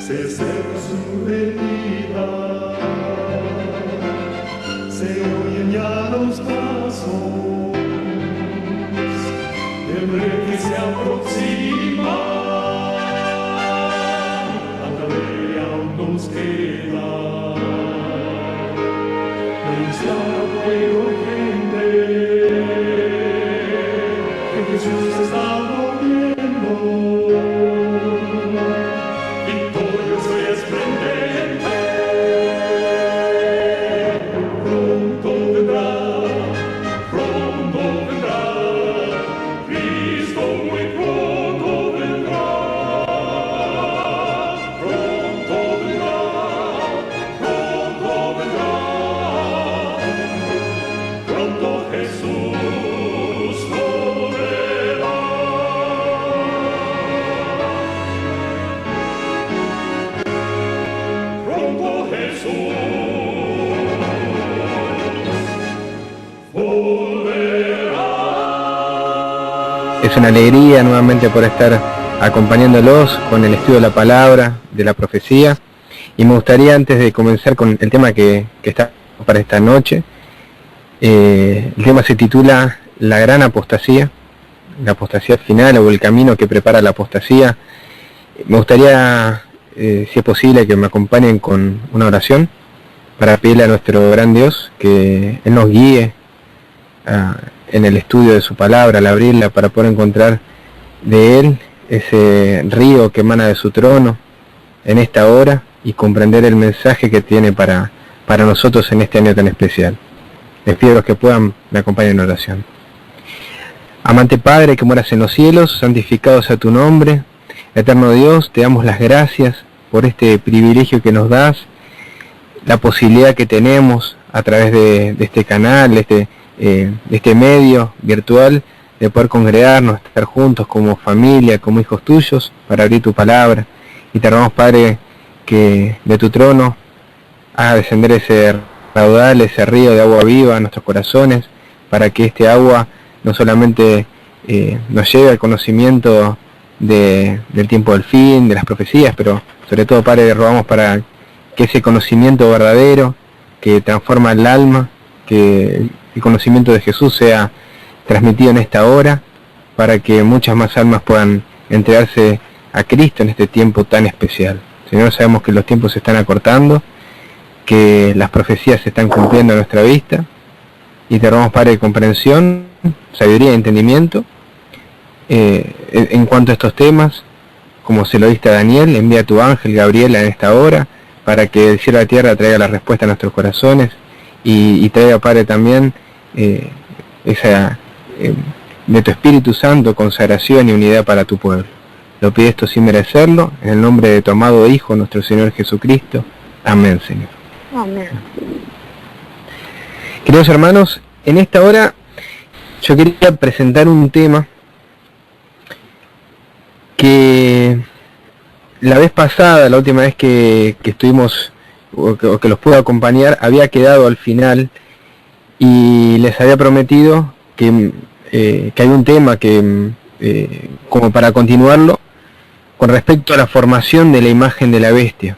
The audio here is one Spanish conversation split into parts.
se acerca su venida, se oyen ya los pasos del rey que se aproxima. Hasta Rey aún nos queda anunciar a pueblo y gente que Jesús está volviendo. Victorioso y esplendente, pronto vendrá, Cristo muy pronto vendrá, pronto vendrá, pronto Jesús volverá. Pronto Jesús volverá. Es una alegría nuevamente por estar acompañándolos con el estudio de la palabra, de la profecía, y me gustaría, antes de comenzar con el tema que está para esta noche, el tema se titula La gran apostasía, la apostasía final o el camino que prepara la apostasía. Me gustaría, si es posible, que me acompañen con una oración para pedirle a nuestro gran Dios que Él nos guíe en el estudio de su palabra, al abrirla, para poder encontrar de Él ese río que emana de su trono en esta hora y comprender el mensaje que tiene para nosotros en este año tan especial. Les pido a los que puedan me acompañen en oración. Amante Padre que moras en los cielos, santificado sea tu nombre. Eterno Dios, te damos las gracias por este privilegio que nos das, la posibilidad que tenemos a través de este canal, de este medio virtual, de poder congregarnos, estar juntos como familia, como hijos tuyos, para abrir tu palabra. Y te rogamos, Padre, que de tu trono haga descender ese raudal, ese río de agua viva a nuestros corazones, para que este agua no solamente nos lleve al conocimiento del tiempo del fin, de las profecías, pero sobre todo, Padre, rogamos para que ese conocimiento verdadero que transforma el alma, que el conocimiento de Jesús sea transmitido en esta hora, para que muchas más almas puedan entregarse a Cristo en este tiempo tan especial. Señor, sabemos que los tiempos se están acortando, que las profecías se están cumpliendo a nuestra vista, y te rogamos, Padre, de comprensión, sabiduría y entendimiento en cuanto a estos temas, como se lo diste a Daniel. Envía a tu ángel Gabriel en esta hora, para que del cielo a la tierra traiga la respuesta a nuestros corazones, y traiga, Padre, también esa de tu Espíritu Santo, consagración y unidad para tu pueblo. Lo pido esto sin merecerlo, en el nombre de tu amado Hijo, nuestro Señor Jesucristo. Amén, Señor. Amén. Queridos hermanos, en esta hora yo quería presentar un tema que la vez pasada, la última vez que estuvimos, o que los pude acompañar, había quedado al final, y les había prometido que hay un tema que, como para continuarlo, con respecto a la formación de la imagen de la bestia.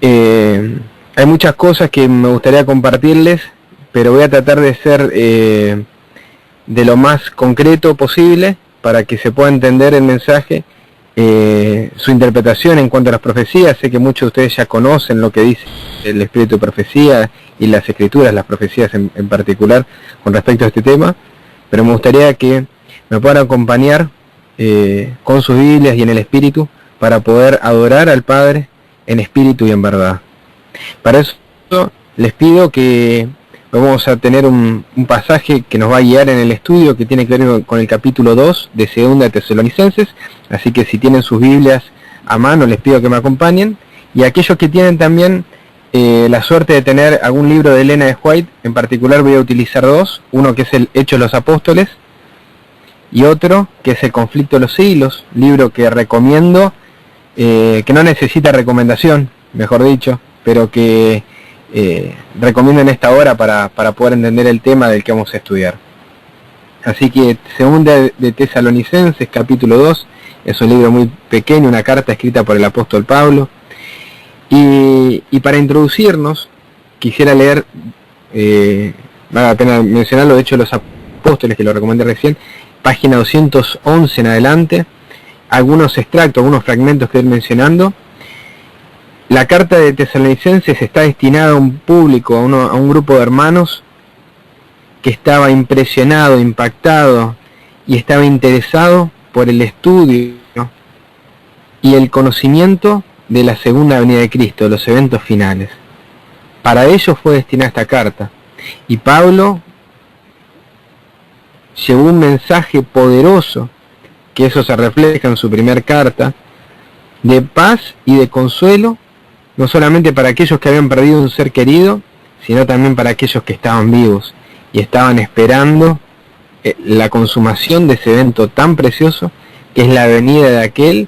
Hay muchas cosas que me gustaría compartirles, pero voy a tratar de ser de lo más concreto posible para que se pueda entender el mensaje, su interpretación en cuanto a las profecías. Sé que muchos de ustedes ya conocen lo que dice el espíritu de profecía y las escrituras, las profecías en particular, con respecto a este tema, pero me gustaría que me puedan acompañar con sus Biblias y en el espíritu, para poder adorar al Padre en espíritu y en verdad. Para eso les pido que vamos a tener un pasaje que nos va a guiar en el estudio, que tiene que ver con el capítulo 2 de 2 de Tesalonicenses. Así que si tienen sus Biblias a mano, les pido que me acompañen. Y aquellos que tienen también la suerte de tener algún libro de Elena de White, en particular voy a utilizar dos: uno que es el Hechos de los Apóstoles, y otro que es el Conflicto de los Siglos, libro que recomiendo, que no necesita recomendación, mejor dicho, pero que recomiendo en esta hora para poder entender el tema del que vamos a estudiar. Así que 2 de Tesalonicenses, capítulo 2, Es un libro muy pequeño, una carta escrita por el apóstol Pablo. Y para introducirnos, quisiera leer, vale la pena mencionarlo, de hecho los apóstoles, que lo recomendé recién, página 211 en adelante, algunos extractos, algunos fragmentos que estoy mencionando. La carta de Tesalonicenses está destinada a un público, a un grupo de hermanos que estaba impresionado, impactado y estaba interesado por el estudio y el conocimiento de la segunda venida de Cristo, de los eventos finales. Para ellos fue destinada esta carta. Y Pablo llevó un mensaje poderoso, que eso se refleja en su primer carta, de paz y de consuelo, no solamente para aquellos que habían perdido un ser querido, sino también para aquellos que estaban vivos y estaban esperando la consumación de ese evento tan precioso, que es la venida de aquel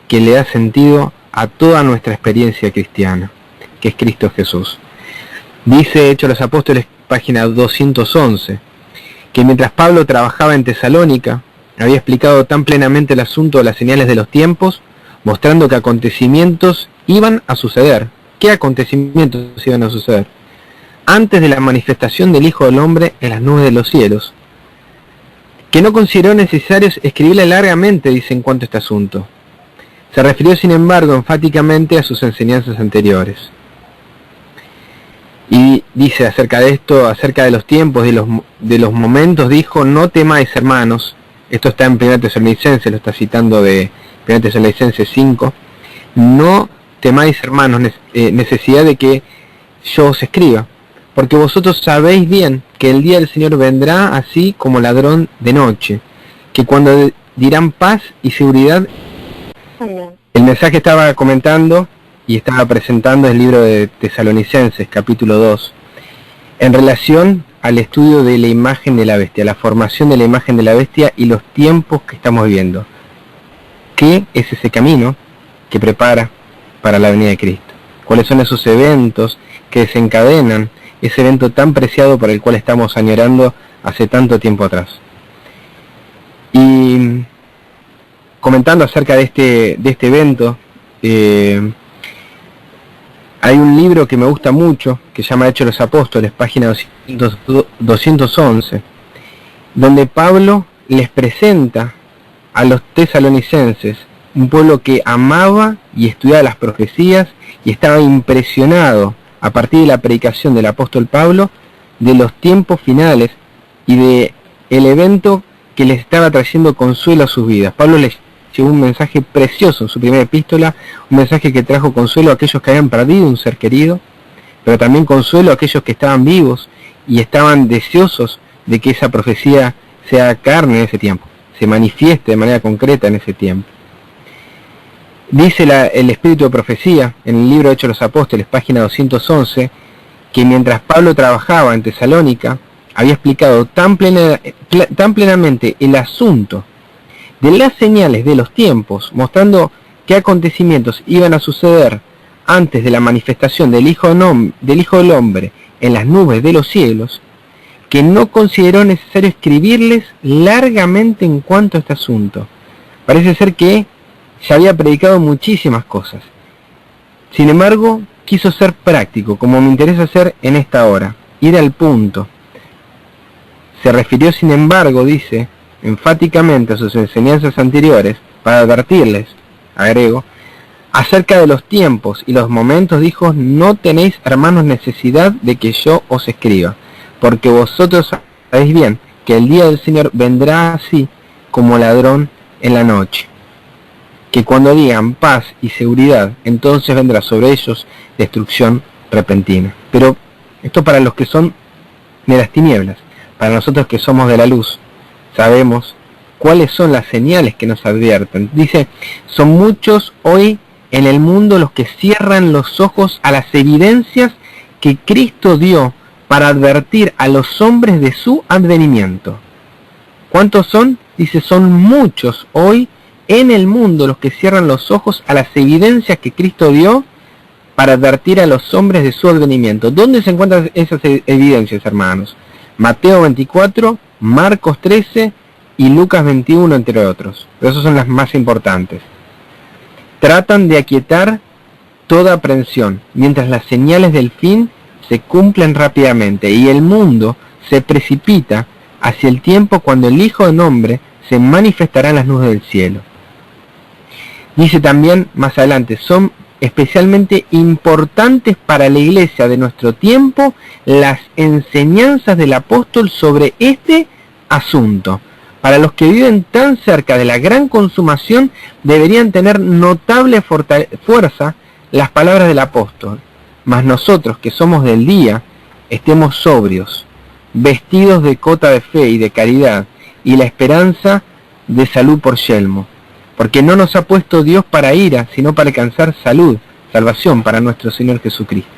que le da sentido a toda nuestra experiencia cristiana, que es Cristo Jesús. Dice Hechos de los Apóstoles, página 211, que mientras Pablo trabajaba en Tesalónica, había explicado tan plenamente el asunto de las señales de los tiempos, mostrando que acontecimientos iban a suceder. ¿Qué acontecimientos iban a suceder? Antes de la manifestación del Hijo del Hombre en las nubes de los cielos, que no consideró necesario escribirle largamente, dice, en cuanto a este asunto. Se refirió, sin embargo, enfáticamente a sus enseñanzas anteriores. Y dice acerca de esto, acerca de los tiempos, de los momentos, dijo: no temáis, hermanos. Esto está en 1 Tesalonicenses, lo está citando de 1 Tesalonicenses 5. No temáis, hermanos, necesidad de que yo os escriba, porque vosotros sabéis bien que el día del Señor vendrá así como ladrón de noche, que cuando dirán paz y seguridad. El mensaje estaba comentando y estaba presentando el libro de Tesalonicenses, capítulo 2, en relación al estudio de la imagen de la bestia, la formación de la imagen de la bestia y los tiempos que estamos viviendo. ¿Qué es ese camino que prepara para la venida de Cristo? ¿Cuáles son esos eventos que desencadenan ese evento tan preciado por el cual estamos añorando hace tanto tiempo atrás? Y comentando acerca de este evento, hay un libro que me gusta mucho, que se llama Hechos de los Apóstoles, página 211, donde Pablo les presenta a los tesalonicenses, un pueblo que amaba y estudiaba las profecías y estaba impresionado a partir de la predicación del apóstol Pablo de los tiempos finales y de el evento que les estaba trayendo consuelo a sus vidas. Pablo les llevó un mensaje precioso en su primera epístola, un mensaje que trajo consuelo a aquellos que habían perdido un ser querido, pero también consuelo a aquellos que estaban vivos y estaban deseosos de que esa profecía sea carne en ese tiempo, se manifieste de manera concreta en ese tiempo. Dice el espíritu de profecía en el libro de Hechos de los Apóstoles, página 211, que mientras Pablo trabajaba en Tesalónica, había explicado tan plenamente el asunto de las señales de los tiempos, mostrando qué acontecimientos iban a suceder antes de la manifestación del Hijo del Hombre en las nubes de los cielos, que no consideró necesario escribirles largamente en cuanto a este asunto. Parece ser que ya había predicado muchísimas cosas. Sin embargo, quiso ser práctico, como me interesa hacer en esta hora, ir al punto. Se refirió, sin embargo, dice, enfáticamente a sus enseñanzas anteriores, para advertirles, agrego, acerca de los tiempos y los momentos, dijo: no tenéis, hermanos, necesidad de que yo os escriba, porque vosotros sabéis bien que el día del Señor vendrá así como ladrón en la noche, que cuando digan paz y seguridad, entonces vendrá sobre ellos destrucción repentina. Pero esto para los que son de las tinieblas. Para nosotros que somos de la luz, sabemos cuáles son las señales que nos advierten. Dice: son muchos hoy en el mundo los que cierran los ojos a las evidencias que Cristo dio para advertir a los hombres de su advenimiento. ¿Cuántos son? Dice: son muchos hoy en el mundo los que cierran los ojos a las evidencias que Cristo dio para advertir a los hombres de su advenimiento. ¿Dónde se encuentran esas evidencias, hermanos? Mateo 24, Marcos 13 y Lucas 21, entre otros. Pero esas son las más importantes. Tratan de aquietar toda aprensión, mientras las señales del fin se cumplen rápidamente y el mundo se precipita hacia el tiempo cuando el Hijo del Hombre se manifestará en las nubes del cielo. Dice también más adelante, son especialmente importantes para la iglesia de nuestro tiempo las enseñanzas del apóstol sobre este asunto. Para los que viven tan cerca de la gran consumación, deberían tener notable fuerza las palabras del apóstol. Mas nosotros, que somos del día, estemos sobrios, vestidos de cota de fe y de caridad, y la esperanza de salud por yelmo. Porque no nos ha puesto Dios para ira, sino para alcanzar salvación para nuestro Señor Jesucristo,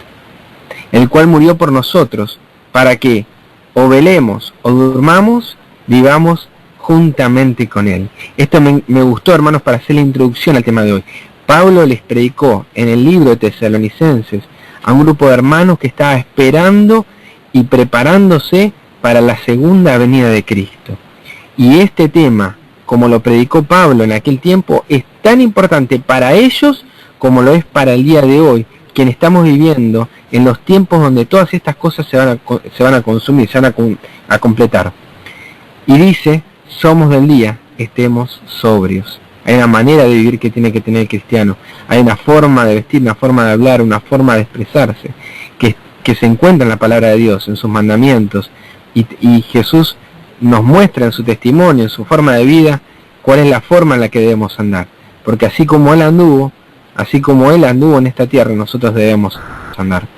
el cual murió por nosotros, para que, o velemos o durmamos, vivamos juntamente con Él. Esto me gustó, hermanos, para hacer la introducción al tema de hoy. Pablo les predicó en el libro de Tesalonicenses a un grupo de hermanos que estaba esperando y preparándose para la segunda venida de Cristo. Y este tema, como lo predicó Pablo en aquel tiempo, es tan importante para ellos como lo es para el día de hoy, quien estamos viviendo en los tiempos donde todas estas cosas se van a consumir, se van a completar. Y dice, somos del día, estemos sobrios. Hay una manera de vivir que tiene que tener el cristiano. Hay una forma de vestir, una forma de hablar, una forma de expresarse, que se encuentra en la palabra de Dios, en sus mandamientos. Y Jesús nos muestra en su testimonio, en su forma de vida, cuál es la forma en la que debemos andar. Porque así como Él anduvo en esta tierra, nosotros debemos andar.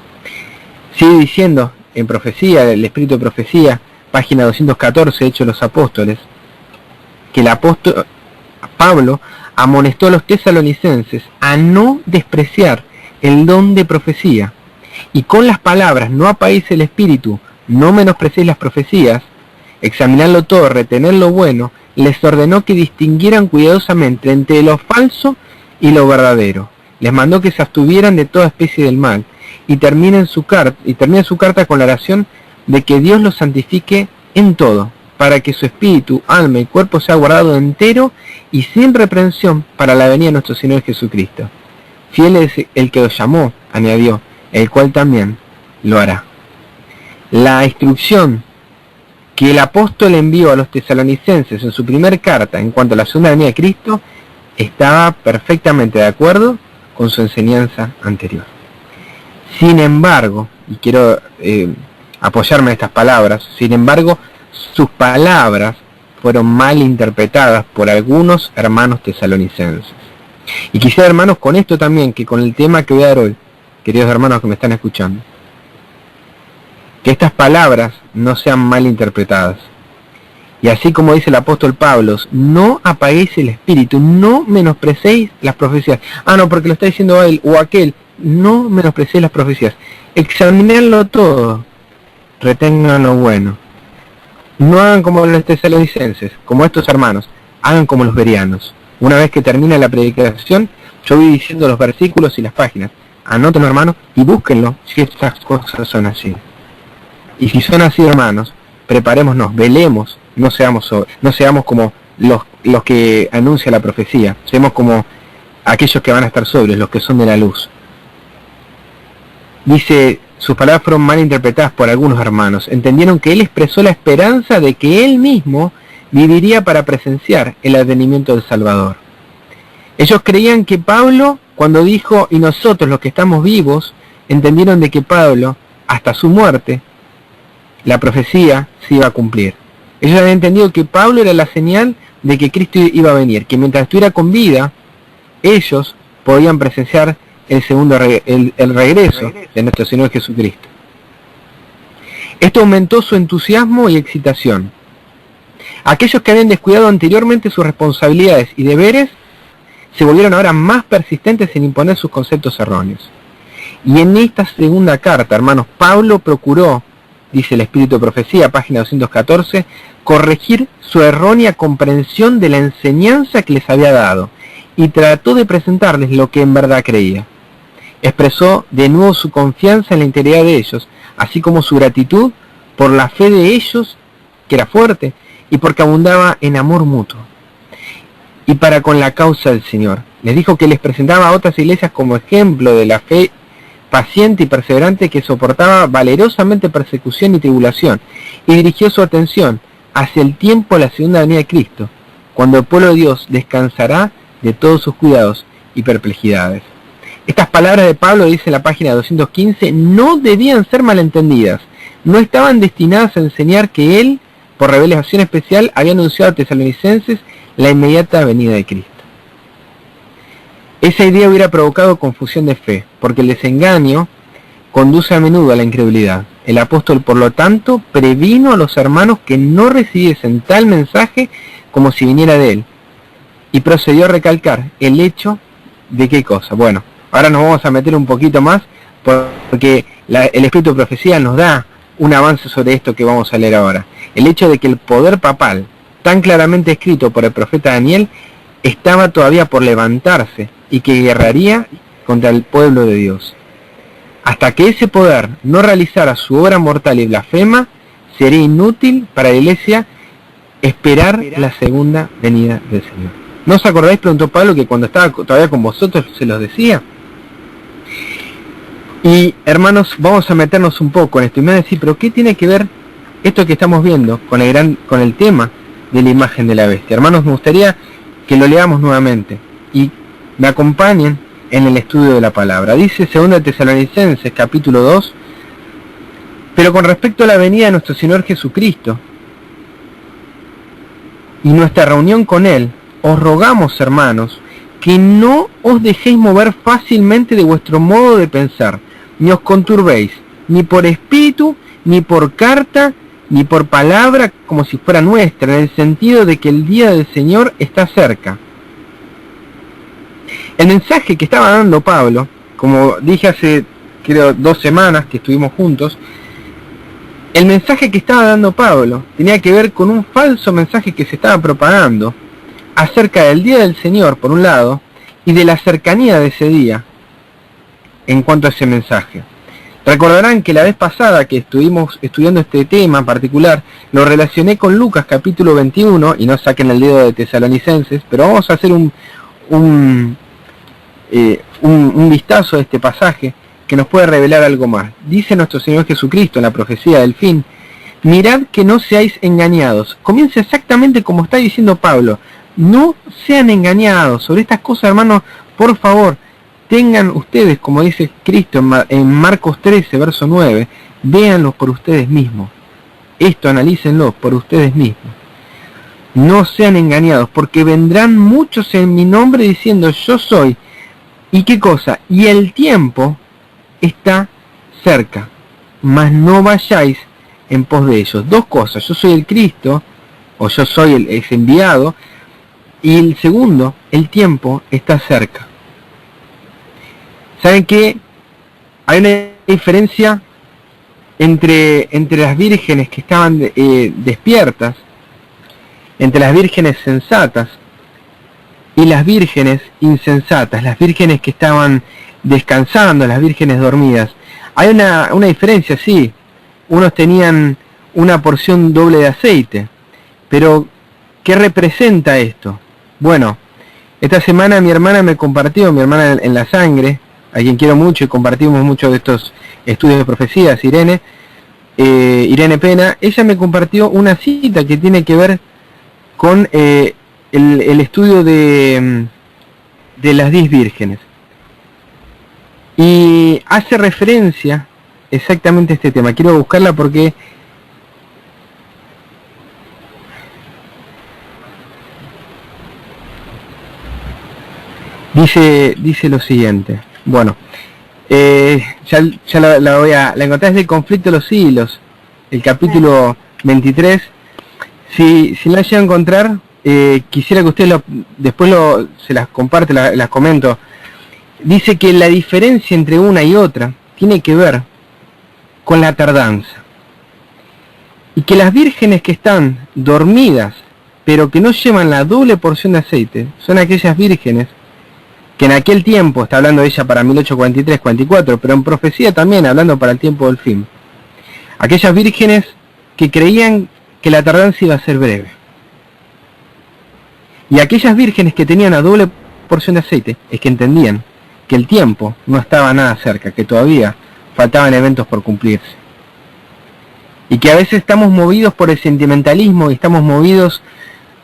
Sigue diciendo en profecía, el espíritu de profecía, página 214, Hechos de los Apóstoles, que el apóstol Pablo amonestó a los tesalonicenses a no despreciar el don de profecía, y con las palabras, no apaguéis el espíritu, no menosprecéis las profecías, examinarlo todo, retener lo bueno, les ordenó que distinguieran cuidadosamente entre lo falso y lo verdadero. Les mandó que se abstuvieran de toda especie del mal, y termina su carta con la oración de que Dios los santifique en todo, para que su espíritu, alma y cuerpo sea guardado entero y sin reprensión para la venida de nuestro Señor Jesucristo. Fiel es el que os llamó, añadió, el cual también lo hará. La instrucción que el apóstol envió a los tesalonicenses en su primer carta en cuanto a la segunda venida de Cristo estaba perfectamente de acuerdo con su enseñanza anterior. Sin embargo, y quiero apoyarme en estas palabras, sin embargo, sus palabras fueron mal interpretadas por algunos hermanos tesalonicenses. Y quisiera, hermanos, con esto también, que con el tema que voy a dar hoy, queridos hermanos que me están escuchando, que estas palabras no sean mal interpretadas. Y así como dice el apóstol Pablo, no apaguéis el espíritu, no menosprecéis las profecías. No, porque lo está diciendo él o aquel, no menosprecéis las profecías. Examinarlo todo, retengan lo bueno. No hagan como los tesalonicenses, como estos hermanos, hagan como los bereanos. Una vez que termine la predicación, yo voy diciendo los versículos y las páginas. Anótenlo, hermanos, y búsquenlo si estas cosas son así. Y si son así, hermanos, preparémonos, velemos, no seamos como los que anuncian la profecía, seamos como aquellos que van a estar sobrios, los que son de la luz. Dice, sus palabras fueron mal interpretadas por algunos hermanos. Entendieron que él expresó la esperanza de que él mismo viviría para presenciar el advenimiento del Salvador. Ellos creían que Pablo, cuando dijo, y nosotros los que estamos vivos, entendieron de que Pablo, hasta su muerte, la profecía se iba a cumplir. Ellos habían entendido que Pablo era la señal de que Cristo iba a venir, que mientras estuviera con vida, ellos podían presenciar el regreso de nuestro Señor Jesucristo. Esto aumentó su entusiasmo y excitación. Aquellos que habían descuidado anteriormente sus responsabilidades y deberes se volvieron ahora más persistentes en imponer sus conceptos erróneos. Y en esta segunda carta, hermanos, Pablo procuró, dice el Espíritu de Profecía, página 214, corregir su errónea comprensión de la enseñanza que les había dado y trató de presentarles lo que en verdad creía. Expresó de nuevo su confianza en la integridad de ellos, así como su gratitud por la fe de ellos, que era fuerte, y porque abundaba en amor mutuo y para con la causa del Señor. Les dijo que les presentaba a otras iglesias como ejemplo de la fe paciente y perseverante que soportaba valerosamente persecución y tribulación, y dirigió su atención hacia el tiempo de la segunda venida de Cristo, cuando el pueblo de Dios descansará de todos sus cuidados y perplejidades. Estas palabras de Pablo, dice en la página 215, no debían ser malentendidas, no estaban destinadas a enseñar que él, por revelación especial, había anunciado a tesalonicenses la inmediata venida de Cristo. Esa idea hubiera provocado confusión de fe, porque el desengaño conduce a menudo a la incredulidad. El apóstol, por lo tanto, previno a los hermanos que no recibiesen tal mensaje como si viniera de él, y procedió a recalcar el hecho de qué cosa. Bueno, ahora nos vamos a meter un poquito más, porque el Espíritu de Profecía nos da un avance sobre esto que vamos a leer ahora. El hecho de que el poder papal, tan claramente escrito por el profeta Daniel, estaba todavía por levantarse y que guerraría contra el pueblo de Dios. Hasta que ese poder no realizara su obra mortal y blasfema, sería inútil para la iglesia esperar la segunda venida del Señor. ¿No os acordáis? Preguntó Pablo, que cuando estaba todavía con vosotros se los decía. Y hermanos, vamos a meternos un poco en esto y me van a decir, pero ¿qué tiene que ver esto que estamos viendo con el tema de la imagen de la bestia? Hermanos, me gustaría que lo leamos nuevamente y me acompañen en el estudio de la palabra. Dice 2 Tesalonicenses capítulo 2, pero con respecto a la venida de nuestro Señor Jesucristo y nuestra reunión con Él, os rogamos, hermanos, que no os dejéis mover fácilmente de vuestro modo de pensar, ni os conturbéis, ni por espíritu, ni por carta, ni por palabra como si fuera nuestra, en el sentido de que el día del Señor está cerca. El mensaje que estaba dando Pablo, como dije hace creo 2 semanas que estuvimos juntos, el mensaje que estaba dando Pablo tenía que ver con un falso mensaje que se estaba propagando acerca del día del Señor, por un lado, y de la cercanía de ese día en cuanto a ese mensaje. Recordarán que la vez pasada que estuvimos estudiando este tema en particular, lo relacioné con Lucas capítulo 21, y no saquen el dedo de Tesalonicenses, pero vamos a hacer un vistazo de este pasaje que nos puede revelar algo más. Dice nuestro Señor Jesucristo en la profecía del fin: mirad que no seáis engañados. Comienza exactamente como está diciendo Pablo: no sean engañados. Sobre estas cosas, hermanos, por favor, tengan ustedes, como dice Cristo en Marcos 13, verso 9, véanlo por ustedes mismos. Esto analícenlo por ustedes mismos. No sean engañados, porque vendrán muchos en mi nombre diciendo: yo soy. ¿Y qué cosa? Y el tiempo está cerca, mas no vayáis en pos de ellos. 2 cosas: yo soy el Cristo, o yo soy el enviado, y el segundo, el tiempo está cerca. ¿Saben qué? Hay una diferencia entre las vírgenes que estaban despiertas, entre las vírgenes sensatas y las vírgenes insensatas, las vírgenes que estaban descansando, las vírgenes dormidas. Hay una diferencia, sí. Unos tenían una porción doble de aceite, pero ¿qué representa esto? Bueno, esta semana mi hermana en la sangre, a quien quiero mucho y compartimos mucho de estos estudios de profecías, Irene Pena, ella me compartió una cita que tiene que ver con el estudio de las 10 vírgenes. Y hace referencia exactamente a este tema. Quiero buscarla porque dice lo siguiente. Bueno, ya la encontré, desde el conflicto de los siglos, el capítulo 23. Si la llegan a encontrar, quisiera que ustedes después se las comparte, las comento. Dice que la diferencia entre una y otra tiene que ver con la tardanza, y que las vírgenes que están dormidas pero que no llevan la doble porción de aceite son aquellas vírgenes que en aquel tiempo, está hablando de ella para 1843-44, pero en profecía también hablando para el tiempo del fin, aquellas vírgenes que creían que la tardanza iba a ser breve. Y aquellas vírgenes que tenían una doble porción de aceite es que entendían que el tiempo no estaba nada cerca, que todavía faltaban eventos por cumplirse. Y que a veces estamos movidos por el sentimentalismo y estamos movidos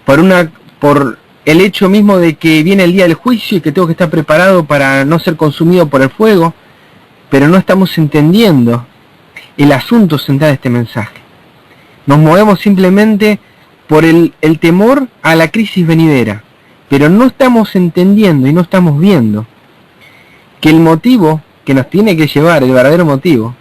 por el hecho mismo de que viene el día del juicio y que tengo que estar preparado para no ser consumido por el fuego, pero no estamos entendiendo el asunto central de este mensaje. Nos movemos simplemente por el temor a la crisis venidera, pero no estamos entendiendo y no estamos viendo que el motivo que nos tiene que llevar, el verdadero motivo,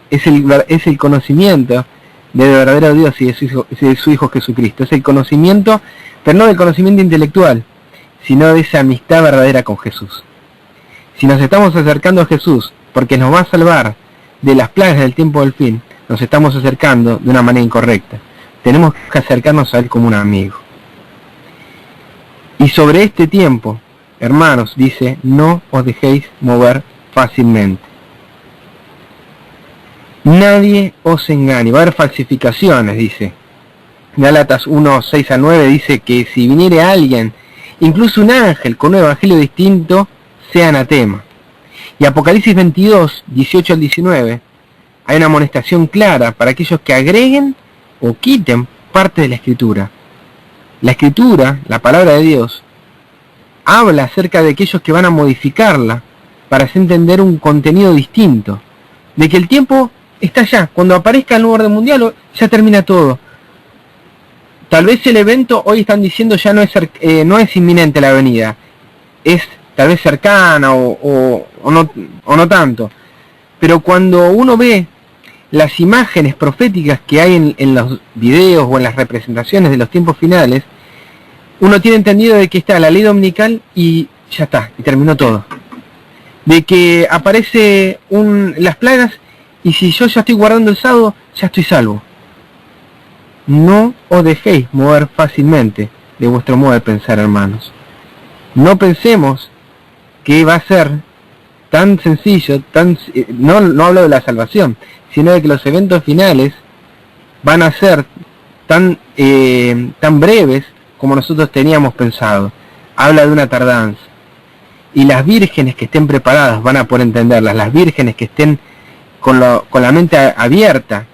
es el conocimiento del verdadero Dios y de su Hijo Jesucristo. Es el conocimiento, pero no del conocimiento intelectual, sino de esa amistad verdadera con Jesús. Si nos estamos acercando a Jesús porque nos va a salvar de las plagas del tiempo del fin, nos estamos acercando de una manera incorrecta. Tenemos que acercarnos a Él como un amigo. Y sobre este tiempo, hermanos, dice, no os dejéis mover fácilmente. Nadie os engañe. Va a haber falsificaciones, dice. Gálatas 1, 6 a 9 dice que si viniere alguien, incluso un ángel con un evangelio distinto, sea anatema. Y Apocalipsis 22, 18 al 19, hay una amonestación clara para aquellos que agreguen o quiten parte de la Escritura. La Escritura, la palabra de Dios, habla acerca de aquellos que van a modificarla para hacer entender un contenido distinto, de que el tiempo está allá, cuando aparezca el nuevo orden mundial ya termina todo. Tal vez el evento hoy están diciendo ya no es inminente la venida, es tal vez cercana o no tanto, pero cuando uno ve las imágenes proféticas que hay en los videos o en las representaciones de los tiempos finales, uno tiene entendido de que está la ley dominical y ya está, y terminó todo. De que aparece las plagas y si yo ya estoy guardando el sábado, ya estoy salvo. No os dejéis mover fácilmente de vuestro modo de pensar, hermanos. No pensemos que va a ser tan sencillo, no hablo de la salvación, sino de que los eventos finales van a ser tan breves como nosotros teníamos pensado. Habla de una tardanza. Y las vírgenes que estén preparadas van a poder entenderlas. Las vírgenes que estén con la mente abierta,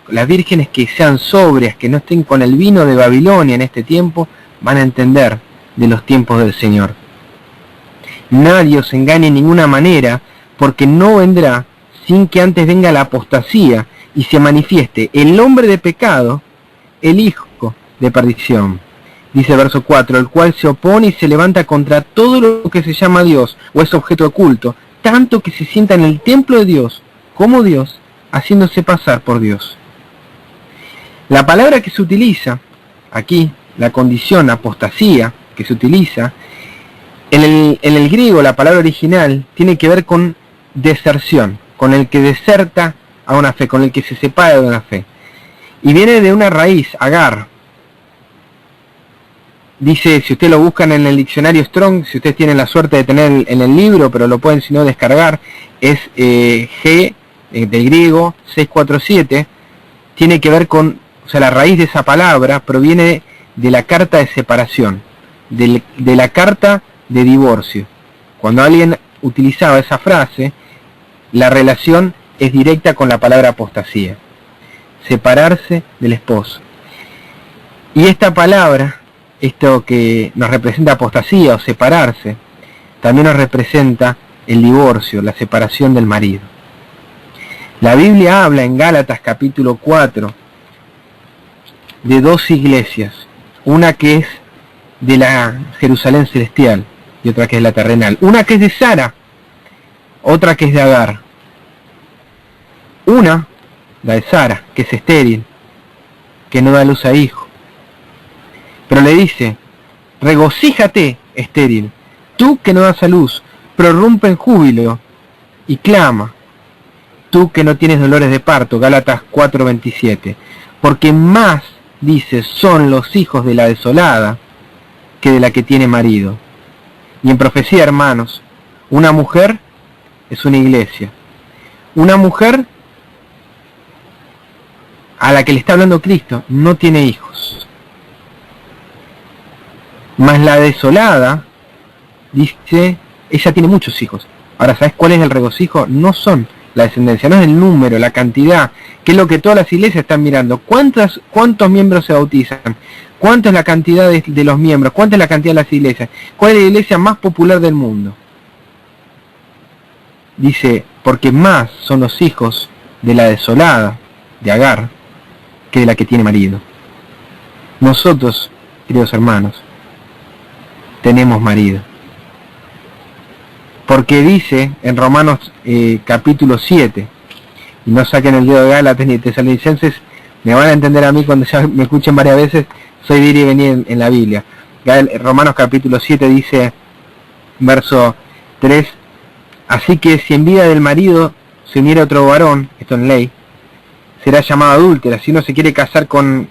las vírgenes que sean sobrias, que no estén con el vino de Babilonia en este tiempo, van a entender de los tiempos del Señor. Nadie os engañe en ninguna manera, porque no vendrá sin que antes venga la apostasía y se manifieste el hombre de pecado, el hijo de perdición. Dice verso 4, el cual se opone y se levanta contra todo lo que se llama Dios o es objeto de culto, tanto que se sienta en el templo de Dios como Dios, haciéndose pasar por Dios. La palabra que se utiliza aquí, la condición apostasía que se utiliza, en el griego la palabra original tiene que ver con deserción, con el que deserta a una fe, con el que se separa de una fe. Y viene de una raíz, agar. Dice, si ustedes lo buscan en el diccionario Strong, si ustedes tienen la suerte de tener en el libro, pero lo pueden si no descargar, es G del griego 647, tiene que ver con, o sea, la raíz de esa palabra proviene de la carta de separación, de la carta de divorcio. Cuando alguien utilizaba esa frase, la relación es directa con la palabra apostasía, separarse del esposo. Y esta palabra, esto que nos representa apostasía o separarse, también nos representa el divorcio, la separación del marido. La Biblia habla en Gálatas capítulo 4 de dos iglesias, una que es de la Jerusalén celestial y otra que es la terrenal. Una que es de Sara, otra que es de Agar. Una, la de Sara, que es estéril, que no da luz a hijo. Pero le dice, regocíjate, estéril, tú que no das a luz, prorrumpe en júbilo y clama, tú que no tienes dolores de parto, Gálatas 4:27, porque más, dice, son los hijos de la desolada que de la que tiene marido. Y en profecía, hermanos, una mujer es una iglesia. Una mujer a la que le está hablando Cristo, no tiene hijos. Mas la desolada, dice, ella tiene muchos hijos. Ahora, ¿sabes cuál es el regocijo? No son la descendencia, no es el número, la cantidad, que es lo que todas las iglesias están mirando. ¿Cuántos miembros se bautizan? ¿Cuánta es la cantidad de los miembros? ¿Cuánta es la cantidad de las iglesias? ¿Cuál es la iglesia más popular del mundo? Dice, porque más son los hijos de la desolada, de Agar, que de la que tiene marido. Nosotros, queridos hermanos, tenemos marido. Porque dice en Romanos capítulo 7, y no saquen el dedo de Gálatas ni de Tesalonicenses, me van a entender a mí cuando ya me escuchen varias veces, soy de ir y venir en la Biblia. Romanos capítulo 7 dice, verso 3, así que si en vida del marido se uniera otro varón, esto en ley, será llamado adúltera. Si uno se quiere casar con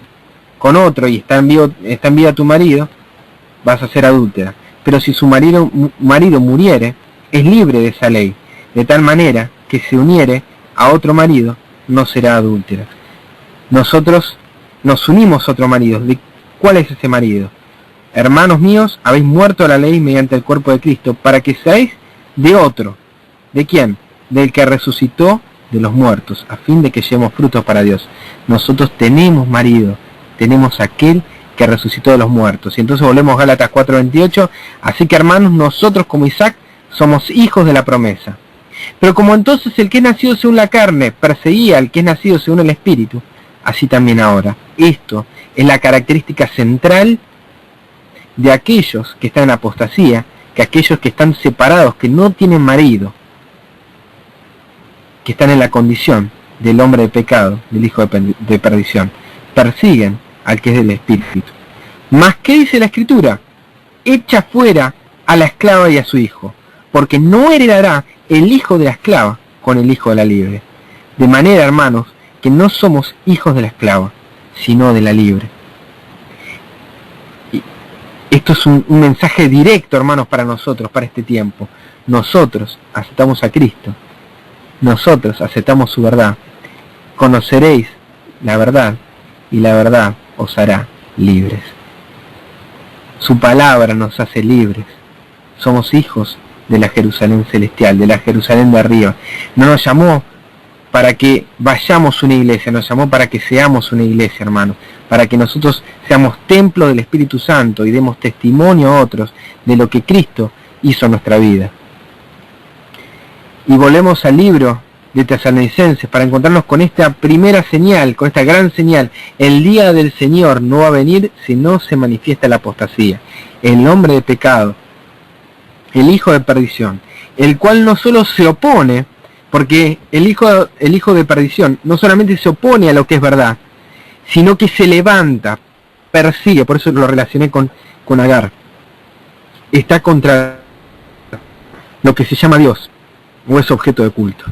otro y está en vida tu marido, vas a ser adúltera. Pero si su marido muriere, es libre de esa ley, de tal manera que se uniere a otro marido, no será adúltera. Nosotros nos unimos a otro marido. ¿Cuál es ese marido? Hermanos míos, habéis muerto a la ley mediante el cuerpo de Cristo, para que seáis de otro. ¿De quién? Del que resucitó de los muertos, a fin de que llevemos frutos para Dios. Nosotros tenemos marido, tenemos aquel que resucitó de los muertos. Y entonces volvemos a Gálatas 4:28, así que hermanos, nosotros como Isaac somos hijos de la promesa. Pero como entonces el que es nacido según la carne perseguía al que es nacido según el Espíritu, así también ahora. Esto es la característica central de aquellos que están en apostasía, que aquellos que están separados, que no tienen marido, que están en la condición del hombre de pecado, del hijo de perdición, persiguen al que es del Espíritu. Mas, ¿qué dice la Escritura? Echa fuera a la esclava y a su hijo, porque no heredará el hijo de la esclava con el hijo de la libre. De manera, hermanos, que no somos hijos de la esclava, sino de la libre. Y esto es un mensaje directo, hermanos, para nosotros, para este tiempo. Nosotros aceptamos a Cristo. Nosotros aceptamos su verdad. Conoceréis la verdad, y la verdad os hará libres. Su palabra nos hace libres. Somos hijos de la Jerusalén celestial, de la Jerusalén de arriba. No nos llamó para que vayamos a una iglesia, nos llamó para que seamos una iglesia, hermanos, para que nosotros seamos templo del Espíritu Santo y demos testimonio a otros de lo que Cristo hizo en nuestra vida. Y volvemos al libro de Tesalonicenses para encontrarnos con esta primera señal, con esta gran señal. El día del Señor no va a venir si no se manifiesta la apostasía, el hombre de pecado, el hijo de perdición, el cual no solo se opone, porque el hijo de perdición no solamente se opone a lo que es verdad, sino que se levanta, persigue, por eso lo relacioné con Agar, está contra lo que se llama Dios, o es objeto de culto.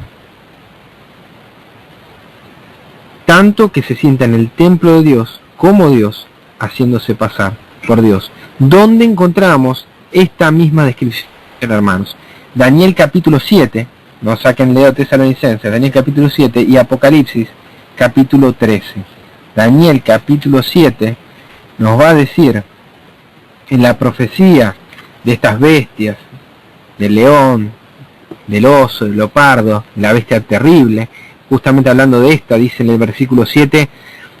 Tanto que se sienta en el templo de Dios, como Dios, haciéndose pasar por Dios. ¿Dónde encontramos esta misma descripción, hermanos? Daniel capítulo 7, no saquen Leo Tesalonicenses, Daniel capítulo 7 y Apocalipsis capítulo 13. Daniel capítulo 7 nos va a decir en la profecía de estas bestias, del león, del oso, del leopardo, la bestia terrible, justamente hablando de esta, dice en el versículo 7,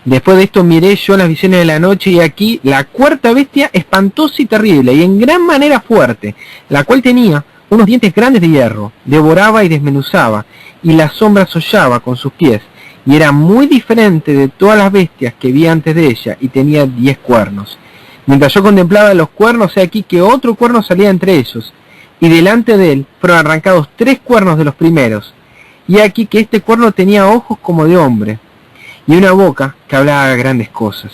después de esto miré yo las visiones de la noche y aquí la cuarta bestia espantosa y terrible y en gran manera fuerte, la cual tenía unos dientes grandes de hierro, devoraba y desmenuzaba, y las sombras hollaba con sus pies, y era muy diferente de todas las bestias que vi antes de ella, y tenía 10 cuernos. Mientras yo contemplaba los cuernos, he aquí que otro cuerno salía entre ellos, y delante de él fueron arrancados 3 cuernos de los primeros, y aquí que este cuerno tenía ojos como de hombre, y una boca que hablaba grandes cosas.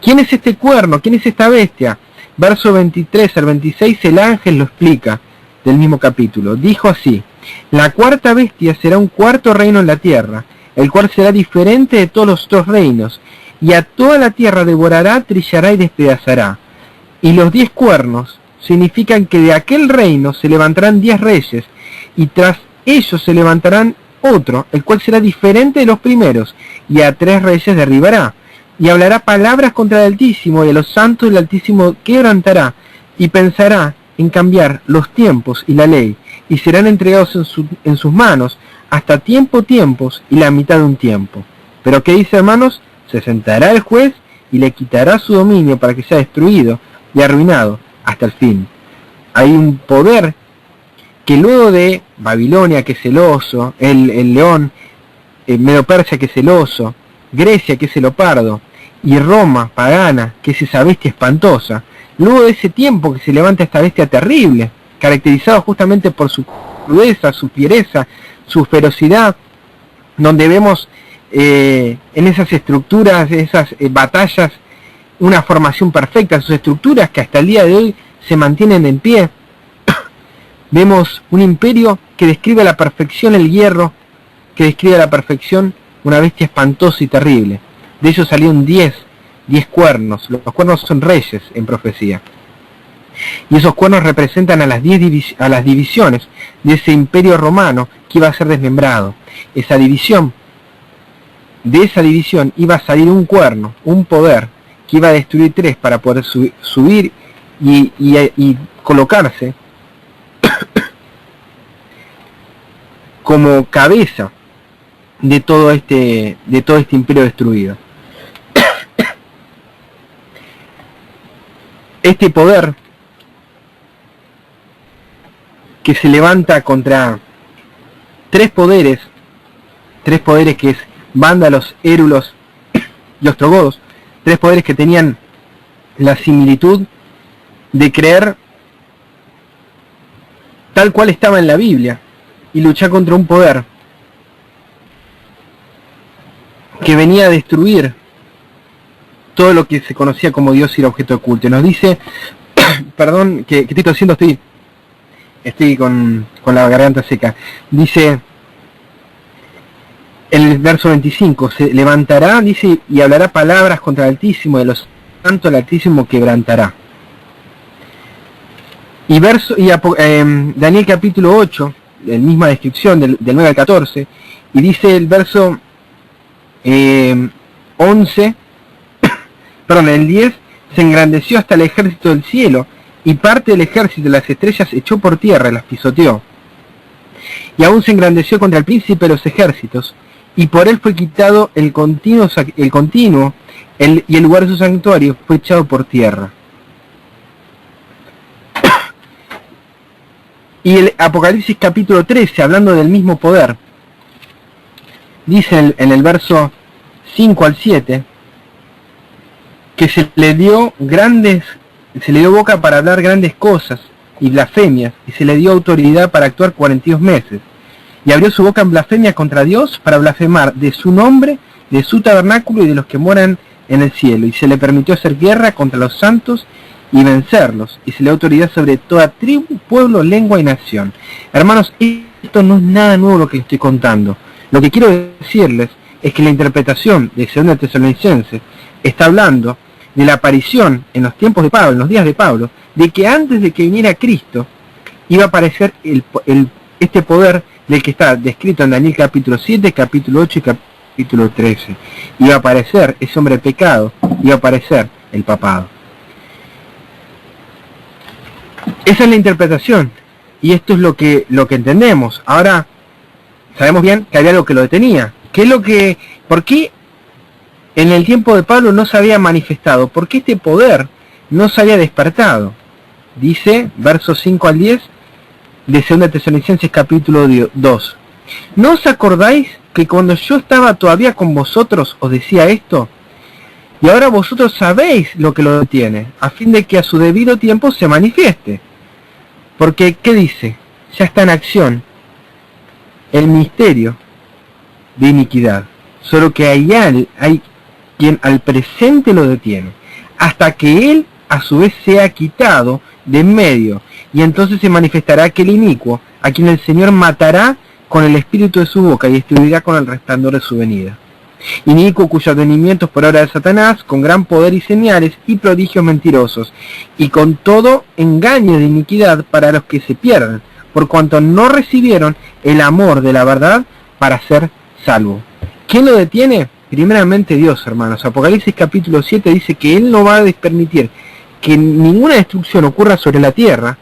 ¿Quién es este cuerno? ¿Quién es esta bestia? Verso 23 al 26 el ángel lo explica, del mismo capítulo. Dijo así: la cuarta bestia será un cuarto reino en la tierra, el cual será diferente de todos los otros reinos, y a toda la tierra devorará, trillará y despedazará. Y los 10 cuernos significan que de aquel reino se levantarán 10 reyes, y tras ellos se levantarán otro, el cual será diferente de los primeros, y a 3 reyes derribará, y hablará palabras contra el Altísimo, y a los santos del Altísimo quebrantará, y pensará en cambiar los tiempos y la ley, y serán entregados en sus manos hasta tiempos y la mitad de un tiempo. Pero ¿qué dice, hermanos? Se sentará el juez y le quitará su dominio para que sea destruido y arruinado hasta el fin. Hay un poder que luego de Babilonia, que es el oso, el león, Medo Persia, que es el oso, Grecia, que es el leopardo, y Roma pagana, que es esa bestia espantosa, luego de ese tiempo que se levanta esta bestia terrible, caracterizado justamente por su crudeza, su fiereza, su ferocidad, donde vemos en esas estructuras, esas batallas, una formación perfecta, sus estructuras que hasta el día de hoy se mantienen en pie. Vemos un imperio que describe a la perfección el hierro, que describe a la perfección una bestia espantosa y terrible. De ellos salieron 10 cuernos. Los cuernos son reyes en profecía. Y esos cuernos representan a las 10 a las divisiones de ese imperio romano que iba a ser desmembrado. De esa división iba a salir un cuerno, un poder, que iba a destruir 3 para poder subir y colocarse como cabeza de todo este imperio destruido. Este poder que se levanta contra 3 poderes que es vándalos, érulos y ostrogodos, 3 poderes que tenían la similitud de creer tal cual estaba en la Biblia y luchar contra un poder que venía a destruir todo lo que se conocía como Dios y el objeto de culto. Nos dice, perdón, ¿qué estoy haciendo? Estoy con la garganta seca. Dice el verso 25, se levantará, dice, y hablará palabras contra el Altísimo, de los santos el Altísimo quebrantará. Y Daniel capítulo 8, la misma descripción del 9 al 14, y dice el verso 11, perdón, el 10, se engrandeció hasta el ejército del cielo, y parte del ejército de las estrellas echó por tierra, las pisoteó. Y aún se engrandeció contra el príncipe de los ejércitos, y por él fue quitado el continuo y el lugar de su santuario fue echado por tierra. Y el Apocalipsis capítulo 13, hablando del mismo poder, dice en el verso 5 al 7, que se le dio boca para hablar grandes cosas y blasfemias, y se le dio autoridad para actuar 42 meses. Y abrió su boca en blasfemia contra Dios para blasfemar de su nombre, de su tabernáculo y de los que moran en el cielo. Y se le permitió hacer guerra contra los santos y vencerlos. Y se le dio autoridad sobre toda tribu, pueblo, lengua y nación. Hermanos, esto no es nada nuevo lo que les estoy contando. Lo que quiero decirles es que la interpretación de 2 Tesalonicenses está hablando de la aparición en los tiempos de Pablo, en los días de Pablo, de que antes de que viniera Cristo iba a aparecer este poder del que está descrito en Daniel capítulo 7, capítulo 8 y capítulo 13. Iba a aparecer ese hombre de pecado, iba a aparecer el papado. Esa es la interpretación, y esto es lo que entendemos. Ahora, sabemos bien que había algo que lo detenía. ¿Por qué en el tiempo de Pablo no se había manifestado? ¿Por qué este poder no se había despertado? Dice, versos 5 al 10, de 2 Tesalonicenses capítulo 2. ¿No os acordáis que cuando yo estaba todavía con vosotros os decía esto? Y ahora vosotros sabéis lo que lo detiene, a fin de que a su debido tiempo se manifieste. Porque, ¿qué dice? Ya está en acción el misterio de iniquidad. Solo que hay quien al presente lo detiene, hasta que él a su vez sea quitado de en medio, y entonces se manifestará aquel inicuo, a quien el Señor matará con el espíritu de su boca y destruirá con el resplandor de su venida. Inicuo cuyo advenimiento es por obra de Satanás, con gran poder y señales y prodigios mentirosos, y con todo engaño de iniquidad para los que se pierden, por cuanto no recibieron el amor de la verdad para ser salvo. ¿Quién lo detiene? Primeramente Dios, hermanos. Apocalipsis capítulo 7 dice que Él no va a permitir que ninguna destrucción ocurra sobre la tierra,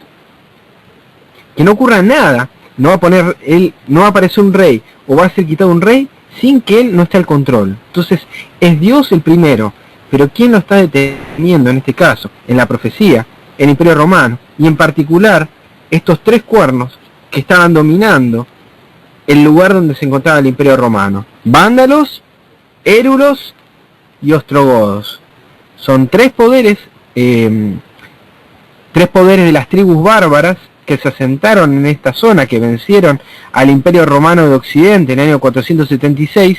que no ocurra nada. No va a aparecer un rey o va a ser quitado un rey sin que Él no esté al control. Entonces es Dios el primero, pero ¿quién lo está deteniendo en este caso? En la profecía, el Imperio Romano, y en particular estos tres cuernos que estaban dominando el lugar donde se encontraba el Imperio Romano: vándalos, érulos y ostrogodos. Son tres poderes de las tribus bárbaras que se asentaron en esta zona, que vencieron al Imperio Romano de Occidente en el año 476.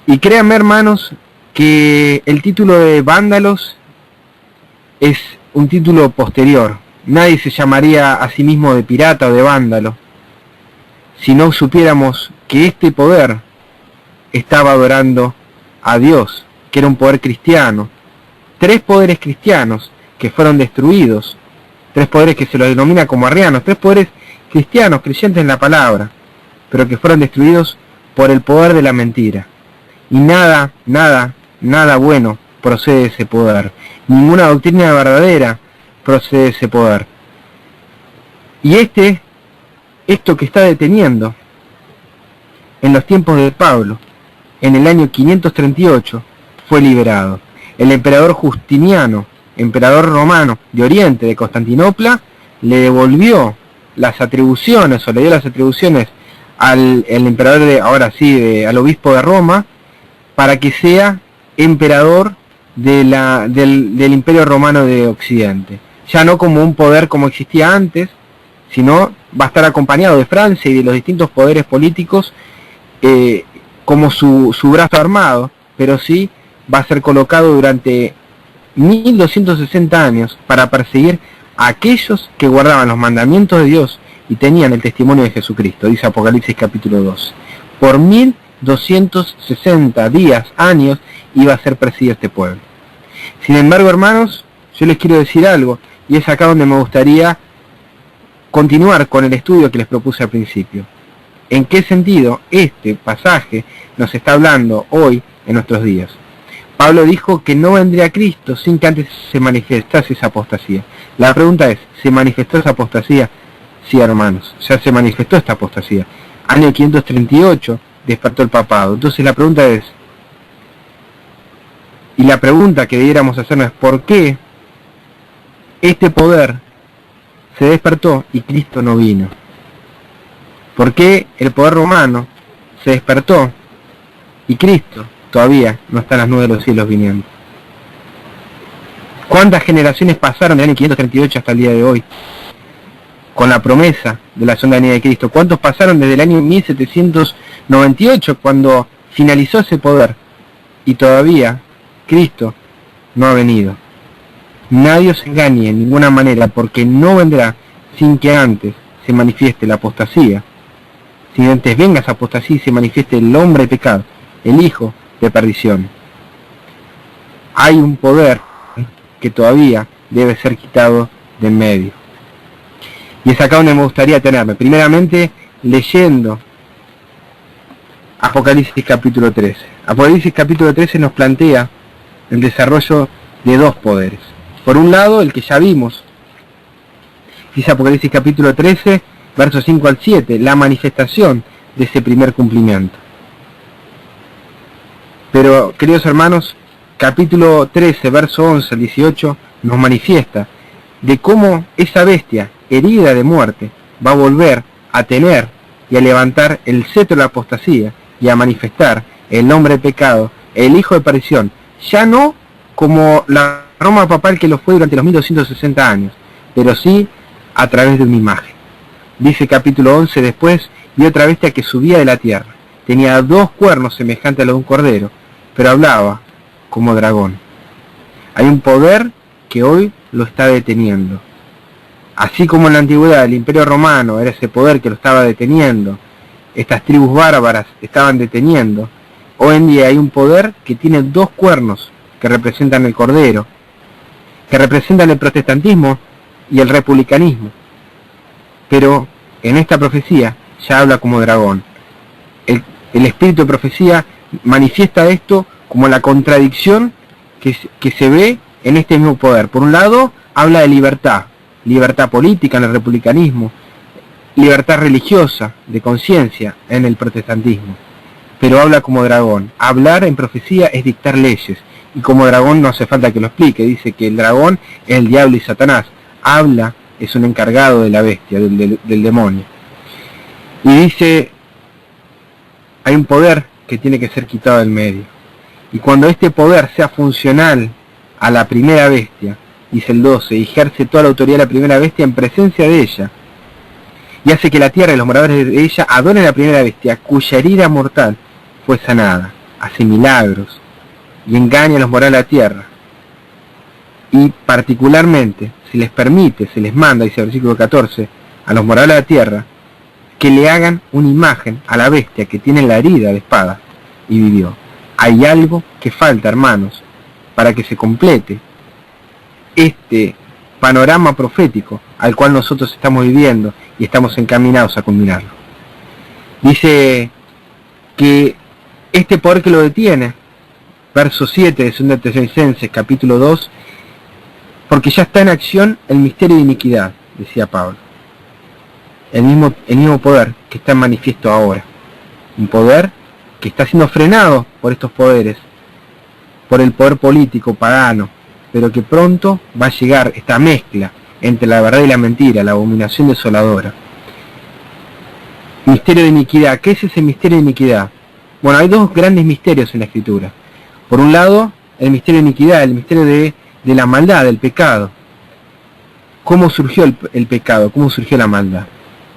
Y créanme, hermanos, que el título de vándalos es un título posterior. Nadie se llamaría a sí mismo de pirata o de vándalo si no supiéramos que este poder estaba adorando a Dios, que era un poder cristiano. Tres poderes cristianos que fueron destruidos, tres poderes que se los denomina como arrianos, tres poderes cristianos, creyentes en la palabra, pero que fueron destruidos por el poder de la mentira. Y nada bueno procede de ese poder. Ninguna doctrina verdadera procede de ese poder. Y esto que está deteniendo en los tiempos de Pablo, en el año 538, fue liberado. El emperador Justiniano, emperador romano de Oriente, de Constantinopla, le devolvió las atribuciones, o le dio las atribuciones al emperador al obispo de Roma, para que sea emperador del Imperio Romano de Occidente. Ya no como un poder como existía antes, sino va a estar acompañado de Francia y de los distintos poderes políticos como su brazo armado, pero sí va a ser colocado durante 1260 años para perseguir a aquellos que guardaban los mandamientos de Dios y tenían el testimonio de Jesucristo, dice Apocalipsis capítulo 2. Por 1260 años iba a ser perseguido este pueblo. Sin embargo, hermanos, yo les quiero decir algo, y es acá donde me gustaría continuar con el estudio que les propuse al principio. ¿En qué sentido este pasaje nos está hablando hoy en nuestros días? Pablo dijo que no vendría Cristo sin que antes se manifestase esa apostasía. La pregunta es, ¿se manifestó esa apostasía? Sí, hermanos, ya se manifestó esta apostasía. Año 538 despertó el papado. Entonces la pregunta es, y la pregunta que debiéramos hacernos es, ¿por qué este poder se despertó y Cristo no vino? ¿Por qué el poder romano se despertó y Cristo todavía no está en las nubes de los cielos viniendo? ¿Cuántas generaciones pasaron del año 538 hasta el día de hoy con la promesa de la segunda venida de Cristo? ¿Cuántos pasaron desde el año 1798 cuando finalizó ese poder y todavía Cristo no ha venido? Nadie os engañe en ninguna manera, porque no vendrá sin que antes se manifieste la apostasía. Si antes venga esa apostasía y se manifieste el hombre de pecado, el hijo de perdición. Hay un poder que todavía debe ser quitado de en medio. Y es acá donde me gustaría tenerme. Primeramente, leyendo Apocalipsis capítulo 13. Apocalipsis capítulo 13 nos plantea el desarrollo de dos poderes. Por un lado, el que ya vimos, dice Apocalipsis capítulo 13, versos 5 al 7, la manifestación de ese primer cumplimiento. Pero, queridos hermanos, capítulo 13, verso 11 al 18, nos manifiesta de cómo esa bestia herida de muerte va a volver a tener y a levantar el cetro de la apostasía y a manifestar el nombre de pecado, el hijo de perdición, ya no como la Roma papal que lo fue durante los 1260 años, pero sí a través de una imagen. Dice capítulo 11, después vi otra bestia que subía de la tierra. Tenía dos cuernos semejantes a los de un cordero, pero hablaba como dragón. Hay un poder que hoy lo está deteniendo. Así como en la antigüedad el Imperio Romano era ese poder que lo estaba deteniendo, estas tribus bárbaras estaban deteniendo, hoy en día hay un poder que tiene dos cuernos que representan el cordero, que representan el protestantismo y el republicanismo. Pero en esta profecía ya habla como dragón. el espíritu de profecía manifiesta esto como la contradicción que se ve en este mismo poder. Por un lado, habla de libertad política en el republicanismo, libertad religiosa, de conciencia en el protestantismo, pero habla como dragón. Hablar en profecía es dictar leyes, y como dragón no hace falta que lo explique, dice que el dragón es el diablo y Satanás, habla, es un encargado de la bestia, del demonio. Y dice, hay un poder que tiene que ser quitado del medio, y cuando este poder sea funcional a la primera bestia, dice el 12, ejerce toda la autoridad de la primera bestia en presencia de ella, y hace que la tierra y los moradores de ella adoren a la primera bestia, cuya herida mortal fue sanada, hace milagros, y engaña a los moradores de la tierra. Y particularmente, se les permite, se les manda, dice el versículo 14, a los moradores de la tierra, que le hagan una imagen a la bestia que tiene la herida de espada, y vivió. Hay algo que falta, hermanos, para que se complete este panorama profético al cual nosotros estamos viviendo y estamos encaminados a culminarlo. Dice que este poder que lo detiene, verso 7 de 2 Tesalonicenses capítulo 2, porque ya está en acción el misterio de iniquidad, decía Pablo. El mismo poder que está en manifiesto ahora. Un poder que está siendo frenado por estos poderes, por el poder político pagano, pero que pronto va a llegar esta mezcla entre la verdad y la mentira, la abominación desoladora. Misterio de iniquidad. ¿Qué es ese misterio de iniquidad? Bueno, hay dos grandes misterios en la Escritura. Por un lado, el misterio de iniquidad, el misterio de la maldad, del pecado. ¿Cómo surgió el pecado? ¿Cómo surgió la maldad?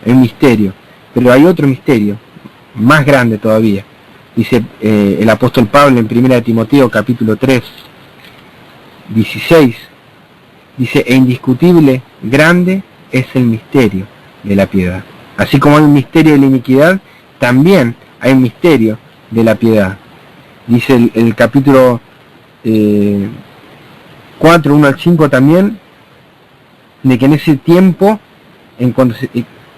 Es un misterio. Pero hay otro misterio, más grande todavía. Dice el apóstol Pablo en 1 Timoteo capítulo 3, 16, dice, e indiscutible, grande es el misterio de la piedad. Así como hay un misterio de la iniquidad, también hay un misterio de la piedad. Dice el capítulo 4, 1 al 5 también, de que en ese tiempo,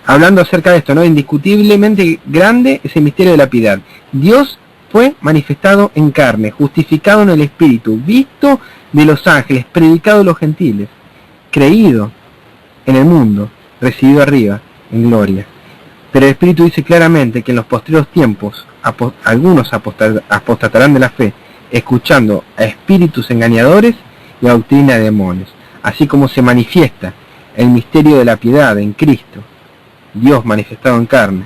hablando acerca de esto, ¿no? Indiscutiblemente grande es el misterio de la piedad. Dios fue manifestado en carne, justificado en el Espíritu, visto de los ángeles, predicado de los gentiles, creído en el mundo, recibido arriba en gloria. Pero el Espíritu dice claramente que en los posteriores tiempos algunos apostatarán de la fe, escuchando a espíritus engañadores y a doctrina de demonios. Así como se manifiesta el misterio de la piedad en Cristo, Dios manifestado en carne,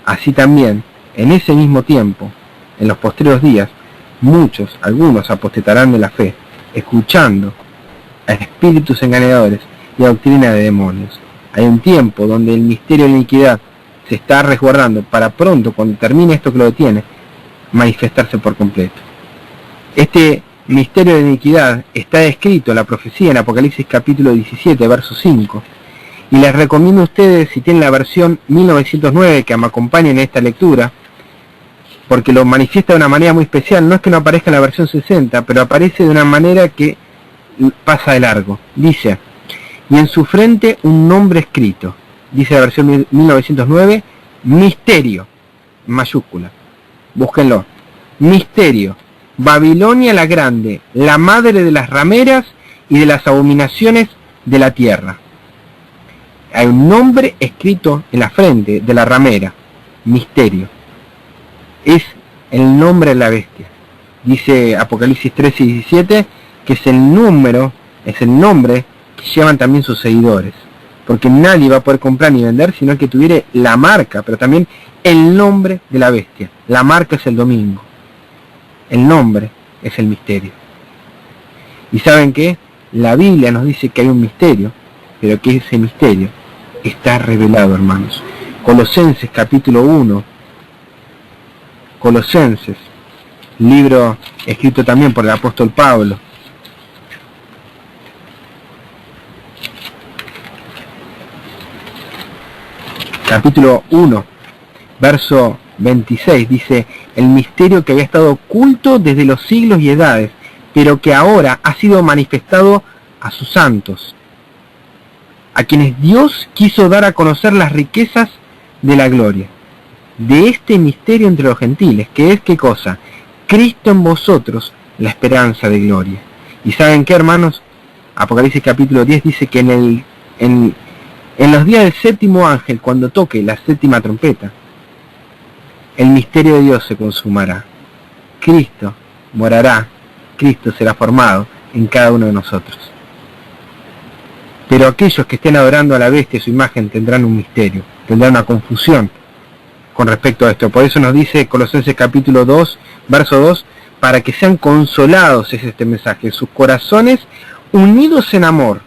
así también en ese mismo tiempo, en los posteriores días, algunos apostatarán de la fe, escuchando a espíritus engañadores y a doctrina de demonios. Hay un tiempo donde el misterio de la iniquidad se está resguardando para pronto, cuando termine esto que lo detiene, manifestarse por completo. Este misterio de la iniquidad está descrito en la profecía en Apocalipsis capítulo 17, verso 5. Y les recomiendo a ustedes, si tienen la versión 1909, que me acompañen en esta lectura, porque lo manifiesta de una manera muy especial. No es que no aparezca en la versión 60, pero aparece de una manera que pasa de largo. Dice, y en su frente un nombre escrito. Dice la versión 1909, misterio, en mayúscula. Búsquenlo. Misterio, Babilonia la grande, la madre de las rameras y de las abominaciones de la tierra. Hay un nombre escrito en la frente de la ramera, misterio. Es el nombre de la bestia. Dice Apocalipsis 13 y 17 que es el nombre que llevan también sus seguidores. Porque nadie va a poder comprar ni vender sino que tuviera la marca, pero también el nombre de la bestia. La marca es el domingo. El nombre es el misterio. ¿Y saben qué? La Biblia nos dice que hay un misterio, pero que ese misterio está revelado, hermanos. Colosenses capítulo 1. Colosenses, libro escrito también por el apóstol Pablo. Capítulo 1, verso 26, dice, el misterio que había estado oculto desde los siglos y edades, pero que ahora ha sido manifestado a sus santos, a quienes Dios quiso dar a conocer las riquezas de la gloria de este misterio entre los gentiles, que es, ¿qué cosa? Cristo en vosotros, la esperanza de gloria. ¿Y saben qué, hermanos? Apocalipsis capítulo 10 dice que en los días del séptimo ángel, cuando toque la séptima trompeta, el misterio de Dios se consumará. Cristo morará, Cristo será formado en cada uno de nosotros. Pero aquellos que estén adorando a la bestia y su imagen tendrán un misterio, tendrán una confusión con respecto a esto. Por eso nos dice Colosenses capítulo 2, verso 2, para que sean consolados, es este mensaje, sus corazones unidos en amor,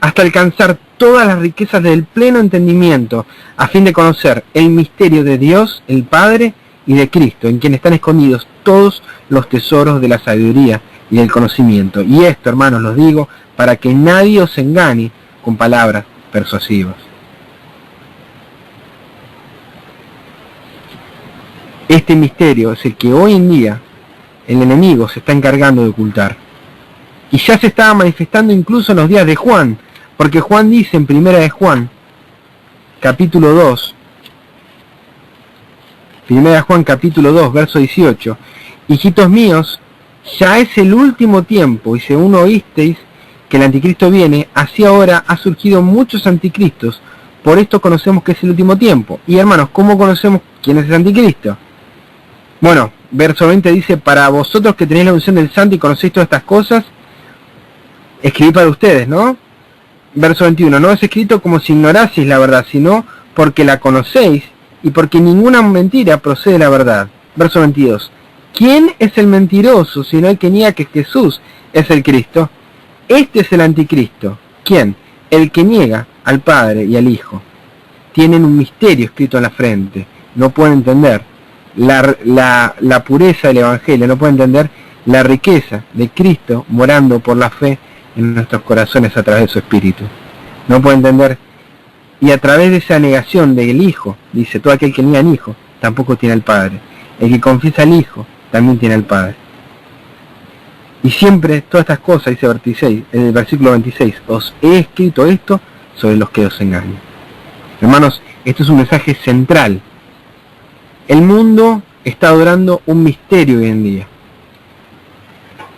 hasta alcanzar todas las riquezas del pleno entendimiento, a fin de conocer el misterio de Dios, el Padre, y de Cristo, en quien están escondidos todos los tesoros de la sabiduría y del conocimiento. Y esto, hermanos, los digo, para que nadie os engañe con palabras persuasivas. Este misterio es el que hoy en día el enemigo se está encargando de ocultar. Y ya se estaba manifestando incluso en los días de Juan, porque Juan dice en Primera de Juan, capítulo 2, Primera de Juan capítulo 2, verso 18, hijitos míos, ya es el último tiempo, y según oísteis que el anticristo viene, así ahora ha surgido muchos anticristos, por esto conocemos que es el último tiempo. Y hermanos, ¿cómo conocemos quién es el anticristo? Bueno, verso 20 dice, para vosotros que tenéis la unción del santo y conocéis todas estas cosas, escribí para ustedes, ¿no? Verso 21, no es escrito como si ignoraseis la verdad, sino porque la conocéis y porque ninguna mentira procede de la verdad. Verso 22, ¿quién es el mentiroso sino el que niega que Jesús es el Cristo? Este es el anticristo. ¿Quién? El que niega al Padre y al Hijo. Tienen un misterio escrito en la frente, no pueden entender la pureza del Evangelio, no pueden entender la riqueza de Cristo morando por la fe en nuestros corazones a través de su Espíritu. No puede entender, y a través de esa negación del Hijo, dice, todo aquel que niega al Hijo, tampoco tiene al Padre. El que confiesa al Hijo, también tiene al Padre. Y siempre, todas estas cosas, dice en el versículo 26, os he escrito esto sobre los que os engañan. Hermanos, esto es un mensaje central. El mundo está adorando un misterio hoy en día.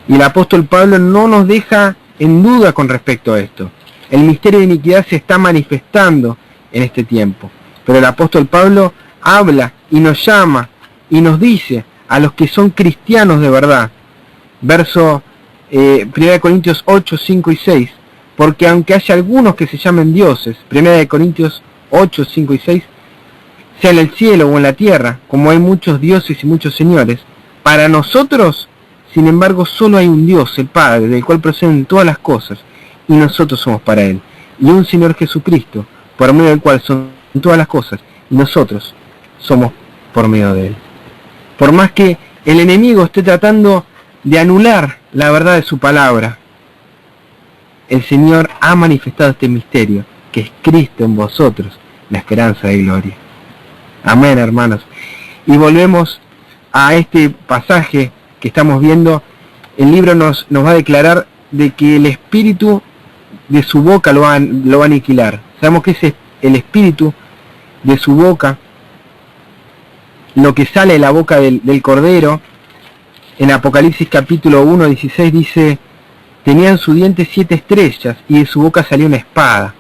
Y el apóstol Pablo no nos deja en duda con respecto a esto. El misterio de iniquidad se está manifestando en este tiempo. Pero el apóstol Pablo habla y nos llama y nos dice a los que son cristianos de verdad. Verso 1 Corintios 8, 5 y 6. Porque aunque haya algunos que se llamen dioses, 1 Corintios 8, 5 y 6, sea en el cielo o en la tierra, como hay muchos dioses y muchos señores, para nosotros, sin embargo, solo hay un Dios, el Padre, del cual proceden todas las cosas, y nosotros somos para Él, y un Señor Jesucristo, por medio del cual son todas las cosas, y nosotros somos por medio de Él. Por más que el enemigo esté tratando de anular la verdad de su palabra, el Señor ha manifestado este misterio, que es Cristo en vosotros, la esperanza de gloria. Amén, hermanos. Y volvemos a este pasaje que estamos viendo. El libro nos va a declarar de que el espíritu de su boca lo va a aniquilar. Sabemos que ese el espíritu de su boca, lo que sale de la boca del Cordero. En Apocalipsis capítulo 1, 16 dice, tenía en su diente 7 estrellas y de su boca salía una espada.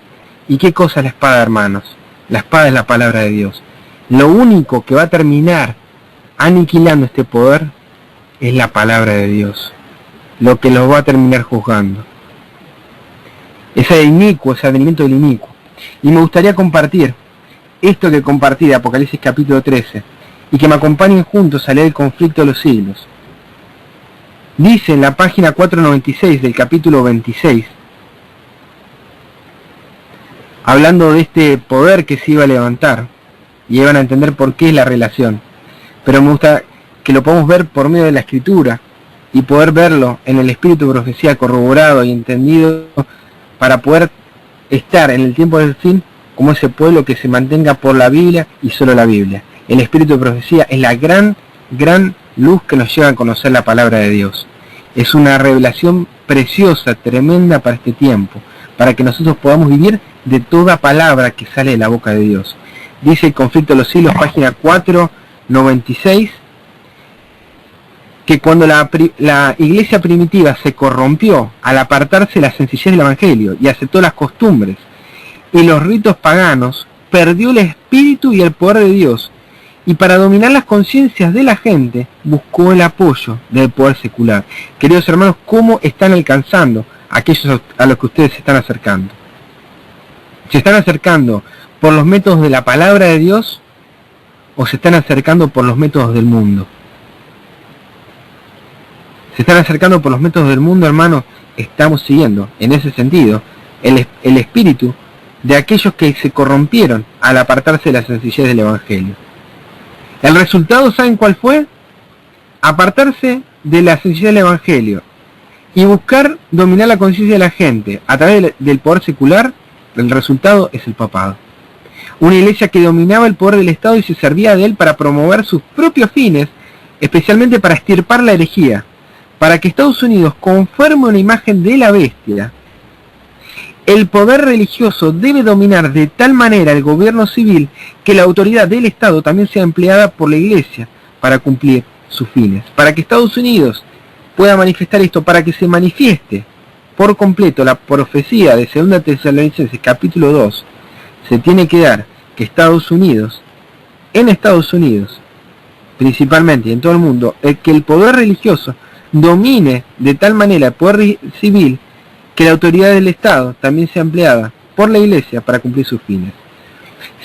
¿Y qué cosa es la espada, hermanos? La espada es la palabra de Dios. Lo único que va a terminar aniquilando este poder es la palabra de Dios, lo que los va a terminar juzgando. Ese inicuo, ese advenimiento del inicuo. Y me gustaría compartir esto que compartí de Apocalipsis capítulo 13, y que me acompañen juntos a leer el conflicto de los siglos. Dice en la página 496 del capítulo 26, hablando de este poder que se iba a levantar, y iban a entender por qué es la relación. Pero me gusta que lo podamos ver por medio de la Escritura, y poder verlo en el espíritu de profecía corroborado y entendido, para poder estar en el tiempo del fin como ese pueblo que se mantenga por la Biblia y solo la Biblia. El espíritu de profecía es la gran luz que nos lleva a conocer la palabra de Dios. Es una revelación preciosa, tremenda para este tiempo, para que nosotros podamos vivir de toda palabra que sale de la boca de Dios. dice el conflicto de los siglos, página 496, que cuando la iglesia primitiva se corrompió al apartarse de la sencillez del evangelio y aceptó las costumbres y los ritos paganos, perdió el espíritu y el poder de Dios, y para dominar las conciencias de la gente buscó el apoyo del poder secular. Queridos hermanos, ¿cómo están alcanzando a aquellos a los que ustedes se están acercando? ¿Se están acercando por los métodos de la palabra de Dios o se están acercando por los métodos del mundo? Se están acercando por los métodos del mundo, hermanos. Estamos siguiendo, en ese sentido, el espíritu de aquellos que se corrompieron al apartarse de la sencillez del evangelio. El resultado, ¿saben cuál fue? Apartarse de la sencillez del evangelio y buscar dominar la conciencia de la gente a través del poder secular. El resultado es el papado. Una iglesia que dominaba el poder del Estado y se servía de él para promover sus propios fines, especialmente para extirpar la herejía, para que Estados Unidos conforme una imagen de la bestia. El poder religioso debe dominar de tal manera el gobierno civil que la autoridad del Estado también sea empleada por la Iglesia para cumplir sus fines. Para que Estados Unidos pueda manifestar esto, para que se manifieste por completo la profecía de 2 Tesalonicenses capítulo 2, se tiene que dar que en Estados Unidos, principalmente y en todo el mundo, que el poder religioso domine de tal manera el poder civil que la autoridad del Estado también sea empleada por la Iglesia para cumplir sus fines.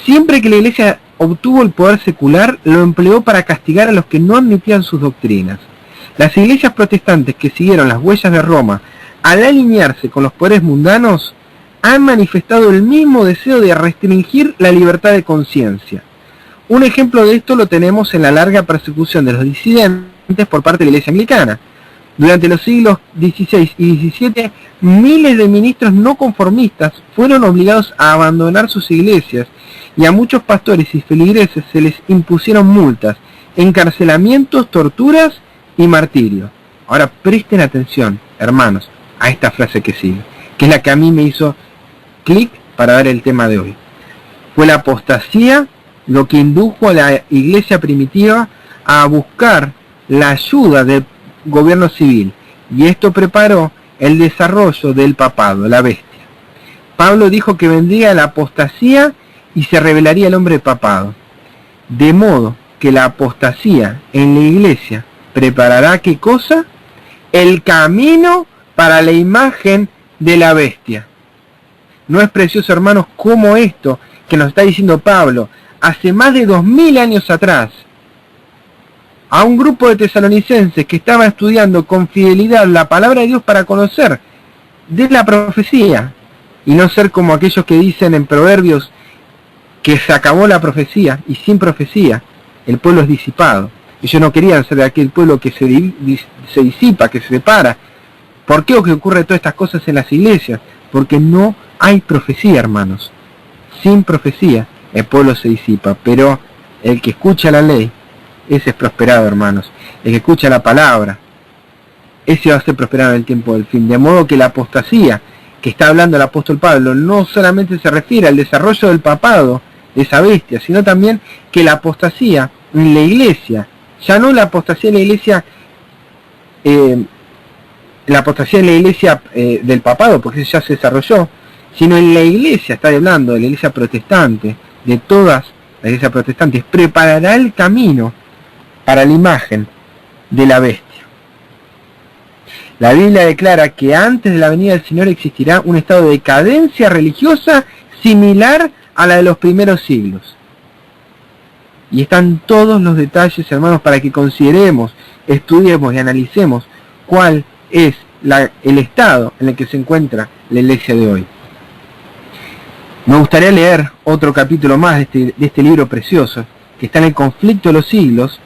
Siempre que la Iglesia obtuvo el poder secular, lo empleó para castigar a los que no admitían sus doctrinas. Las iglesias protestantes que siguieron las huellas de Roma, al alinearse con los poderes mundanos, han manifestado el mismo deseo de restringir la libertad de conciencia. Un ejemplo de esto lo tenemos en la larga persecución de los disidentes por parte de la Iglesia anglicana. Durante los siglos XVI y XVII, miles de ministros no conformistas fueron obligados a abandonar sus iglesias y a muchos pastores y feligreses se les impusieron multas, encarcelamientos, torturas y martirio. Ahora presten atención, hermanos, a esta frase que sigue, que es la que a mí me hizo clic para dar el tema de hoy. Fue la apostasía lo que indujo a la iglesia primitiva a buscar la ayuda del gobierno civil, y esto preparó el desarrollo del papado, la bestia. Pablo dijo que vendría la apostasía y se revelaría el hombre papado, de modo que la apostasía en la iglesia preparará ¿qué cosa? El camino para la imagen de la bestia. ¿No es precioso, hermanos, cómo esto que nos está diciendo Pablo hace más de 2000 años atrás, a un grupo de tesalonicenses que estaba estudiando con fidelidad la palabra de Dios para conocer de la profecía y no ser como aquellos que dicen en Proverbios que se acabó la profecía y sin profecía el pueblo es disipado? Ellos no querían ser de aquel pueblo que se disipa, que se separa. ¿Por qué ocurre todas estas cosas en las iglesias? Porque no hay profecía, hermanos. Sin profecía el pueblo se disipa, pero el que escucha la ley, ese es prosperado, hermanos. El que escucha la palabra, ese va a ser prosperado en el tiempo del fin. De modo que la apostasía que está hablando el apóstol Pablo no solamente se refiere al desarrollo del papado de esa bestia, sino también que la apostasía en la iglesia, ya no la apostasía en la iglesia, del papado, porque eso ya se desarrolló, sino en la iglesia, está hablando de la iglesia protestante, de todas las iglesias protestantes, preparará el camino para la imagen de la bestia. La Biblia declara que antes de la venida del Señor existirá un estado de decadencia religiosa similar a la de los primeros siglos. Y están todos los detalles, hermanos, para que consideremos, estudiemos y analicemos cuál es el estado en el que se encuentra la iglesia de hoy. Me gustaría leer otro capítulo más de este libro precioso, que está en el conflicto de los siglos,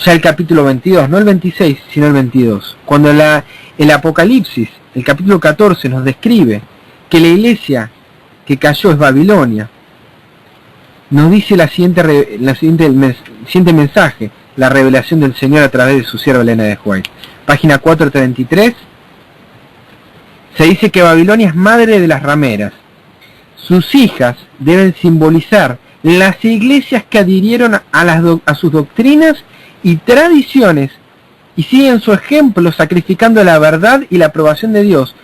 ya el capítulo 22, no el 26, sino el 22. Cuando el Apocalipsis, el capítulo 14, nos describe que la iglesia que cayó es Babilonia, nos dice el siguiente mensaje, la revelación del Señor a través de su sierva Elena de White. Página 433, se dice que Babilonia es madre de las rameras. Sus hijas deben simbolizar las iglesias que adhirieron a sus doctrinas y tradiciones y siguen su ejemplo sacrificando la verdad y la aprobación de Dios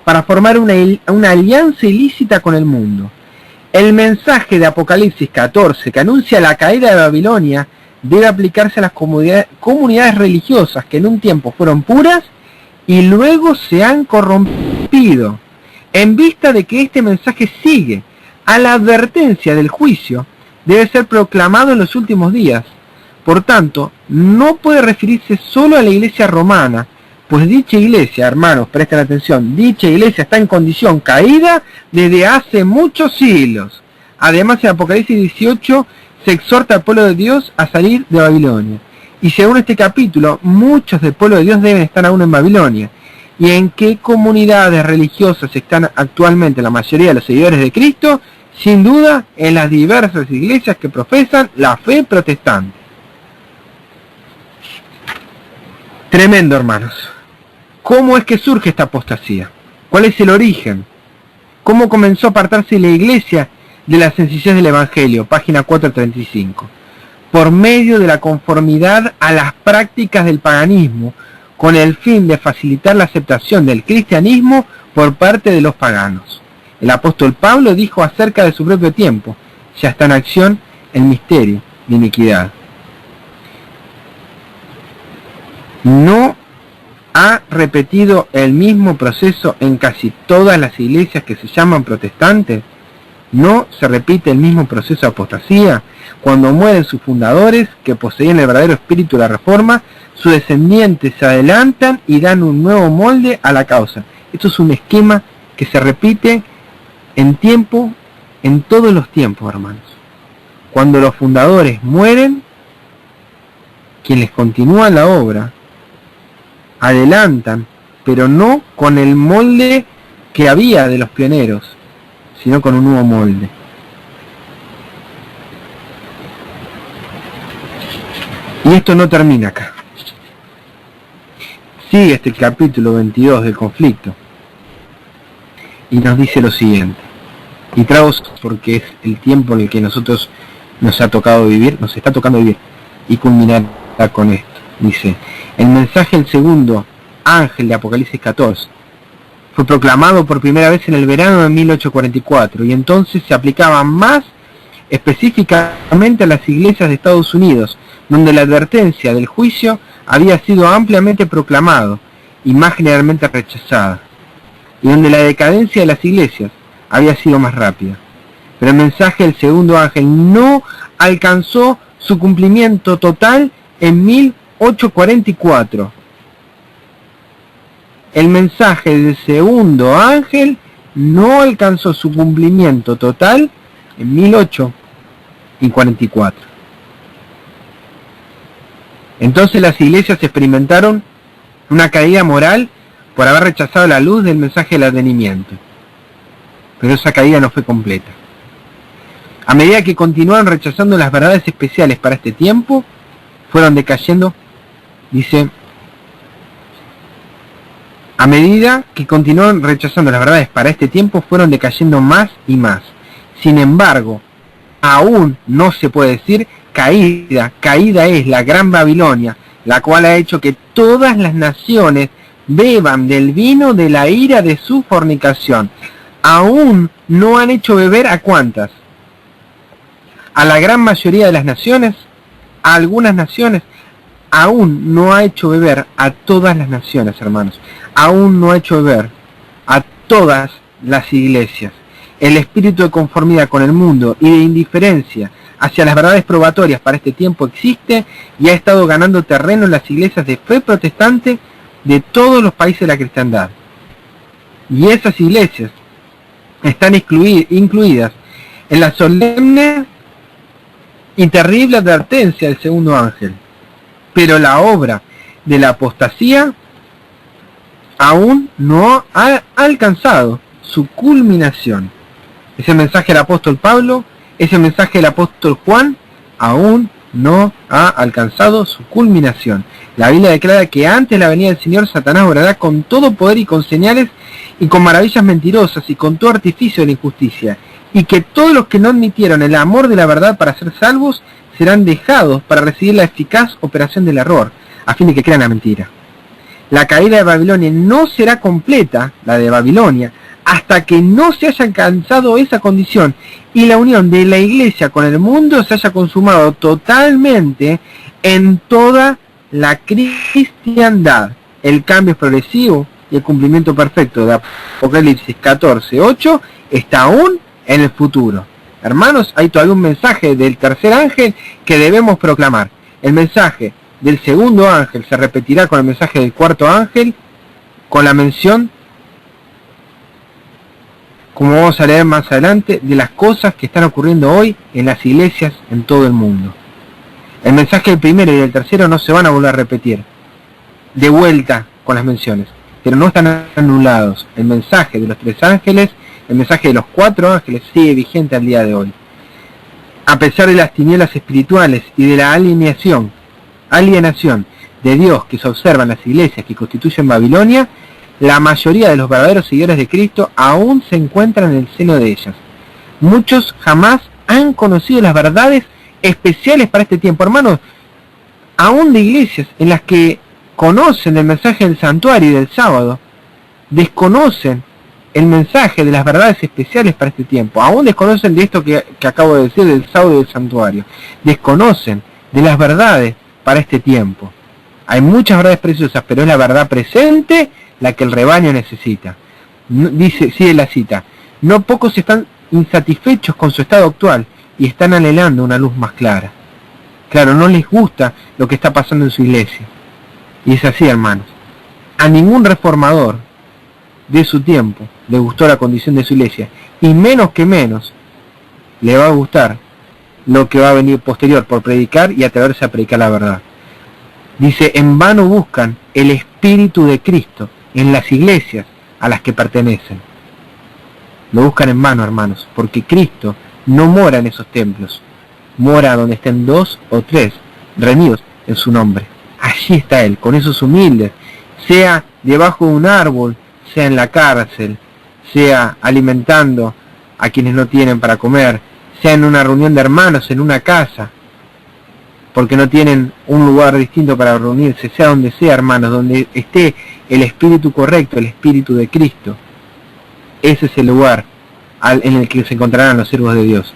para formar una alianza ilícita con el mundo. El mensaje de Apocalipsis 14 que anuncia la caída de Babilonia debe aplicarse a las comunidades religiosas que en un tiempo fueron puras y luego se han corrompido. En vista de que este mensaje sigue a la advertencia del juicio, debe ser proclamado en los últimos días. Por tanto, no puede referirse solo a la iglesia romana, pues dicha iglesia, hermanos, presten atención, dicha iglesia está en condición caída desde hace muchos siglos. Además, en Apocalipsis 18 se exhorta al pueblo de Dios a salir de Babilonia. Y según este capítulo, muchos del pueblo de Dios deben estar aún en Babilonia. ¿Y en qué comunidades religiosas están actualmente la mayoría de los seguidores de Cristo? Sin duda, en las diversas iglesias que profesan la fe protestante. Tremendo, hermanos. ¿Cómo es que surge esta apostasía? ¿Cuál es el origen? ¿Cómo comenzó a apartarse la iglesia de la sencillez del Evangelio? Página 435. Por medio de la conformidad a las prácticas del paganismo, con el fin de facilitar la aceptación del cristianismo por parte de los paganos. El apóstol Pablo dijo acerca de su propio tiempo: ya está en acción el misterio de iniquidad. ¿No ha repetido el mismo proceso en casi todas las iglesias que se llaman protestantes? ¿No se repite el mismo proceso de apostasía? Cuando mueren sus fundadores, que poseían el verdadero espíritu de la reforma, sus descendientes se adelantan y dan un nuevo molde a la causa. Esto es un esquema que se repite en todos los tiempos, hermanos. Cuando los fundadores mueren, quienes continúan la obra adelantan, pero no con el molde que había de los pioneros, sino con un nuevo molde. Y esto no termina acá. Sigue este capítulo 22 del conflicto y nos dice lo siguiente, y traigo porque es el tiempo en el que nosotros nos está tocando vivir, y culminará con esto. Dice: el mensaje del segundo ángel de Apocalipsis 14 fue proclamado por primera vez en el verano de 1844 y entonces se aplicaba más específicamente a las iglesias de Estados Unidos, donde la advertencia del juicio había sido ampliamente proclamado y más generalmente rechazada, y donde la decadencia de las iglesias había sido más rápida. Pero el mensaje del segundo ángel no alcanzó su cumplimiento total en 1844. El mensaje del segundo ángel no alcanzó su cumplimiento total en 1844. Entonces las iglesias experimentaron una caída moral por haber rechazado la luz del mensaje del advenimiento. Pero esa caída no fue completa. A medida que continuaron rechazando las verdades especiales para este tiempo, fueron decayendo, dice, a medida que continuaron rechazando las verdades para este tiempo, fueron decayendo más y más. Sin embargo, aún no se puede decir caída. Caída es la gran Babilonia, la cual ha hecho que todas las naciones beban del vino de la ira de su fornicación. Aún no han hecho beber ¿a cuántas? A la gran mayoría de las naciones, a algunas naciones. Aún no ha hecho beber a todas las naciones, hermanos. Aún no ha hecho beber a todas las iglesias. El espíritu de conformidad con el mundo y de indiferencia hacia las verdades probatorias para este tiempo existe y ha estado ganando terreno en las iglesias de fe protestante de todos los países de la cristiandad. Y esas iglesias están incluidas en la solemne y terrible advertencia del segundo ángel. Pero la obra de la apostasía aún no ha alcanzado su culminación. Ese mensaje del apóstol Pablo, ese mensaje del apóstol Juan, aún no ha alcanzado su culminación. La Biblia declara que antes de la venida del Señor, Satanás obrará con todo poder y con señales y con maravillas mentirosas y con todo artificio de la injusticia. y que todos los que no admitieron el amor de la verdad para ser salvos serán dejados para recibir la eficaz operación del error, a fin de que crean la mentira. La caída de Babilonia no será completa, la de Babilonia, hasta que no se haya alcanzado esa condición y la unión de la iglesia con el mundo se haya consumado totalmente en toda la cristiandad. El cambio es progresivo y el cumplimiento perfecto de Apocalipsis 14:8 está aún en el futuro. Hermanos, hay todavía un mensaje del tercer ángel que debemos proclamar. El mensaje del segundo ángel se repetirá con el mensaje del cuarto ángel, con la mención, como vamos a leer más adelante, de las cosas que están ocurriendo hoy en las iglesias en todo el mundo. El mensaje del primero y del tercero no se van a volver a repetir de vuelta con las menciones, pero no están anulados. El mensaje de los tres ángeles, el mensaje de los cuatro ángeles sigue vigente al día de hoy. A pesar de las tinieblas espirituales y de la alienación de Dios que se observa en las iglesias que constituyen Babilonia, la mayoría de los verdaderos seguidores de Cristo aún se encuentran en el seno de ellas. Muchos jamás han conocido las verdades especiales para este tiempo. Hermanos, aún de iglesias en las que conocen el mensaje del santuario y del sábado, desconocen el mensaje de las verdades especiales para este tiempo. Aún desconocen de esto que acabo de decir, del sábado y del santuario. Desconocen de las verdades para este tiempo. Hay muchas verdades preciosas, pero es la verdad presente la que el rebaño necesita. Sigue la cita. No pocos están insatisfechos con su estado actual y están anhelando una luz más clara. Claro, no les gusta lo que está pasando en su iglesia. Y es así, hermanos. A ningún reformador de su tiempo le gustó la condición de su iglesia, y menos que menos le va a gustar lo que va a venir posterior por predicar y atreverse a predicar la verdad. Dice, en vano buscan el Espíritu de Cristo en las iglesias a las que pertenecen. Lo buscan en vano, hermanos, porque Cristo no mora en esos templos, mora donde estén 2 o 3 reunidos en su nombre. Allí está Él, con esos humildes, sea debajo de un árbol, sea en la cárcel, sea alimentando a quienes no tienen para comer, sea en una reunión de hermanos, en una casa, porque no tienen un lugar distinto para reunirse, sea donde sea, hermanos, donde esté el espíritu correcto, el espíritu de Cristo. Ese es el lugar en el que se encontrarán los siervos de Dios.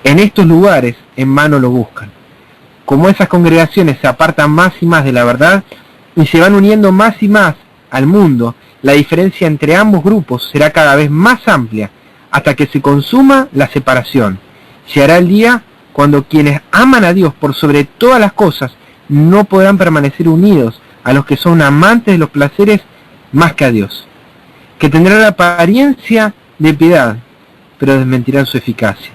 En estos lugares en vano lo buscan. Como esas congregaciones se apartan más y más de la verdad y se van uniendo más y más al mundo, la diferencia entre ambos grupos será cada vez más amplia hasta que se consuma la separación. Llegará el día cuando quienes aman a Dios por sobre todas las cosas no podrán permanecer unidos a los que son amantes de los placeres más que a Dios, que tendrán la apariencia de piedad, pero desmentirán su eficacia.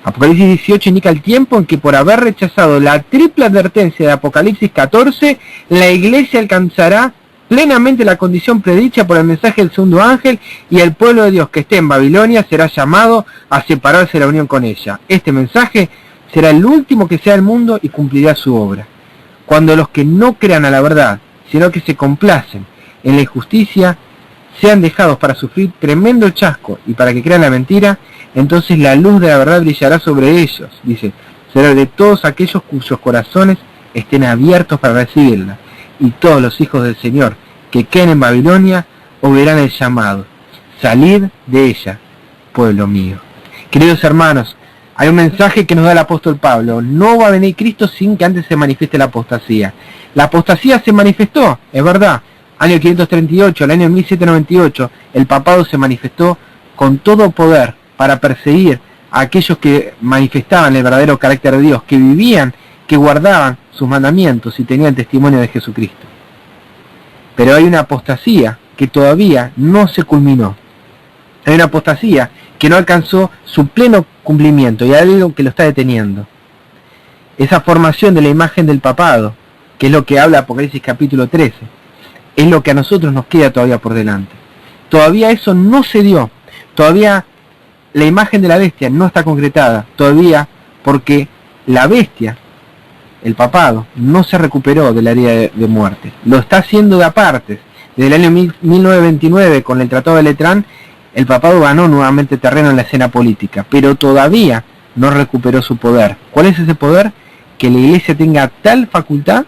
Apocalipsis 18 indica el tiempo en que, por haber rechazado la triple advertencia de Apocalipsis 14, la iglesia alcanzará plenamente la condición predicha por el mensaje del segundo ángel, y el pueblo de Dios que esté en Babilonia será llamado a separarse de la unión con ella. Este mensaje será el último que sea el mundo y cumplirá su obra. Cuando los que no crean a la verdad, sino que se complacen en la injusticia, sean dejados para sufrir tremendo chasco y para que crean la mentira, entonces la luz de la verdad brillará sobre ellos, dice, será de todos aquellos cuyos corazones estén abiertos para recibirla, y todos los hijos del Señor que queden en Babilonia oirán el llamado, salid de ella, pueblo mío. Queridos hermanos, hay un mensaje que nos da el apóstol Pablo: no va a venir Cristo sin que antes se manifieste la apostasía. La apostasía se manifestó, es verdad, año 538, el año 1798, el papado se manifestó con todo poder para perseguir a aquellos que manifestaban el verdadero carácter de Dios, que vivían, que guardaban sus mandamientos y tenían testimonio de Jesucristo. Pero hay una apostasía que todavía no se culminó. Hay una apostasía que no alcanzó su pleno cumplimiento y hay algo que lo está deteniendo. Esa formación de la imagen del papado, que es lo que habla Apocalipsis capítulo 13, es lo que a nosotros nos queda todavía por delante. Todavía eso no se dio. Todavía la imagen de la bestia no está concretada. Todavía porque la bestia, el papado, no se recuperó de la herida de muerte. Lo está haciendo de apartes. Desde el año 1929, con el Tratado de Letrán, El papado ganó nuevamente terreno en la escena política, pero todavía no recuperó su poder. ¿Cuál es ese poder? Que la Iglesia tenga tal facultad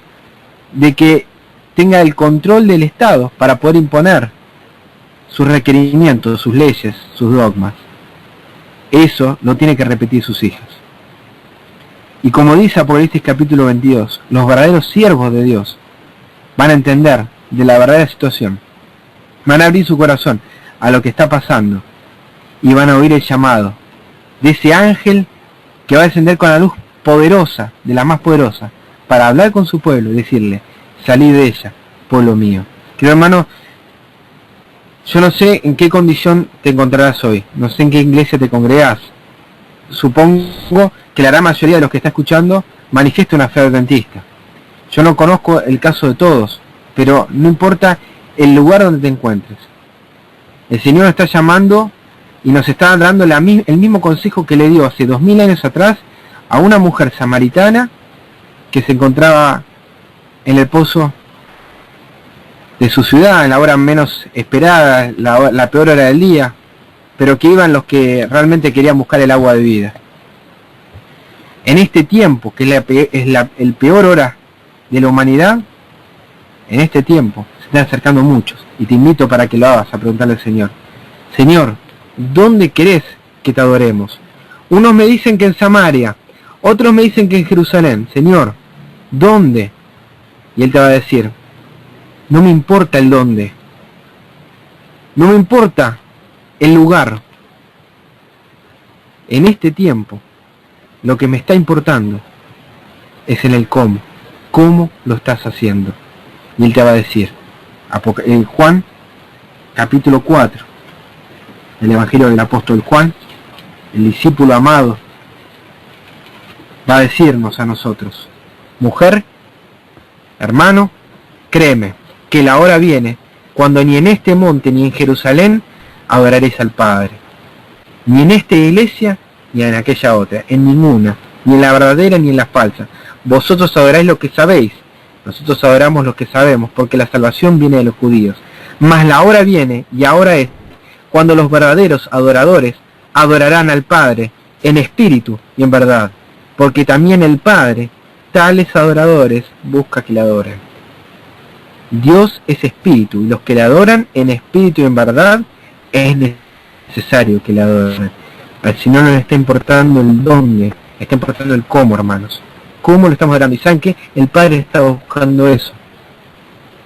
de que tenga el control del Estado para poder imponer sus requerimientos, sus leyes, sus dogmas. Eso lo tiene que repetir sus hijas. Y como dice Apocalipsis capítulo 22, los verdaderos siervos de Dios van a entender de la verdadera situación, van a abrir su corazón a lo que está pasando y van a oír el llamado de ese ángel que va a descender con la luz poderosa, de la más poderosa, para hablar con su pueblo y decirle: salid de ella, pueblo mío. Querido hermano, yo no sé en qué condición te encontrarás hoy, no sé en qué iglesia te congregás. Supongo que la gran mayoría de los que está escuchando manifiesta una fe adventista. Yo no conozco el caso de todos, pero no importa el lugar donde te encuentres. El Señor nos está llamando y nos está dando el mismo consejo que le dio hace 2000 años atrás a una mujer samaritana que se encontraba en el pozo de su ciudad, en la hora menos esperada, la peor hora del día, pero que iban los que realmente querían buscar el agua de vida. En este tiempo, que es el peor hora de la humanidad, en este tiempo se están acercando muchos, y te invito para que lo hagas, a preguntarle al Señor: Señor, ¿dónde querés que te adoremos? Unos me dicen que en Samaria, otros me dicen que en Jerusalén. Señor, ¿dónde? Y Él te va a decir: no me importa el dónde, no me importa el lugar. En este tiempo, lo que me está importando es en el cómo. ¿Cómo lo estás haciendo? Y Él te va a decir, en Juan, capítulo 4, el Evangelio del apóstol Juan, el discípulo amado, va a decirnos a nosotros: mujer, hermano, créeme, que la hora viene cuando ni en este monte ni en Jerusalén adoraréis al Padre, ni en esta iglesia ni en aquella otra, en ninguna, ni en la verdadera ni en la falsa. Vosotros adoráis lo que sabéis, nosotros adoramos lo que sabemos, porque la salvación viene de los judíos. Mas la hora viene, y ahora es, cuando los verdaderos adoradores adorarán al Padre en espíritu y en verdad, porque también el Padre tales adoradores busca que le adoren. Dios es espíritu, y los que le adoran en espíritu y en verdad es necesario que le adoren. Al Señor no le está importando el dónde, está importando el cómo, hermanos. ¿Cómo lo estamos adorando? Y saben que el Padre está buscando eso.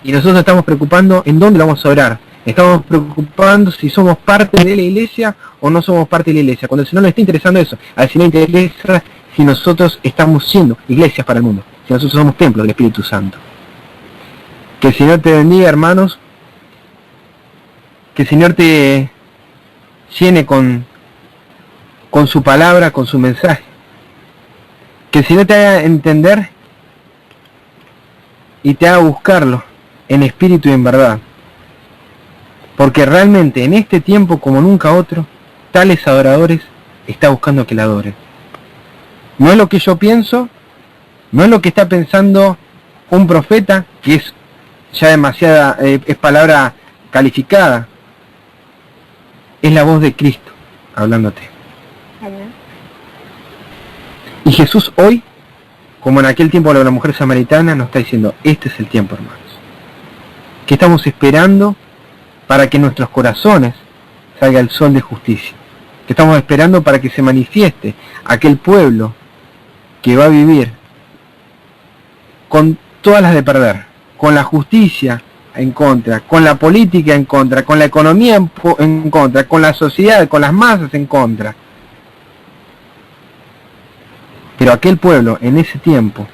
Y nosotros estamos preocupando en dónde lo vamos a orar. Estamos preocupando si somos parte de la iglesia o no somos parte de la iglesia. Cuando al Señor no le está interesando eso, al Señor le interesa si nosotros estamos siendo iglesias para el mundo, si nosotros somos templos del Espíritu Santo. Que el Señor te bendiga, hermanos. Que el Señor te llene con su palabra, con su mensaje. Que el Señor te haga entender y te haga buscarlo en espíritu y en verdad. Porque realmente en este tiempo como nunca otro, tales adoradores está buscando que le adoren. No es lo que yo pienso, no es lo que está pensando un profeta, que es ya demasiada, es palabra calificada. Es la voz de Cristo hablándote. Y Jesús hoy, como en aquel tiempo de la mujer samaritana, nos está diciendo: este es el tiempo, hermanos. Que estamos esperando para que en nuestros corazones salga el sol de justicia. Que estamos esperando para que se manifieste aquel pueblo que va a vivir con todas las de perder, con la justicia en contra, con la política en contra, con la economía en contra, con la sociedad, con las masas en contra. Pero aquel pueblo en ese tiempo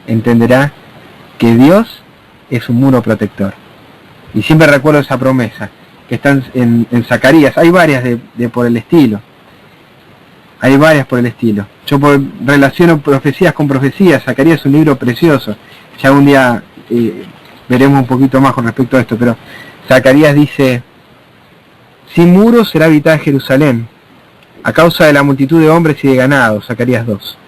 entenderá que Dios es un muro protector. Y siempre recuerdo esa promesa que está en Zacarías. Hay varias de por el estilo. Hay varias por el estilo. Yo relaciono profecías con profecías. Zacarías es un libro precioso. Ya un día veremos un poquito más con respecto a esto. Pero Zacarías dice: sin muros será habitada Jerusalén, a causa de la multitud de hombres y de ganado. Zacarías 2.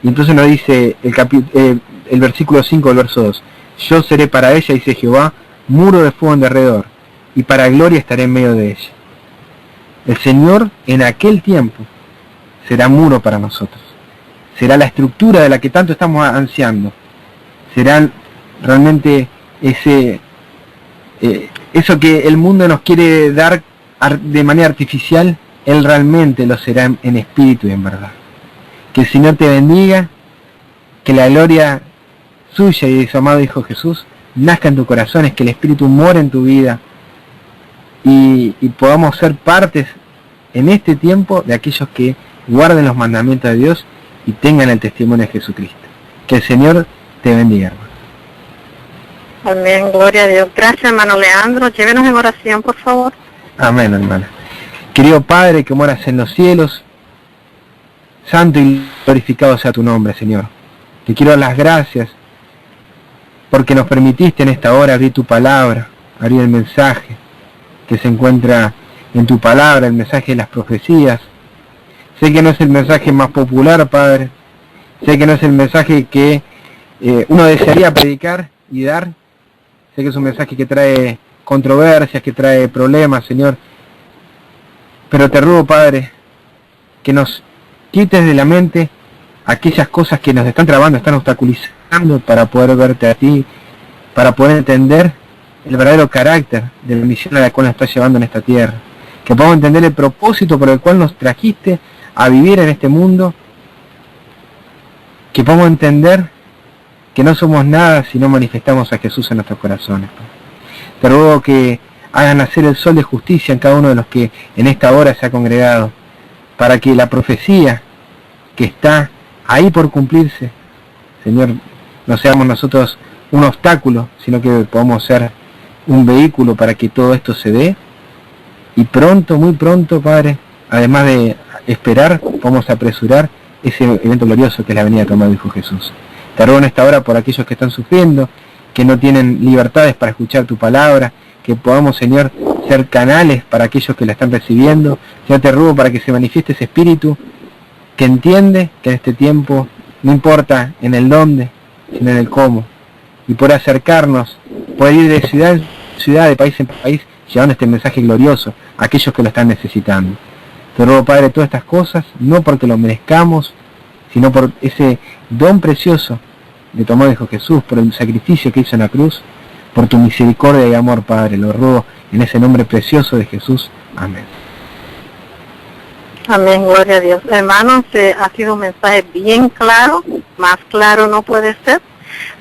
Y entonces nos dice el versículo 5 del verso 2: yo seré para ella, dice Jehová, muro de fuego en derredor, y para gloria estaré en medio de ella. El Señor en aquel tiempo será muro para nosotros. Será la estructura de la que tanto estamos ansiando. Serán realmente eso que el mundo nos quiere dar de manera artificial, Él realmente lo será en espíritu y en verdad. Que el Señor te bendiga, que la gloria suya y de su amado Hijo Jesús nazca en tu corazón, que el Espíritu more en tu vida y podamos ser partes en este tiempo de aquellos que guarden los mandamientos de Dios y tengan el testimonio de Jesucristo. Que el Señor te bendiga, hermano. Amén, gloria a Dios. Gracias, hermano Leandro. Llévenos en oración, por favor. Amén, hermana. Querido Padre que moras en los cielos, santo y glorificado sea tu nombre, Señor. Te quiero dar las gracias porque nos permitiste en esta hora abrir tu palabra, abrir el mensaje que se encuentra en tu palabra, el mensaje de las profecías. Sé que no es el mensaje más popular, Padre. Sé que no es el mensaje que uno desearía predicar y dar. Sé que es un mensaje que trae controversias, que trae problemas, Señor. Pero te ruego, Padre, que nos quites de la mente aquellas cosas que nos están trabando, están obstaculizando para poder verte a ti, para poder entender el verdadero carácter de la misión a la cual nos estás llevando en esta tierra. Que podamos entender el propósito por el cual nos trajiste a vivir en este mundo. Que podamos entender que no somos nada si no manifestamos a Jesús en nuestros corazones. Te ruego que hagan nacer el sol de justicia en cada uno de los que en esta hora se ha congregado, para que la profecía que está ahí por cumplirse, Señor, no seamos nosotros un obstáculo, sino que podamos ser un vehículo para que todo esto se dé. Y pronto, muy pronto, Padre, además de esperar, podamos apresurar ese evento glorioso que es la venida de tu amado Hijo Jesús. Te ruego en esta hora por aquellos que están sufriendo, que no tienen libertades para escuchar tu palabra, que podamos, Señor, ser canales para aquellos que la están recibiendo. Señor, te ruego para que se manifieste ese espíritu que entiende que en este tiempo no importa en el dónde, sino en el cómo, y por acercarnos, poder ir de ciudad en ciudad, de país en país, llevando este mensaje glorioso a aquellos que lo están necesitando. Te ruego, Padre, todas estas cosas, no porque lo merezcamos, sino por ese don precioso de tu amado Hijo Jesús, por el sacrificio que hizo en la cruz, por tu misericordia y amor, Padre. Lo ruego en ese nombre precioso de Jesús. Amén. Amén, gloria a Dios. Hermanos, ha sido un mensaje bien claro, más claro no puede ser.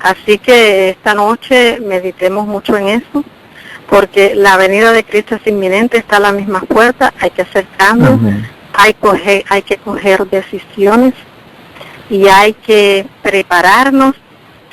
Así que esta noche meditemos mucho en eso, porque la venida de Cristo es inminente, está a la misma puerta, hay que hacer cambios, hay que coger decisiones y hay que prepararnos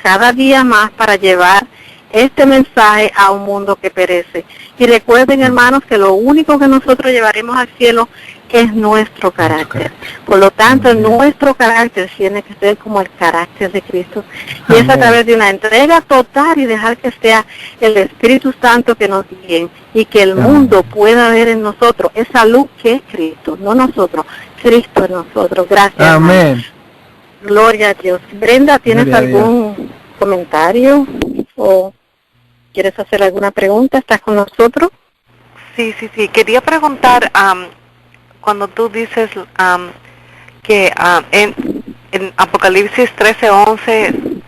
cada día más para llevar este mensaje a un mundo que perece. Y recuerden, hermanos, que lo único que nosotros llevaremos al cielo es nuestro carácter. Por lo tanto, nuestro carácter tiene que ser como el carácter de Cristo. Y es a través de una entrega total y dejar que sea el Espíritu Santo que nos guíe y que el mundo pueda ver en nosotros esa luz que es Cristo, no nosotros, Cristo en nosotros. Gracias. Amén. Hermanos. Gloria a Dios. Brenda, ¿tienes algún comentario o quieres hacer alguna pregunta? ¿Estás con nosotros? Sí. Quería preguntar, cuando tú dices que en Apocalipsis 13:11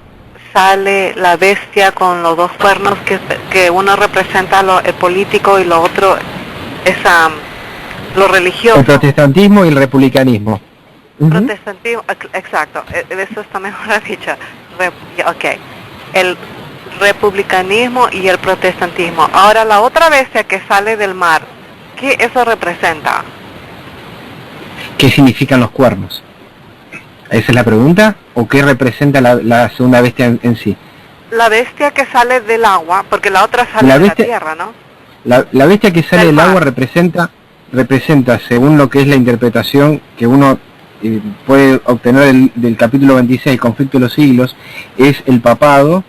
sale la bestia con los dos cuernos, que uno representa el político y lo otro es lo religioso. El protestantismo y el republicanismo. Protestantismo, exacto, eso está mejor dicho. Ok, el republicanismo y el protestantismo. Ahora, la otra bestia que sale del mar, ¿qué eso representa? ¿Qué significan los cuernos? ¿Esa es la pregunta? ¿O qué representa la segunda bestia en sí? La bestia que sale del agua, porque la otra sale de la tierra, ¿no? La bestia que sale del agua representa, según lo que es la interpretación que uno puede obtener del capítulo 26, el conflicto de los siglos, es el papado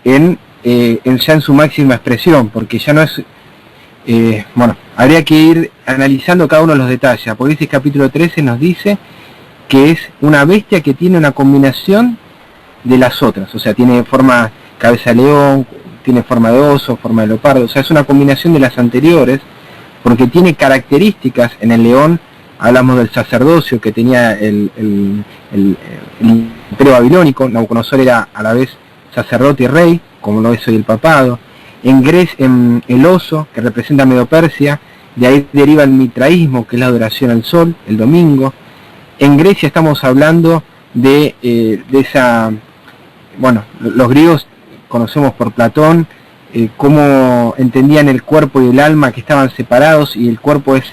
ya en su máxima expresión, porque ya no es... habría que ir analizando cada uno de los detalles. Apocalipsis capítulo 13 nos dice que es una bestia que tiene una combinación de las otras, o sea, tiene forma cabeza de león, tiene forma de oso, forma de leopardo, o sea, es una combinación de las anteriores, porque tiene características. En el león hablamos del sacerdocio que tenía el imperio babilónico. Nabucodonosor era a la vez sacerdote y rey, como lo es hoy el papado. En Grecia, en el oso, que representa Medo-Persia, de ahí deriva el mitraísmo, que es la adoración al sol, el domingo. En Grecia estamos hablando de esa, bueno, los griegos conocemos por Platón, cómo entendían el cuerpo y el alma, que estaban separados, y el cuerpo es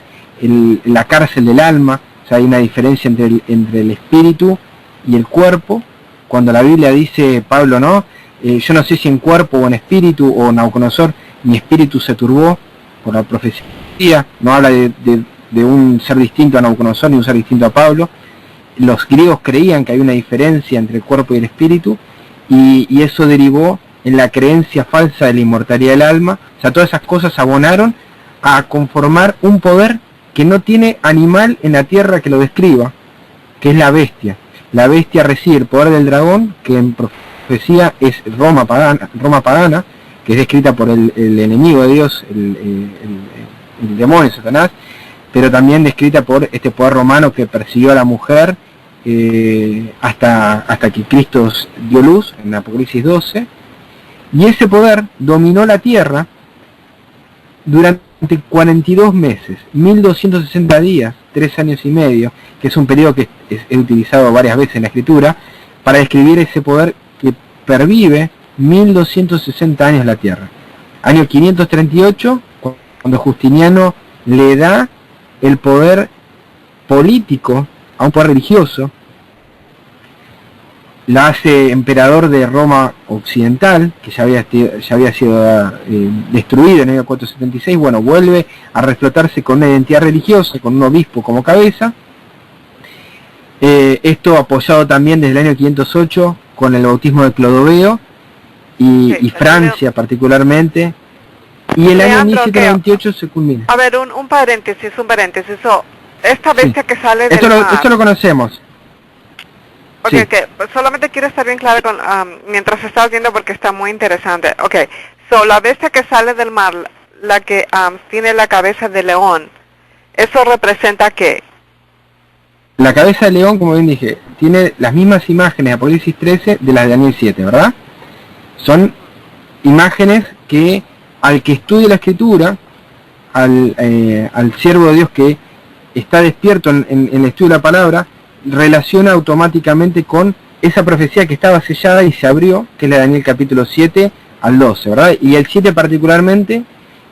la cárcel del alma. O sea, hay una diferencia entre el espíritu y el cuerpo. Cuando la Biblia dice, Pablo, ¿no? Yo no sé si en cuerpo o en espíritu, o Nabucodonosor, mi espíritu se turbó por la profecía. No habla de un ser distinto a Nabucodonosor ni un ser distinto a Pablo. Los griegos creían que hay una diferencia entre el cuerpo y el espíritu, y eso derivó en la creencia falsa de la inmortalidad del alma. O sea, todas esas cosas abonaron a conformar un poder que no tiene animal en la tierra que lo describa, que es la bestia. La bestia recibe el poder del dragón, que en profecía es Roma pagana, que es descrita por el enemigo de Dios, el demonio, Satanás, pero también descrita por este poder romano que persiguió a la mujer hasta que Cristo dio luz, en Apocalipsis 12, y ese poder dominó la tierra durante 42 meses, 1260 días, 3 años y medio, que es un periodo que es utilizado varias veces en la escritura, para describir ese poder que pervive 1260 años la tierra. Año 538, cuando Justiniano le da el poder político a un poder religioso, la hace emperador de Roma occidental, que ya había sido destruido en el año 476. Bueno, vuelve a reflotarse con una identidad religiosa, con un obispo como cabeza. Esto apoyado también desde el año 508 con el bautismo de Clodoveo y Francia particularmente. Y el año 1728 se culmina. A ver, un paréntesis. Esta bestia que sale del mar. Esto lo conocemos. Ok, sí. Pues solamente quiero estar bien clara con, mientras estás viendo, porque está muy interesante. Ok, la bestia que sale del mar, la que tiene la cabeza de león, ¿eso representa qué? La cabeza de león, como bien dije, tiene las mismas imágenes de Apocalipsis 13 de las de Daniel 7, ¿verdad? Son imágenes que al que estudie la escritura, al siervo de Dios que está despierto en el estudio de la palabra, relaciona automáticamente con esa profecía que estaba sellada y se abrió, que es la de Daniel capítulo 7 al 12, ¿verdad? Y el 7 particularmente,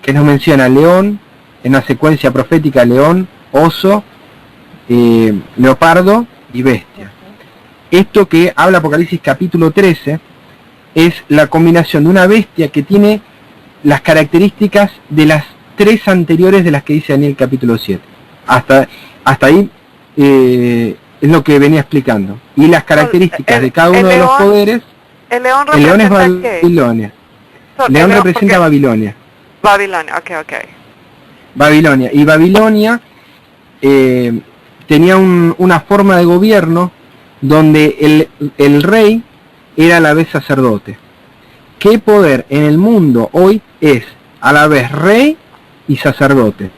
que nos menciona león, en una secuencia profética, león, oso, leopardo y bestia. Esto que habla Apocalipsis capítulo 13 es la combinación de una bestia que tiene las características de las 3 anteriores de las que dice Daniel capítulo 7. Hasta ahí es lo que venía explicando. Y las características de cada uno de los poderes. El león es Babilonia. León representa Babilonia. Babilonia, ok. Babilonia. Y Babilonia tenía una forma de gobierno donde el rey era a la vez sacerdote. ¿Qué poder en el mundo hoy es a la vez rey y sacerdote?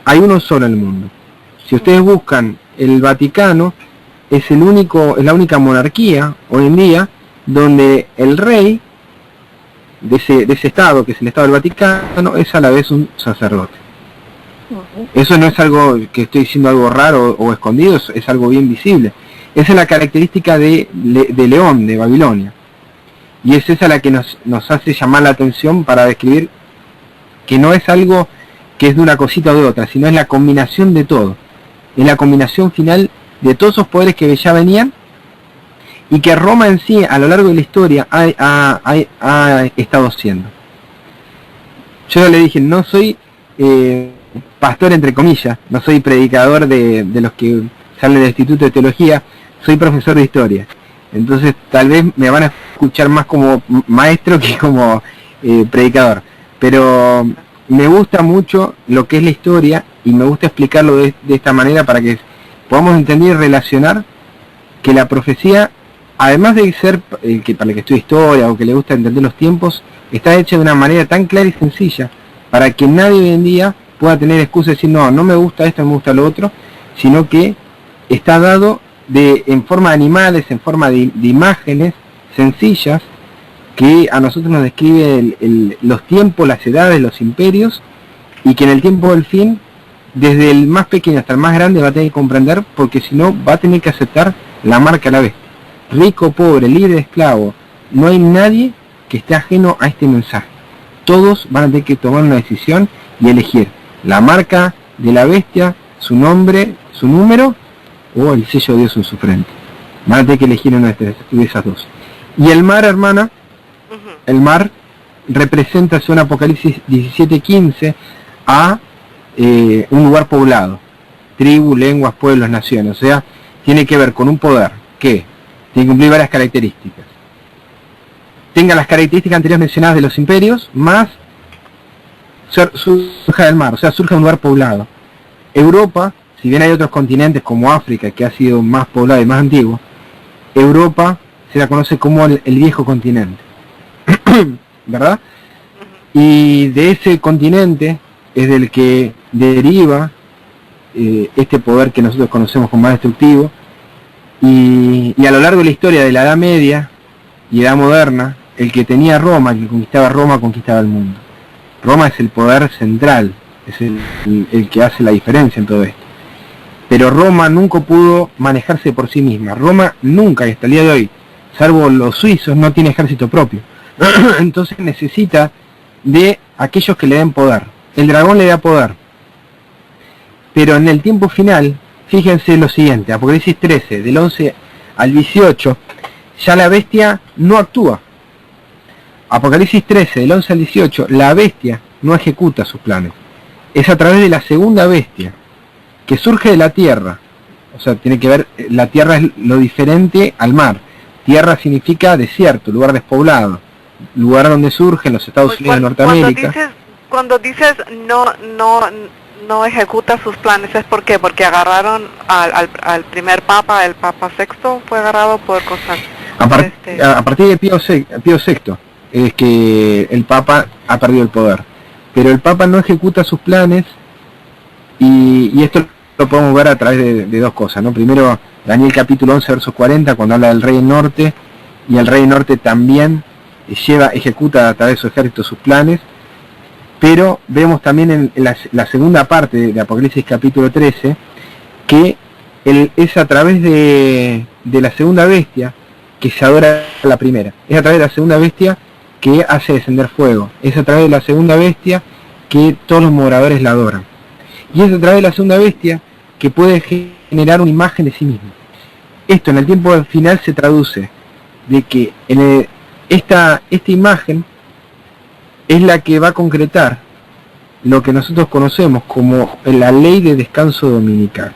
Hay uno solo en el mundo. Si ustedes buscan el Vaticano, es la única monarquía hoy en día donde el rey de ese estado, que es el estado del Vaticano, es a la vez un sacerdote. Eso no es algo que estoy diciendo algo raro o escondido, es algo bien visible. Esa es la característica de León, de Babilonia. Y es esa la que nos hace llamar la atención para describir que no es algo que es de una cosita o de otra, sino es la combinación de todo. Es la combinación final de todos esos poderes que ya venían y que Roma en sí, a lo largo de la historia, ha estado siendo. Yo le dije, no soy pastor entre comillas, no soy predicador de los que salen del Instituto de Teología, soy profesor de historia. Entonces tal vez me van a escuchar más como maestro que como predicador. Pero me gusta mucho lo que es la historia y me gusta explicarlo de esta manera para que podamos entender y relacionar que la profecía, además de ser para el que estudia historia o que le gusta entender los tiempos, está hecha de una manera tan clara y sencilla para que nadie hoy en día pueda tener excusa de decir no me gusta esto, no me gusta lo otro, sino que está dado en forma de animales, en forma de imágenes sencillas, que a nosotros nos describe los tiempos, las edades, los imperios, y que en el tiempo del fin, desde el más pequeño hasta el más grande va a tener que comprender, porque si no va a tener que aceptar la marca a la bestia. Rico, pobre, libre, esclavo, no hay nadie que esté ajeno a este mensaje. Todos van a tener que tomar una decisión y elegir la marca de la bestia, su nombre, su número, o el sello de Dios en su frente. Van a tener que elegir una de esas dos. Y el mar, hermana, el mar representa, según Apocalipsis 17:15, a un lugar poblado, tribu, lenguas, pueblos, naciones. O sea, tiene que ver con un poder que tiene que cumplir varias características. Tenga las características anteriores mencionadas de los imperios, más surja del mar, o sea, surge un lugar poblado. Europa, si bien hay otros continentes como África, que ha sido más poblado y más antiguo, Europa se la conoce como el viejo continente, ¿verdad? Y de ese continente es del que deriva este poder que nosotros conocemos como más destructivo, y a lo largo de la historia de la Edad Media y Edad Moderna, el que tenía Roma, el que conquistaba Roma, conquistaba el mundo. Roma es el poder central, es el que hace la diferencia en todo esto. Pero Roma nunca pudo manejarse por sí misma. Roma nunca, y hasta el día de hoy, salvo los suizos, no tiene ejército propio. Entonces necesita de aquellos que le den poder. El dragón le da poder. Pero en el tiempo final, fíjense lo siguiente, Apocalipsis 13, del 11 al 18, ya la bestia no actúa. Apocalipsis 13, del 11 al 18, la bestia no ejecuta sus planes. Es a través de la segunda bestia, que surge de la tierra. O sea, tiene que ver, la tierra es lo diferente al mar. Tierra significa desierto, lugar despoblado, lugar donde surgen los Estados Unidos de Norteamérica. Cuando dices no ejecuta sus planes, ¿es por qué? Porque agarraron al primer papa, el Papa Sexto, fue agarrado por cosas. A partir de Pío VI es que el Papa ha perdido el poder. Pero el Papa no ejecuta sus planes, y esto lo podemos ver a través de dos cosas, ¿no? Primero, Daniel capítulo 11, verso 40, cuando habla del rey del norte, y el rey del norte también ejecuta a través de su ejército sus planes. Pero vemos también en la segunda parte de Apocalipsis capítulo 13, que es a través de la segunda bestia que se adora a la primera. Es a través de la segunda bestia que hace descender fuego. Es a través de la segunda bestia que todos los moradores la adoran. Y es a través de la segunda bestia que puede generar una imagen de sí mismo. Esto en el tiempo final se traduce de que esta imagen es la que va a concretar lo que nosotros conocemos como la ley de descanso dominical.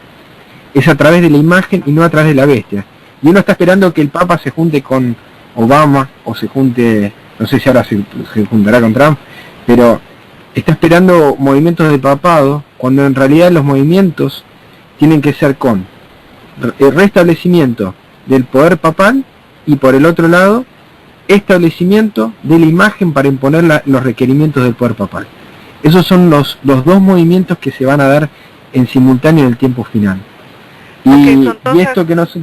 Es a través de la imagen y no a través de la bestia. Y uno está esperando que el Papa se junte con Obama, o se junte, no sé si ahora se juntará con Trump, pero está esperando movimientos del papado, cuando en realidad los movimientos tienen que ser con el restablecimiento del poder papal, y por el otro lado, establecimiento de la imagen para imponer los requerimientos del poder papal. Esos son los dos movimientos que se van a dar en simultáneo en el tiempo final. Y esto que no se...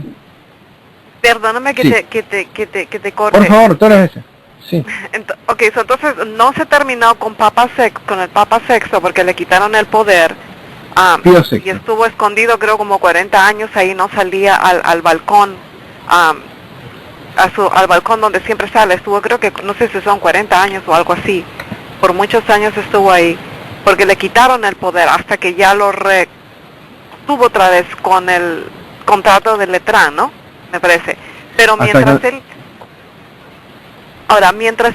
Perdóname que, sí, que te corte. por favor, todas las veces. Sí. Entonces no se terminó con el Papa Sexto, porque le quitaron el poder. Pío VI. Y estuvo escondido, creo, como 40 años ahí, no salía al balcón. Al balcón donde siempre sale, estuvo, creo que, no sé si son 40 años o algo así, por muchos años estuvo ahí, porque le quitaron el poder hasta que ya lo tuvo otra vez con el contrato de Letrán, ¿no? Me parece. Pero mientras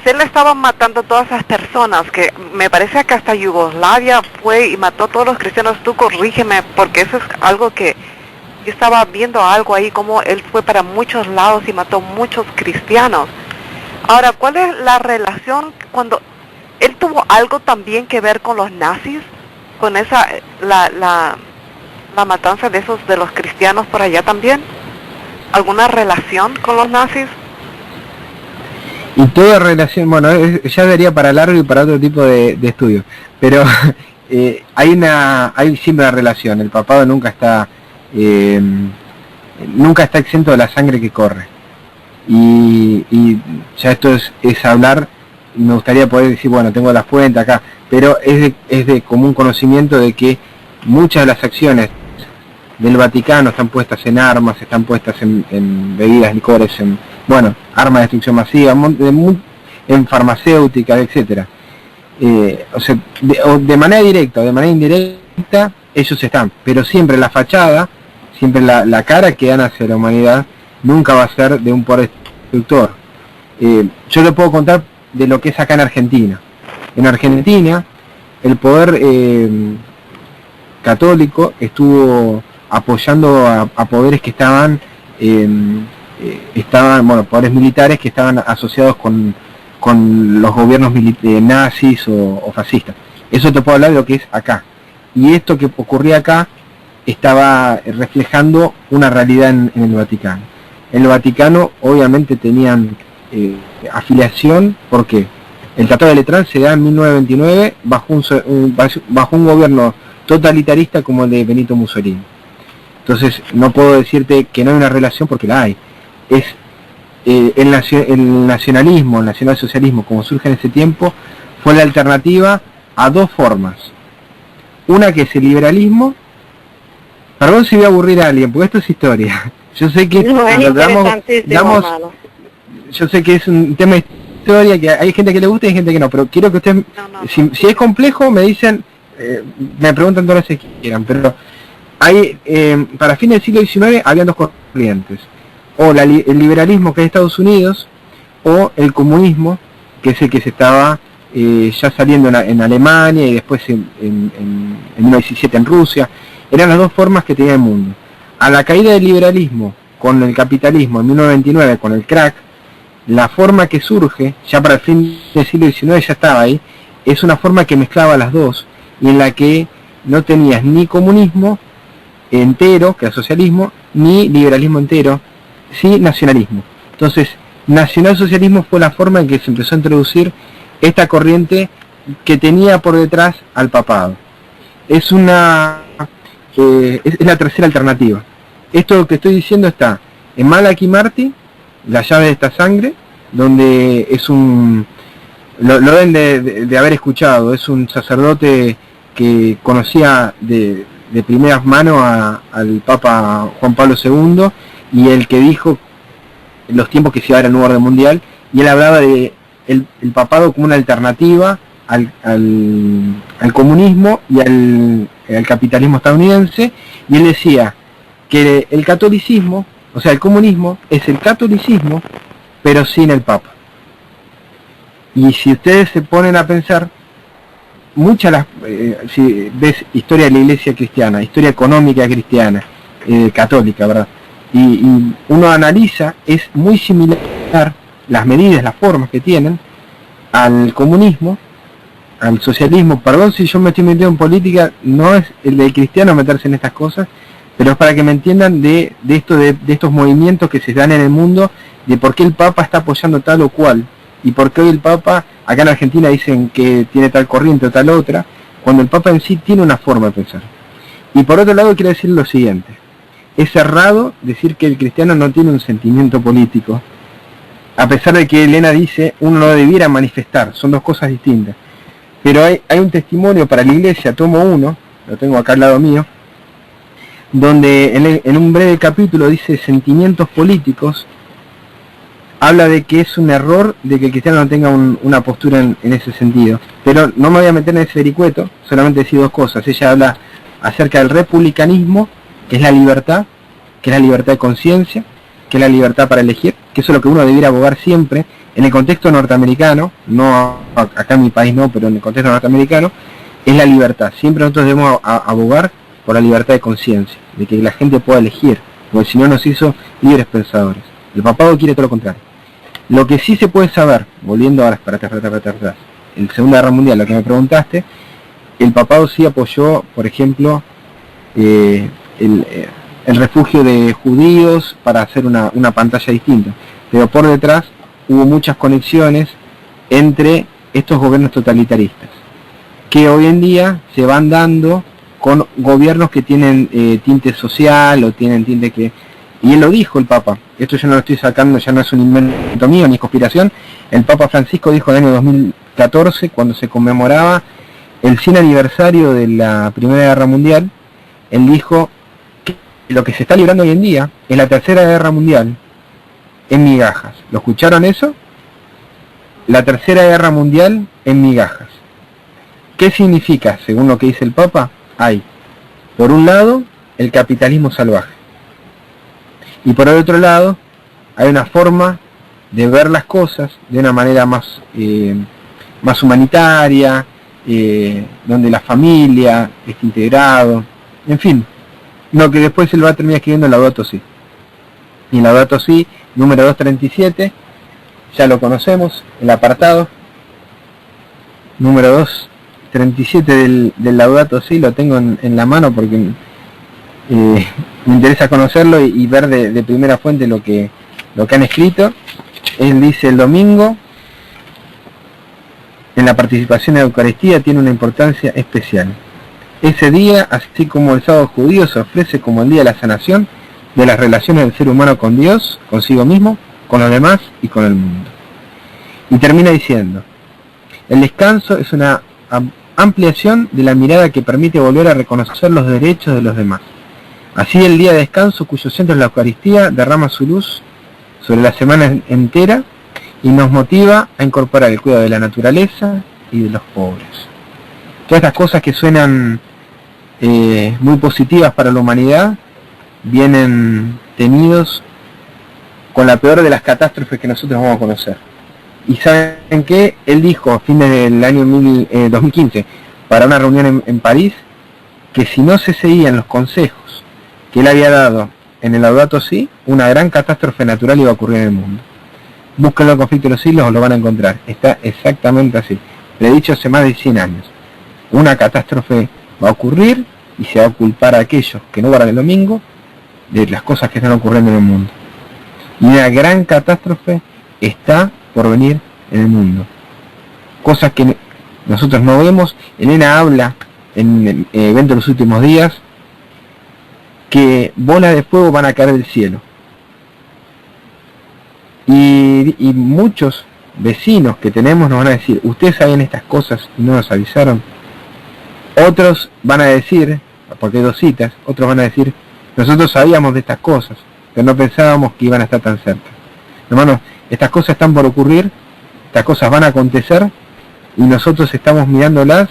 él estaba matando a todas esas personas, que me parece que hasta Yugoslavia fue y mató a todos los cristianos, tú corrígeme, porque eso es algo que yo estaba viendo algo ahí, como él fue para muchos lados y mató muchos cristianos. Ahora, ¿cuál es la relación cuando él tuvo algo también que ver con los nazis? Con la matanza de los cristianos por allá también. ¿Alguna relación con los nazis? Y toda relación, bueno, ya daría para largo y para otro tipo de estudio, pero hay siempre una relación. El papado nunca está exento de la sangre que corre. Y ya esto es hablar, me gustaría poder decir, bueno, tengo la fuente acá, pero es de común conocimiento de que muchas de las acciones del Vaticano están puestas en armas, están puestas en bebidas, licores, en, bueno, armas de destrucción masiva, en farmacéuticas, etcétera. O sea, de manera directa o de manera indirecta, ellos están, pero siempre la fachada, siempre la cara que dan hacia la humanidad, nunca va a ser de un poder destructor. Yo le puedo contar de lo que es acá en Argentina. En Argentina, el poder católico estuvo apoyando a poderes que estaban, bueno, poderes militares que estaban asociados con los gobiernos nazis o fascistas. Eso te puedo hablar de lo que es acá. Y esto que ocurría acá estaba reflejando una realidad en el Vaticano. En el Vaticano obviamente tenían afiliación, porque el Tratado de Letrán se da en 1929 bajo un gobierno totalitarista como el de Benito Mussolini. Entonces no puedo decirte que no hay una relación, porque la hay. Es el nacionalismo, el nacionalsocialismo, como surge en ese tiempo, fue la alternativa a dos formas. Una que es el liberalismo. Perdón si voy a aburrir a alguien, porque esto es historia. Yo sé que no, es yo sé que es un tema de historia, que hay gente que le gusta y hay gente que no, pero quiero que ustedes, si es complejo, me dicen, me preguntan todas las que quieran, pero hay, para fines del siglo XIX habían dos corrientes, o el liberalismo, que es Estados Unidos, o el comunismo, que es el que se estaba ya saliendo en Alemania y después en 1917 en Rusia. Eran las dos formas que tenía el mundo. A la caída del liberalismo con el capitalismo en 1929, con el crack, la forma que surge, ya para el fin del siglo XIX ya estaba ahí, es una forma que mezclaba las dos, y en la que no tenías ni comunismo entero, que era socialismo, ni liberalismo entero, sí nacionalismo. Entonces, nacionalsocialismo fue la forma en que se empezó a introducir esta corriente que tenía por detrás al papado. Es la tercera alternativa. Esto que estoy diciendo está en Malachi Marty, La llave de esta sangre, donde es lo deben de haber escuchado, es un sacerdote que conocía de primeras manos al Papa Juan Pablo II, y el que dijo los tiempos que se iba a dar el nuevo orden mundial, y él hablaba de el papado como una alternativa al comunismo y al capitalismo estadounidense, y él decía que el catolicismo, o sea, el comunismo es el catolicismo, pero sin el Papa. Y si ustedes se ponen a pensar, si ves historia de la Iglesia cristiana, historia económica cristiana, católica, ¿verdad? Y uno analiza, es muy similar las medidas, las formas que tienen al comunismo, al socialismo. Perdón si yo me estoy metiendo en política, no es el del cristiano meterse en estas cosas, pero es para que me entiendan de estos movimientos que se dan en el mundo, de por qué el Papa está apoyando tal o cual, y por qué hoy el Papa, acá en Argentina dicen que tiene tal corriente o tal otra, cuando el Papa en sí tiene una forma de pensar. Y por otro lado quiero decir lo siguiente: es errado decir que el cristiano no tiene un sentimiento político, a pesar de que Elena dice uno no debiera manifestar, son dos cosas distintas. Pero hay un testimonio para la Iglesia, tomo 1, lo tengo acá al lado mío, donde en un breve capítulo dice sentimientos políticos, habla de que es un error de que el cristiano no tenga una postura en ese sentido. Pero no me voy a meter en ese vericueto, solamente decir dos cosas. Ella habla acerca del republicanismo, que es la libertad de conciencia, que es la libertad para elegir, que eso es lo que uno debiera abogar siempre, en el contexto norteamericano, no acá en mi país no, pero en el contexto norteamericano, es la libertad. Siempre nosotros debemos abogar por la libertad de conciencia, de que la gente pueda elegir, porque si no nos hizo libres pensadores. El papado quiere todo lo contrario. Lo que sí se puede saber, volviendo ahora para atrás, en Segunda Guerra Mundial, lo que me preguntaste, el papado sí apoyó, por ejemplo, el refugio de judíos para hacer una pantalla distinta, pero por detrás hubo muchas conexiones entre estos gobiernos totalitaristas, que hoy en día se van dando con gobiernos que tienen tinte social o tienen tinte que... Y él lo dijo, el Papa, esto yo no lo estoy sacando, ya no es un invento mío ni conspiración. El Papa Francisco dijo en el año 2014, cuando se conmemoraba el 100 aniversario de la Primera Guerra Mundial, él dijo que lo que se está librando hoy en día es la Tercera Guerra Mundial en migajas. ¿Lo escucharon eso? La Tercera Guerra Mundial en migajas. ¿Qué significa, según lo que dice el Papa? Hay, por un lado, el capitalismo salvaje. Y por el otro lado, hay una forma de ver las cosas de una manera más humanitaria, donde la familia está integrado, en fin, lo que después él va a terminar escribiendo en Laudato Si. Y en Laudato Si, número 237, ya lo conocemos, el apartado número 237 del Laudato Si, lo tengo en la mano porque me interesa conocerlo y ver de primera fuente lo que han escrito. Él dice: el domingo en la participación en la Eucaristía tiene una importancia especial. Ese día, así como el sábado judío, se ofrece como el día de la sanación de las relaciones del ser humano con Dios, consigo mismo, con los demás y con el mundo. Y termina diciendo: el descanso es una ampliación de la mirada que permite volver a reconocer los derechos de los demás. Así, el día de descanso, cuyo centro es la Eucaristía, derrama su luz sobre la semana entera y nos motiva a incorporar el cuidado de la naturaleza y de los pobres. Todas estas cosas que suenan muy positivas para la humanidad vienen tenidos con la peor de las catástrofes que nosotros vamos a conocer. Y ¿saben qué? Él dijo a fines del año 2015, para una reunión en París, que si no se seguían los consejos que él había dado en el Laudato Si, una gran catástrofe natural iba a ocurrir en el mundo. Búsquenlo en Conflicto de los Siglos, lo van a encontrar. Está exactamente así. Predicho hace más de 100 años. Una catástrofe va a ocurrir y se va a culpar a aquellos que no guardan el domingo de las cosas que están ocurriendo en el mundo. Y una gran catástrofe está por venir en el mundo. Cosas que nosotros no vemos. Elena habla en el evento de los últimos días que bolas de fuego van a caer del cielo. Y muchos vecinos que tenemos nos van a decir: ustedes sabían estas cosas y no nos avisaron. Otros van a decir, porque hay dos citas, otros van a decir: nosotros sabíamos de estas cosas, pero no pensábamos que iban a estar tan cerca. Hermanos, estas cosas están por ocurrir, estas cosas van a acontecer, y nosotros estamos mirándolas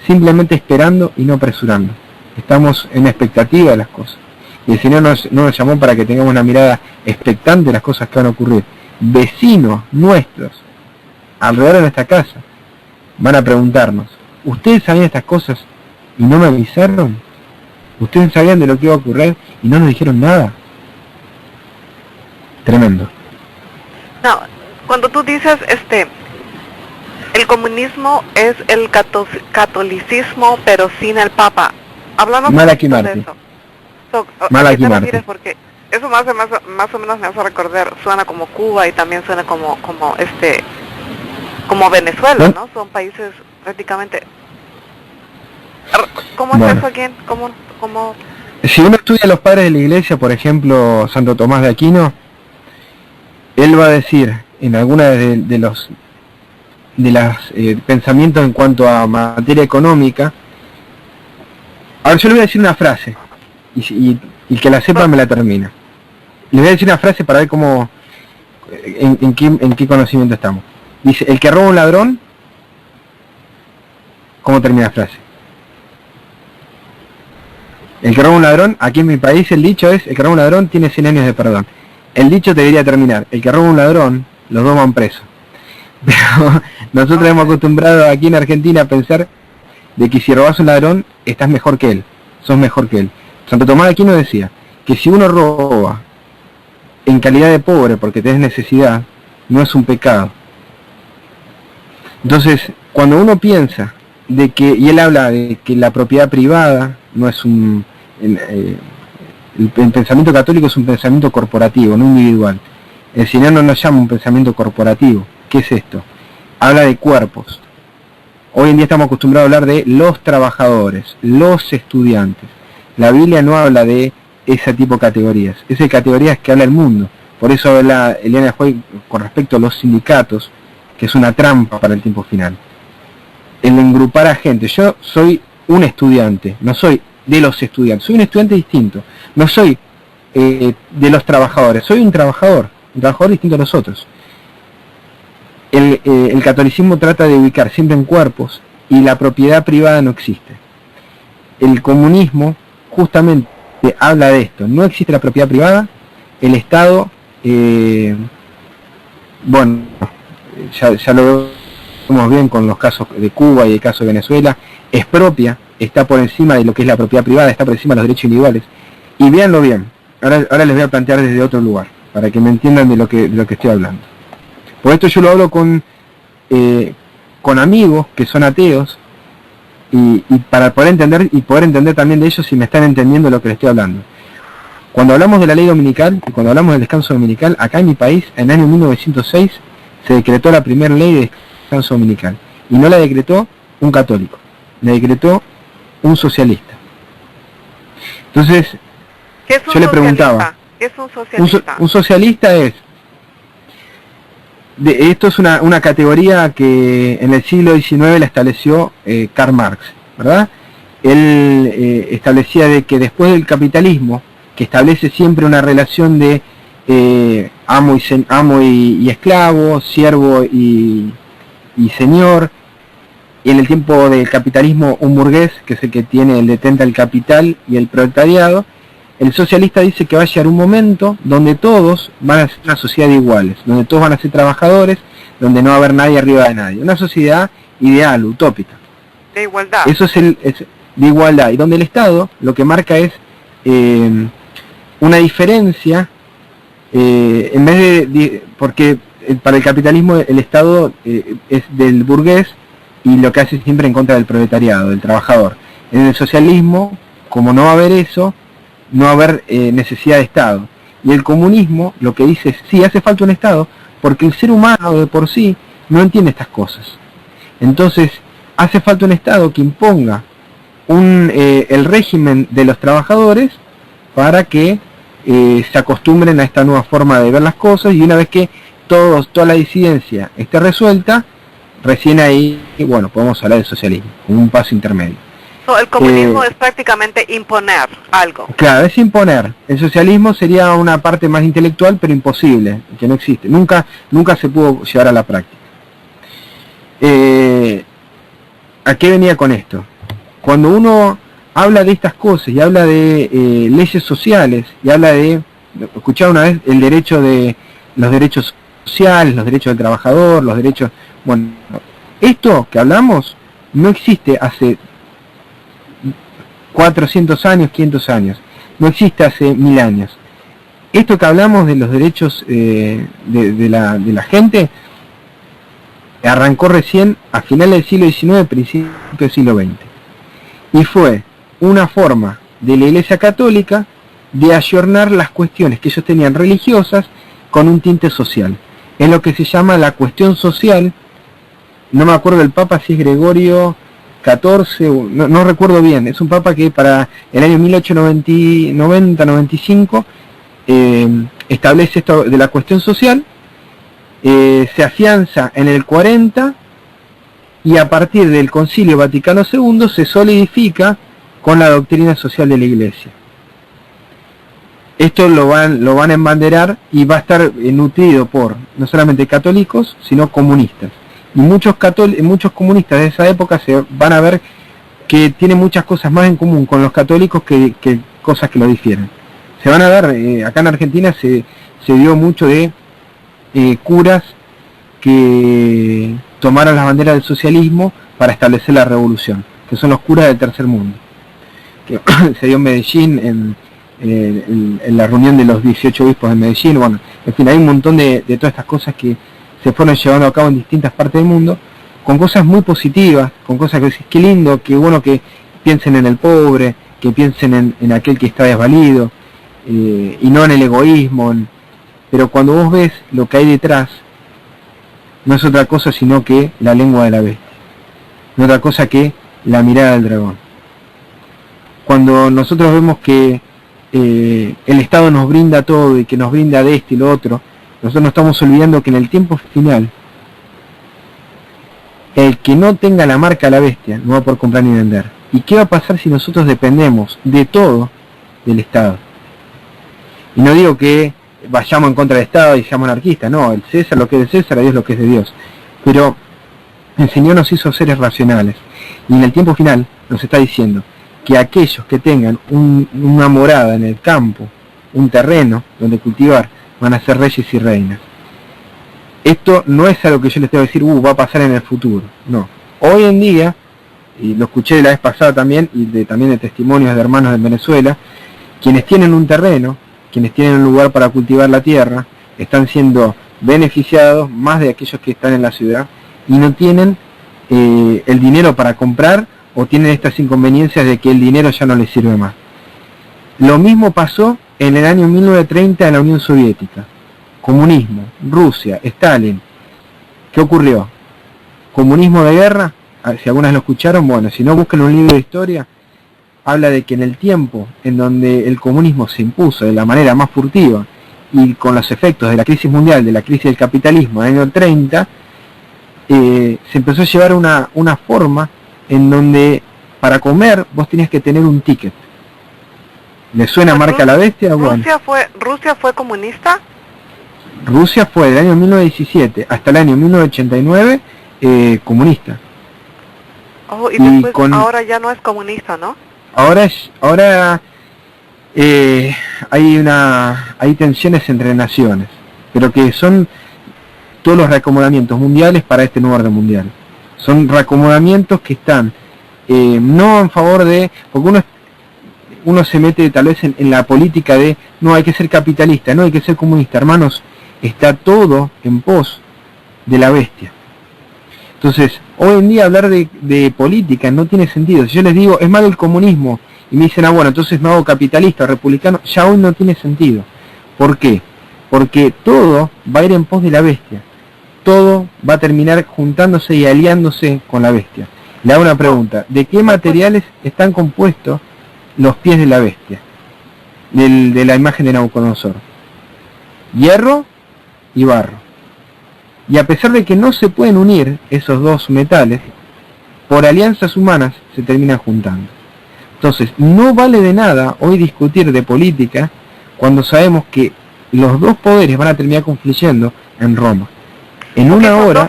simplemente esperando y no apresurando. Estamos en expectativa de las cosas. Y el Señor no nos llamó para que tengamos una mirada expectante de las cosas que van a ocurrir. Vecinos nuestros, alrededor de nuestra casa, van a preguntarnos: ¿ustedes sabían estas cosas y no me avisaron? ¿Ustedes sabían de lo que iba a ocurrir y no nos dijeron nada? Tremendo. No, cuando tú dices, el comunismo es el catolicismo, pero sin el Papa. Hablamos Malachi de Martin. eso. Malachi ¿A qué te Martin. refieres? Porque eso más o menos me hace recordar, suena como Cuba y también suena como Venezuela, ¿no? Son países prácticamente... ¿Cómo es eso aquí? ¿Cómo? Si uno estudia a los padres de la iglesia, por ejemplo, Santo Tomás de Aquino, él va a decir en alguna de los pensamientos en cuanto a materia económica. Ahora yo le voy a decir una frase y que la sepa me la termina. Le voy a decir una frase para ver cómo en qué conocimiento estamos. Dice: el que roba un ladrón, ¿cómo termina la frase? El que roba un ladrón, aquí en mi país el dicho es: el que roba un ladrón tiene 100 años de perdón. El dicho debería terminar: el que roba un ladrón, los dos van presos. Pero nosotros hemos acostumbrado aquí en Argentina a pensar de que si robas un ladrón, estás mejor que él, sos mejor que él. Santo Tomás de Aquino decía que si uno roba en calidad de pobre porque tenés necesidad, no es un pecado. Entonces, cuando uno piensa de que, y él habla de que la propiedad privada no es el pensamiento católico es un pensamiento corporativo, no individual. El sineano no llama un pensamiento corporativo. ¿Qué es esto? Habla de cuerpos. Hoy en día estamos acostumbrados a hablar de los trabajadores, los estudiantes. La Biblia no habla de ese tipo de categorías. Esas categorías que habla el mundo. Por eso habla Eliana de White con respecto a los sindicatos, que es una trampa para el tiempo final. El engrupar a gente. Yo soy un estudiante, no soy de los estudiantes, soy un estudiante distinto. No soy de los trabajadores, soy un trabajador distinto a los otros. El catolicismo trata de ubicar siempre en cuerpos y la propiedad privada no existe. El comunismo justamente habla de esto, no existe la propiedad privada, el Estado, bueno, ya lo vemos bien con los casos de Cuba y el caso de Venezuela, expropia, está por encima de lo que es la propiedad privada, está por encima de los derechos individuales. Y véanlo bien, ahora les voy a plantear desde otro lugar, para que me entiendan de lo que estoy hablando. Por esto yo lo hablo con amigos que son ateos, y para poder entender también de ellos si me están entendiendo lo que les estoy hablando. Cuando hablamos de la ley dominical, y cuando hablamos del descanso dominical, acá en mi país, en el año 1906, se decretó la primera ley de descanso dominical, y no la decretó un católico, la decretó un socialista. Entonces, ¿qué es un yo le preguntaba, ¿qué es un socialista? Un socialista es, esto es una categoría que en el siglo XIX la estableció Karl Marx, ¿verdad? Él establecía de que después del capitalismo, que establece siempre una relación de amo y esclavo, siervo y señor, y en el tiempo del capitalismo un burgués, que es el que detenta el capital y el proletariado, el socialista dice que va a llegar un momento donde todos van a ser una sociedad de iguales, donde todos van a ser trabajadores, donde no va a haber nadie arriba de nadie. Una sociedad ideal, utópica. De igualdad. Eso es de igualdad. Y donde el Estado lo que marca es una diferencia, en vez porque para el capitalismo el Estado es del burgués y lo que hace siempre en contra del proletariado, del trabajador. En el socialismo, como no va a haber eso, no va a haber necesidad de Estado. Y el comunismo lo que dice es, sí, hace falta un Estado, porque el ser humano de por sí no entiende estas cosas. Entonces, hace falta un Estado que imponga el régimen de los trabajadores para que se acostumbren a esta nueva forma de ver las cosas, y una vez que toda la disidencia esté resuelta, recién ahí, bueno, podemos hablar del socialismo, como un paso intermedio. El comunismo es prácticamente imponer algo. Claro, es imponer. El socialismo sería una parte más intelectual, pero imposible, que no existe. Nunca se pudo llevar a la práctica. ¿A qué venía con esto? Cuando uno habla de estas cosas y habla de leyes sociales y habla de, escuchaba una vez los derechos sociales, los derechos del trabajador, los derechos, bueno, esto que hablamos no existe hace 400 años, 500 años, no existe hace 1000 años. Esto que hablamos de los derechos de la gente arrancó recién a finales del siglo XIX, principios del siglo XX, y fue una forma de la Iglesia Católica de ayornar las cuestiones que ellos tenían religiosas con un tinte social. Es lo que se llama la cuestión social. No me acuerdo del Papa, si es Gregorio XIV, no recuerdo bien. Es un Papa que para el año 1890-95 establece esto de la cuestión social, se afianza en el 40, y a partir del Concilio Vaticano II se solidifica con la doctrina social de la Iglesia. Esto lo van a embanderar y va a estar nutrido por no solamente católicos, sino comunistas. Y muchos comunistas de esa época se van a ver que tienen muchas cosas más en común con los católicos que cosas que lo difieren. Se van a ver, acá en Argentina se dio mucho de curas que tomaron las banderas del socialismo para establecer la revolución, que son los curas del tercer mundo. Que se dio en Medellín, en la reunión de los 18 obispos de Medellín. Bueno, en fin, hay un montón de todas estas cosas que se fueron llevando a cabo en distintas partes del mundo, con cosas muy positivas, con cosas que decís, qué lindo, qué bueno que piensen en el pobre, que piensen en aquel que está desvalido, y no en el egoísmo. pero cuando vos ves lo que hay detrás, no es otra cosa sino que la lengua de la bestia, no es otra cosa que la mirada del dragón. Cuando nosotros vemos que el Estado nos brinda todo y que nos brinda de esto y lo otro, nosotros nos estamos olvidando que en el tiempo final, el que no tenga la marca de la bestia no va a poder comprar ni vender. ¿Y qué va a pasar si nosotros dependemos de todo del Estado? Y no digo que vayamos en contra del Estado y seamos anarquistas, no, el César lo que es de César, a Dios lo que es de Dios. Pero el Señor nos hizo seres racionales, y en el tiempo final nos está diciendo que aquellos que tengan una morada en el campo, un terreno donde cultivar, van a ser reyes y reinas. Esto no es algo que yo les tengo que decir, va a pasar en el futuro, no. Hoy en día, y lo escuché la vez pasada también, y también de testimonios de hermanos de Venezuela, quienes tienen un terreno, quienes tienen un lugar para cultivar la tierra, están siendo beneficiados más de aquellos que están en la ciudad y no tienen el dinero para comprar, o tienen estas inconveniencias de que el dinero ya no les sirve más. Lo mismo pasó en el año 1930 en la Unión Soviética. Comunismo, Rusia, Stalin. ¿Qué ocurrió? ¿Comunismo de guerra? Si algunas lo escucharon, bueno, si no, busquen un libro de historia. Habla de que en el tiempo en donde el comunismo se impuso de la manera más furtiva y con los efectos de la crisis mundial, de la crisis del capitalismo en el año 30, se empezó a llevar una forma en donde para comer vos tenías que tener un ticket. ¿Le suena marca la bestia? Bueno, ¿Rusia fue comunista? Rusia fue del año 1917 hasta el año 1989 comunista. Oh, y después ahora ya no es comunista, ¿no? Ahora hay tensiones entre naciones, pero que son todos los reacomodamientos mundiales para este nuevo orden mundial. Son reacomodamientos que están no en favor de, porque uno se mete tal vez en la política de no hay que ser capitalista, no hay que ser comunista, hermanos, está todo en pos de la bestia. Entonces, hoy en día hablar de política no tiene sentido. Si yo les digo, es malo el comunismo, y me dicen, bueno, entonces me hago capitalista o republicano, ya hoy no tiene sentido. ¿Por qué? Porque todo va a ir en pos de la bestia. Todo va a terminar juntándose y aliándose con la bestia. Le hago una pregunta, ¿de qué materiales están compuestos los pies de la bestia? De la imagen de Nabucodonosor. Hierro y barro. Y a pesar de que no se pueden unir esos dos metales, por alianzas humanas se terminan juntando. Entonces, no vale de nada hoy discutir de política cuando sabemos que los dos poderes van a terminar confluyendo en Roma. En una hora...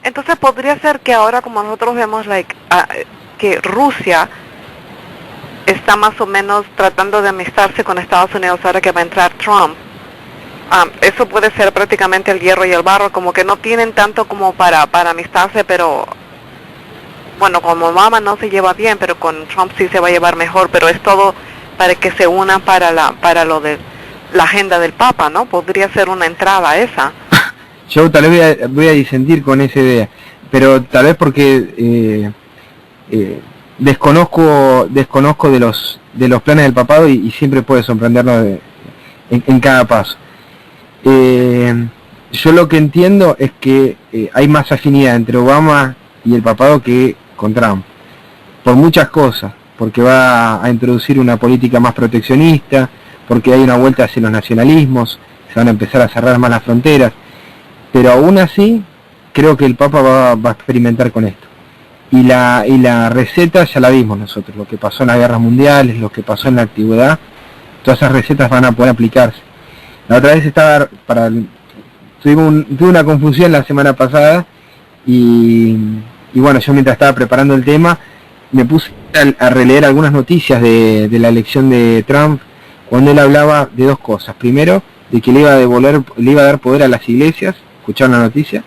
Entonces podría ser que ahora, como nosotros vemos que Rusia está más o menos tratando de amistarse con Estados Unidos ahora que va a entrar Trump. Eso puede ser prácticamente el hierro y el barro, como que no tienen tanto como para amistarse, pero bueno, como Obama no se lleva bien, pero con Trump sí se va a llevar mejor, pero es todo para que se unan para lo de la agenda del Papa, ¿no? Podría ser una entrada esa. Yo tal vez voy a disentir con esa idea, pero tal vez porque desconozco de los planes del papado y siempre puede sorprendernos en cada paso. Yo lo que entiendo es que hay más afinidad entre Obama y el papado que con Trump, por muchas cosas, porque va a introducir una política más proteccionista, porque hay una vuelta hacia los nacionalismos, se van a empezar a cerrar más las fronteras, pero aún así creo que el Papa va a experimentar con esto. Y la receta ya la vimos nosotros, lo que pasó en las guerras mundiales, lo que pasó en la antigüedad, todas esas recetas van a poder aplicarse. La otra vez tuve una confusión la semana pasada y bueno, yo mientras estaba preparando el tema me puse a releer algunas noticias de la elección de Trump, cuando él hablaba de dos cosas. Primero, de que le iba a dar poder a las iglesias. ¿Escucharon la noticia?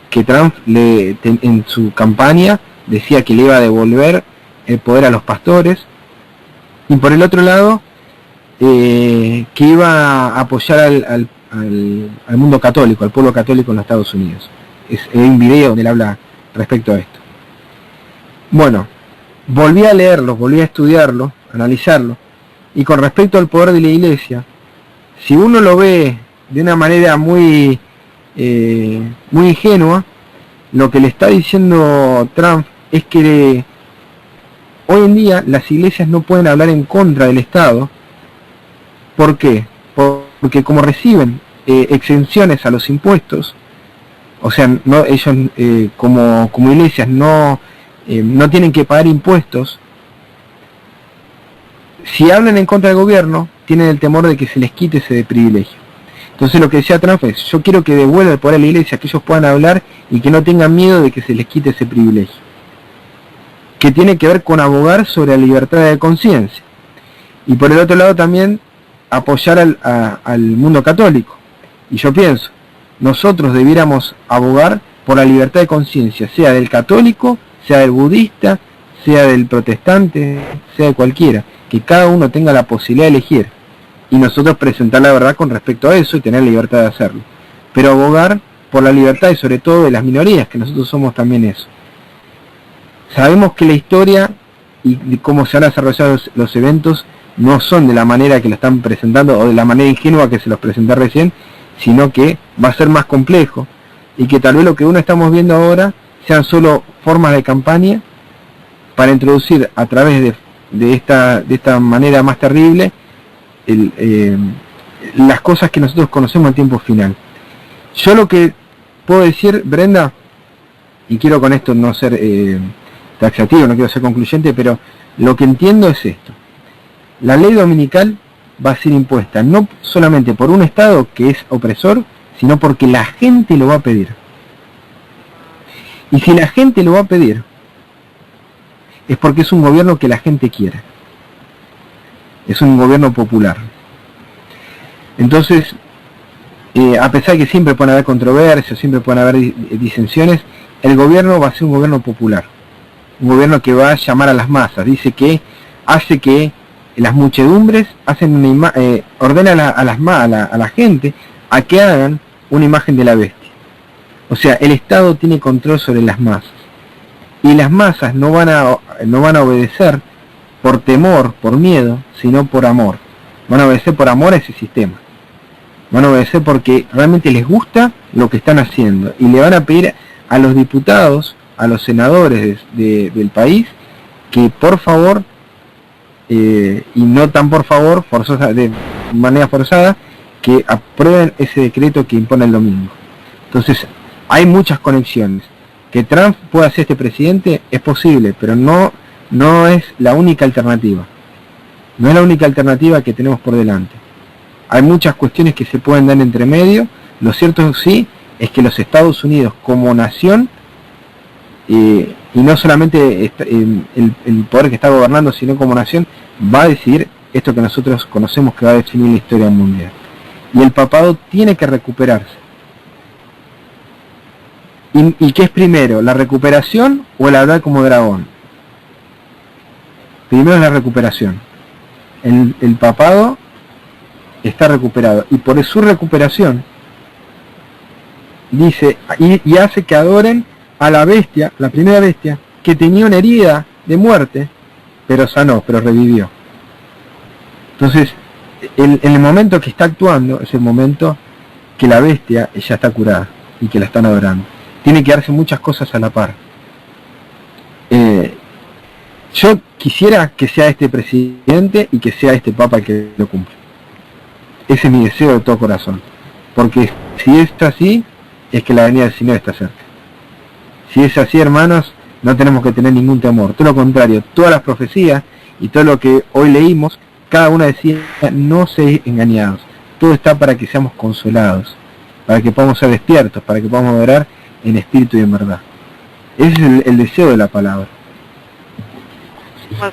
Que Trump en su campaña decía que le iba a devolver el poder a los pastores. Y por el otro lado, que iba a apoyar al mundo católico, al pueblo católico en los Estados Unidos. Es un video donde él habla respecto a esto. Bueno, volví a leerlo, volví a estudiarlo, analizarlo, y con respecto al poder de la iglesia, si uno lo ve de una manera muy muy ingenua, lo que le está diciendo Trump es que hoy en día las iglesias no pueden hablar en contra del Estado. ¿Por qué? Porque como reciben exenciones a los impuestos, o sea, no, ellos como iglesias no tienen que pagar impuestos. Si hablan en contra del gobierno, tienen el temor de que se les quite ese privilegio. Entonces lo que decía Trump es, yo quiero que devuelva el poder a la iglesia, que ellos puedan hablar y que no tengan miedo de que se les quite ese privilegio. Que tiene que ver con abogar sobre la libertad de conciencia. Y por el otro lado también apoyar al mundo católico. Y yo pienso, nosotros debiéramos abogar por la libertad de conciencia, sea del católico, sea del budista, sea del protestante, sea de cualquiera, que cada uno tenga la posibilidad de elegir, y nosotros presentar la verdad con respecto a eso y tener la libertad de hacerlo, pero abogar por la libertad y sobre todo de las minorías, que nosotros somos también eso. Sabemos que la historia y cómo se han desarrollado los eventos no son de la manera que lo están presentando o de la manera ingenua que se los presenté recién, sino que va a ser más complejo y que tal vez lo que uno estamos viendo ahora sean solo formas de campaña para introducir a través de esta manera más terrible las cosas que nosotros conocemos en tiempo final. Yo lo que puedo decir, Brenda, y quiero con esto no ser taxativo, no quiero ser concluyente, pero lo que entiendo es esto: la ley dominical va a ser impuesta no solamente por un Estado que es opresor, sino porque la gente lo va a pedir. Y si la gente lo va a pedir, es porque es un gobierno que la gente quiere. Es un gobierno popular. Entonces, a pesar de que siempre pueden haber controversias, siempre pueden haber disensiones, el gobierno va a ser un gobierno popular. Un gobierno que va a llamar a las masas. Dice que hace que las muchedumbres ordena a la gente a que hagan una imagen de la bestia. O sea, el Estado tiene control sobre las masas. Y las masas no van a obedecer por temor, por miedo, sino por amor. Van a obedecer por amor a ese sistema. Van a obedecer porque realmente les gusta lo que están haciendo. Y le van a pedir a los diputados, a los senadores del país, que por favor, y no tan por favor, de manera forzada, que aprueben ese decreto que impone el domingo. Entonces, hay muchas conexiones. Que Trump pueda ser este presidente es posible, pero no es la única alternativa. No es la única alternativa que tenemos por delante. Hay muchas cuestiones que se pueden dar entre medio. Lo cierto sí es que los Estados Unidos como nación, y no solamente el poder que está gobernando, sino como nación, va a decidir esto que nosotros conocemos que va a definir la historia mundial. Y el papado tiene que recuperarse. ¿Y qué es primero, la recuperación o el hablar como dragón? Primero es la recuperación. El papado está recuperado y por su recuperación dice y hace que adoren a la bestia, la primera bestia, que tenía una herida de muerte, pero sanó, pero revivió. Entonces, en el momento que está actuando es el momento que la bestia ya está curada y que la están adorando. Tiene que darse muchas cosas a la par. Yo quisiera que sea este presidente y que sea este papa el que lo cumpla. Ese es mi deseo de todo corazón. Porque si es así, es que la venida del Señor está cerca. Si es así, hermanos, no tenemos que tener ningún temor. Todo lo contrario, todas las profecías y todo lo que hoy leímos, cada una decía, no seáis engañados. Todo está para que seamos consolados, para que podamos ser despiertos, para que podamos adorar en espíritu y en verdad. Ese es el deseo de la palabra. Pues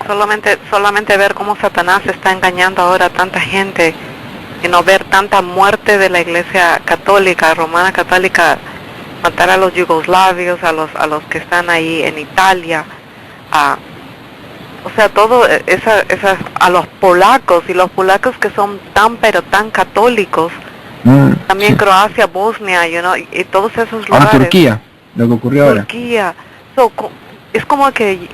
solamente ver cómo Satanás está engañando ahora a tanta gente y no ver tanta muerte de la Iglesia Católica, Romana Católica, matar a los yugoslavios, a los que están ahí en Italia, o sea, todo a los polacos, y los polacos que son pero tan católicos, también sí. Croacia, Bosnia, y todos esos lugares. Ahora Turquía, lo que ocurrió ahora. Turquía, es como que,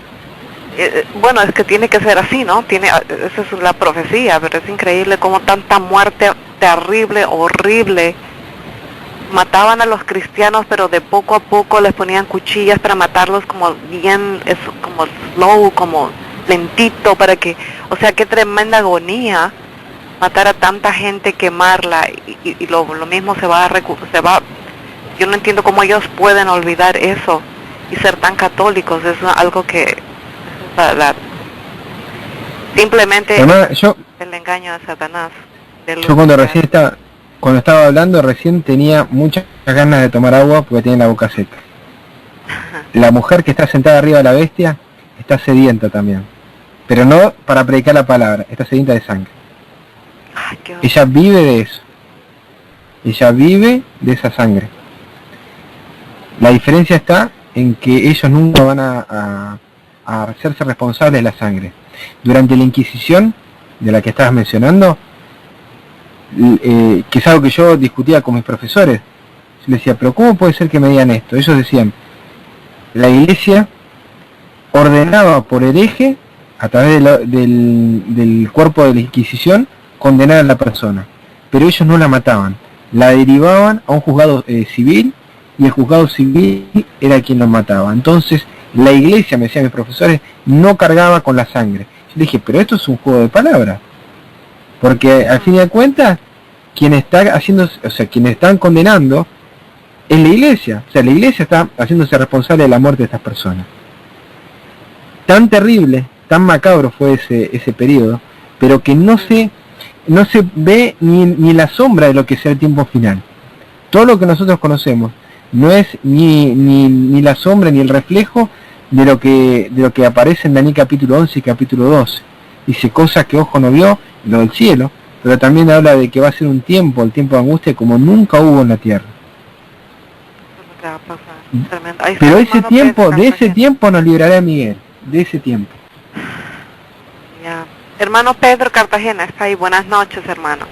bueno, es que tiene que ser así, ¿no? Esa es la profecía, pero es increíble cómo tanta muerte terrible, horrible. Mataban a los cristianos, pero de poco a poco les ponían cuchillas para matarlos como bien, como slow, como lentito, para que, o sea, qué tremenda agonía matar a tanta gente, quemarla, y lo mismo se va, yo no entiendo cómo ellos pueden olvidar eso y ser tan católicos. Es algo que simplemente Además, el engaño de Satanás. Yo cuando estaba hablando recién tenía muchas ganas de tomar agua porque tenía la boca seca. La mujer que está sentada arriba de la bestia está sedienta también, pero no para predicar la palabra, está sedienta de sangre. Ay, ella vive de eso, ella vive de esa sangre. La diferencia está en que ellos nunca van a hacerse responsables de la sangre. Durante la Inquisición, de la que estabas mencionando, que es algo que yo discutía con mis profesores, yo les decía, pero ¿cómo puede ser que me digan esto? Ellos decían, la Iglesia ordenaba por hereje, a través del cuerpo de la Inquisición, condenar a la persona, pero ellos no la mataban, la derivaban a un juzgado civil, y el juzgado civil era quien los mataba. Entonces la Iglesia, me decían mis profesores, no cargaba con la sangre. Yo dije, pero esto es un juego de palabras, porque al fin y al cuentas quien está haciendo, o sea, quienes están condenando es la Iglesia. O sea, la Iglesia está haciéndose responsable de la muerte de estas personas. Tan terrible, tan macabro fue ese periodo, pero que no se ve ni la sombra de lo que sea el tiempo final. Todo lo que nosotros conocemos no es ni la sombra ni el reflejo de lo que aparece en Daniel capítulo 11 y capítulo 12. Dice cosas que ojo no vio, lo del cielo, pero también habla de que va a ser un tiempo, el tiempo de angustia como nunca hubo en la tierra. Pero ese tiempo, de ese tiempo nos librará Miguel, de ese tiempo. Ya. Hermano Pedro Cartagena está ahí. Buenas noches, hermano.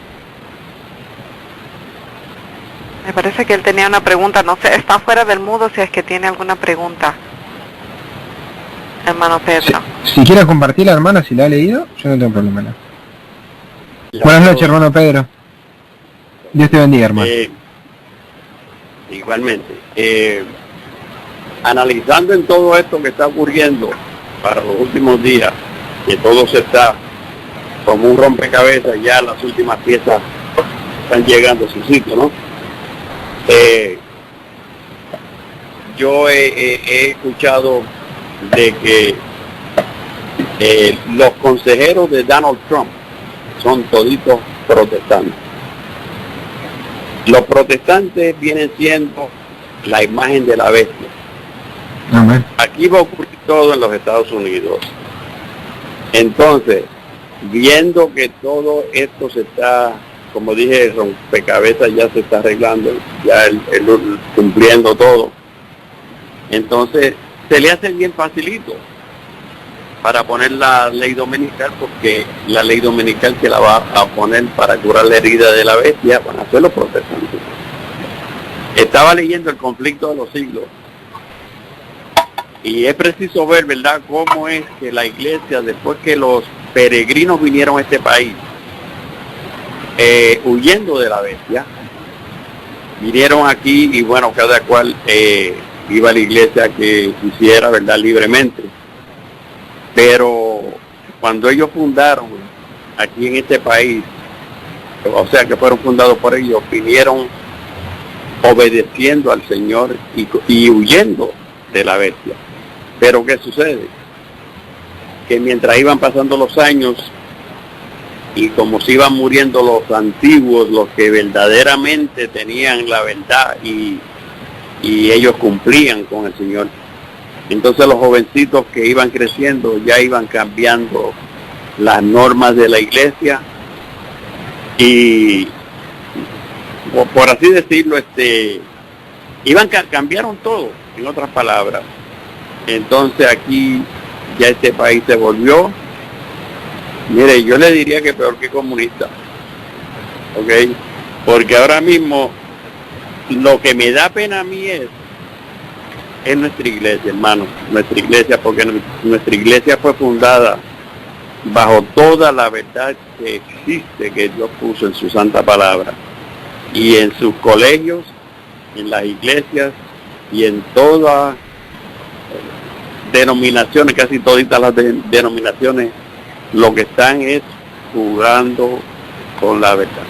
Me parece que él tenía una pregunta, no sé, está fuera del mudo si es que tiene alguna pregunta. Hermano Pedro. Si quiere compartir la hermana, si la ha leído, yo no tengo problema. ¿No? Buenas noches, hermano Pedro. Dios te bendiga, hermano. Igualmente. Analizando en todo esto que está ocurriendo para los últimos días, que todo se está como un rompecabezas, ya las últimas piezas están llegando a su sitio, ¿no? Yo he escuchado de que los consejeros de Donald Trump son toditos protestantes. Los protestantes vienen siendo la imagen de la bestia. Amén. Aquí va a ocurrir todo en los Estados Unidos. Entonces, viendo que todo esto se está, como dije, el rompecabezas ya se está arreglando, ya el cumpliendo todo, entonces se le hace bien facilito para poner la ley dominical, porque la ley dominical que la va a poner para curar la herida de la bestia van a ser los protestantes. Estaba leyendo El conflicto de los siglos y es preciso ver, ¿verdad?, cómo es que la iglesia, después que los peregrinos vinieron a este país huyendo de la bestia, vinieron aquí y bueno, cada cual iba a la iglesia que quisiera, ¿verdad?, libremente. Pero cuando ellos fundaron aquí en este país, o sea que fueron fundados por ellos, vinieron obedeciendo al Señor y huyendo de la bestia. Pero ¿qué sucede? Que mientras iban pasando los años y como se iban muriendo los antiguos, los que verdaderamente tenían la verdad y ellos cumplían con el Señor, entonces los jovencitos que iban creciendo ya iban cambiando las normas de la iglesia y, por así decirlo, cambiaron todo, en otras palabras. Entonces aquí ya este país se volvió, mire, yo le diría que peor que comunista, ¿ok? Porque ahora mismo lo que me da pena a mí es nuestra iglesia, hermano, nuestra iglesia, porque nuestra iglesia fue fundada bajo toda la verdad que existe, que Dios puso en su santa palabra, y en sus colegios, en las iglesias y en todas denominaciones, casi toditas las denominaciones, lo que están es jugando con la verdad,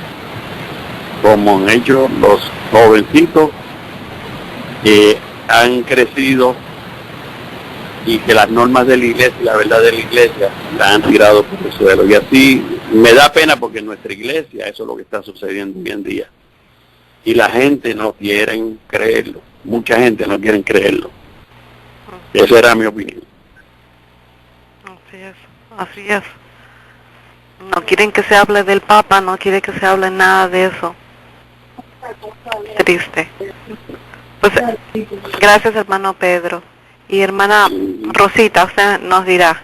como han hecho los jovencitos que han crecido y que las normas de la iglesia y la verdad de la iglesia la han tirado por el suelo. Y así me da pena, porque en nuestra iglesia eso es lo que está sucediendo hoy en día. Y la gente no quiere creerlo. Mucha gente no quiere creerlo. Esa era mi opinión. Así es, así es. No quieren que se hable del Papa, no quieren que se hable nada de eso. Triste. Pues gracias, hermano Pedro. Y hermana Rosita, usted nos dirá.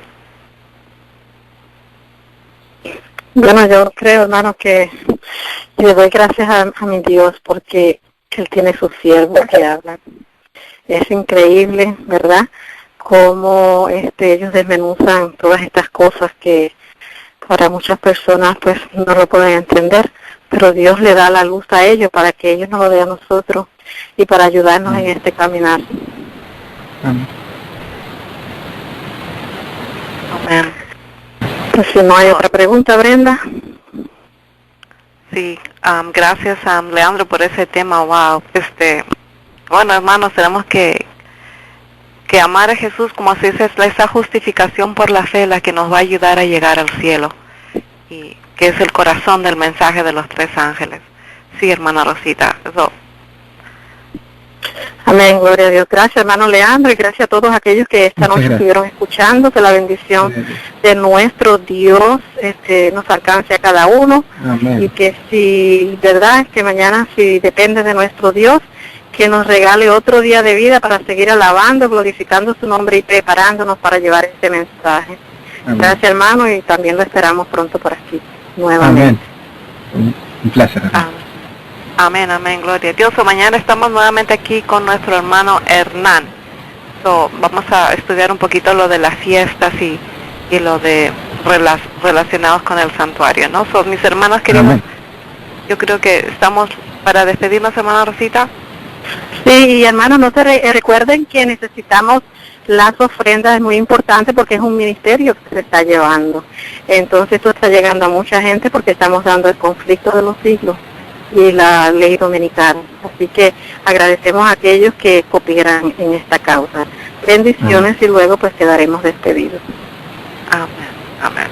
Bueno, yo creo, hermano, que le doy gracias a mi Dios porque Él tiene sus siervos que hablan. Es increíble, ¿verdad?, cómo ellos desmenuzan todas estas cosas que para muchas personas pues no lo pueden entender, pero Dios le da la luz a ellos para que ellos nos lo den a nosotros y para ayudarnos en este caminar. Amén. Amén. Pues si no hay otra pregunta, Brenda. Sí, gracias a Leandro por ese tema. Wow. Bueno, hermanos, tenemos que amar a Jesús, como así es esa justificación por la fe, la que nos va a ayudar a llegar al cielo, y que es el corazón del mensaje de los 3 ángeles. Sí, hermana Rosita, eso. Amén, gloria a Dios. Gracias, hermano Leandro, y gracias a todos aquellos que esta noche estuvieron escuchando. Que la bendición de nuestro Dios nos alcance a cada uno. Amén. Y que si, verdad, que mañana, si depende de nuestro Dios, que nos regale otro día de vida para seguir alabando, glorificando su nombre y preparándonos para llevar este mensaje. Amén. Gracias, hermano, y también lo esperamos pronto por aquí nuevamente. Amén. Un placer. Amén, amén, gloria a Dios. Mañana estamos nuevamente aquí con nuestro hermano Hernán. Vamos a estudiar un poquito lo de las fiestas y lo de relacionados con el santuario, ¿no? Mis hermanos queridos, amén. Yo creo que estamos para despedirnos, hermana Rosita. Sí, y hermanos, no se recuerden que necesitamos las ofrendas, es muy importante porque es un ministerio que se está llevando. Entonces esto está llegando a mucha gente porque estamos dando el conflicto de los siglos y la ley dominicana. Así que agradecemos a aquellos que cooperan en esta causa. Bendiciones. Y luego pues quedaremos despedidos. Amén, amén.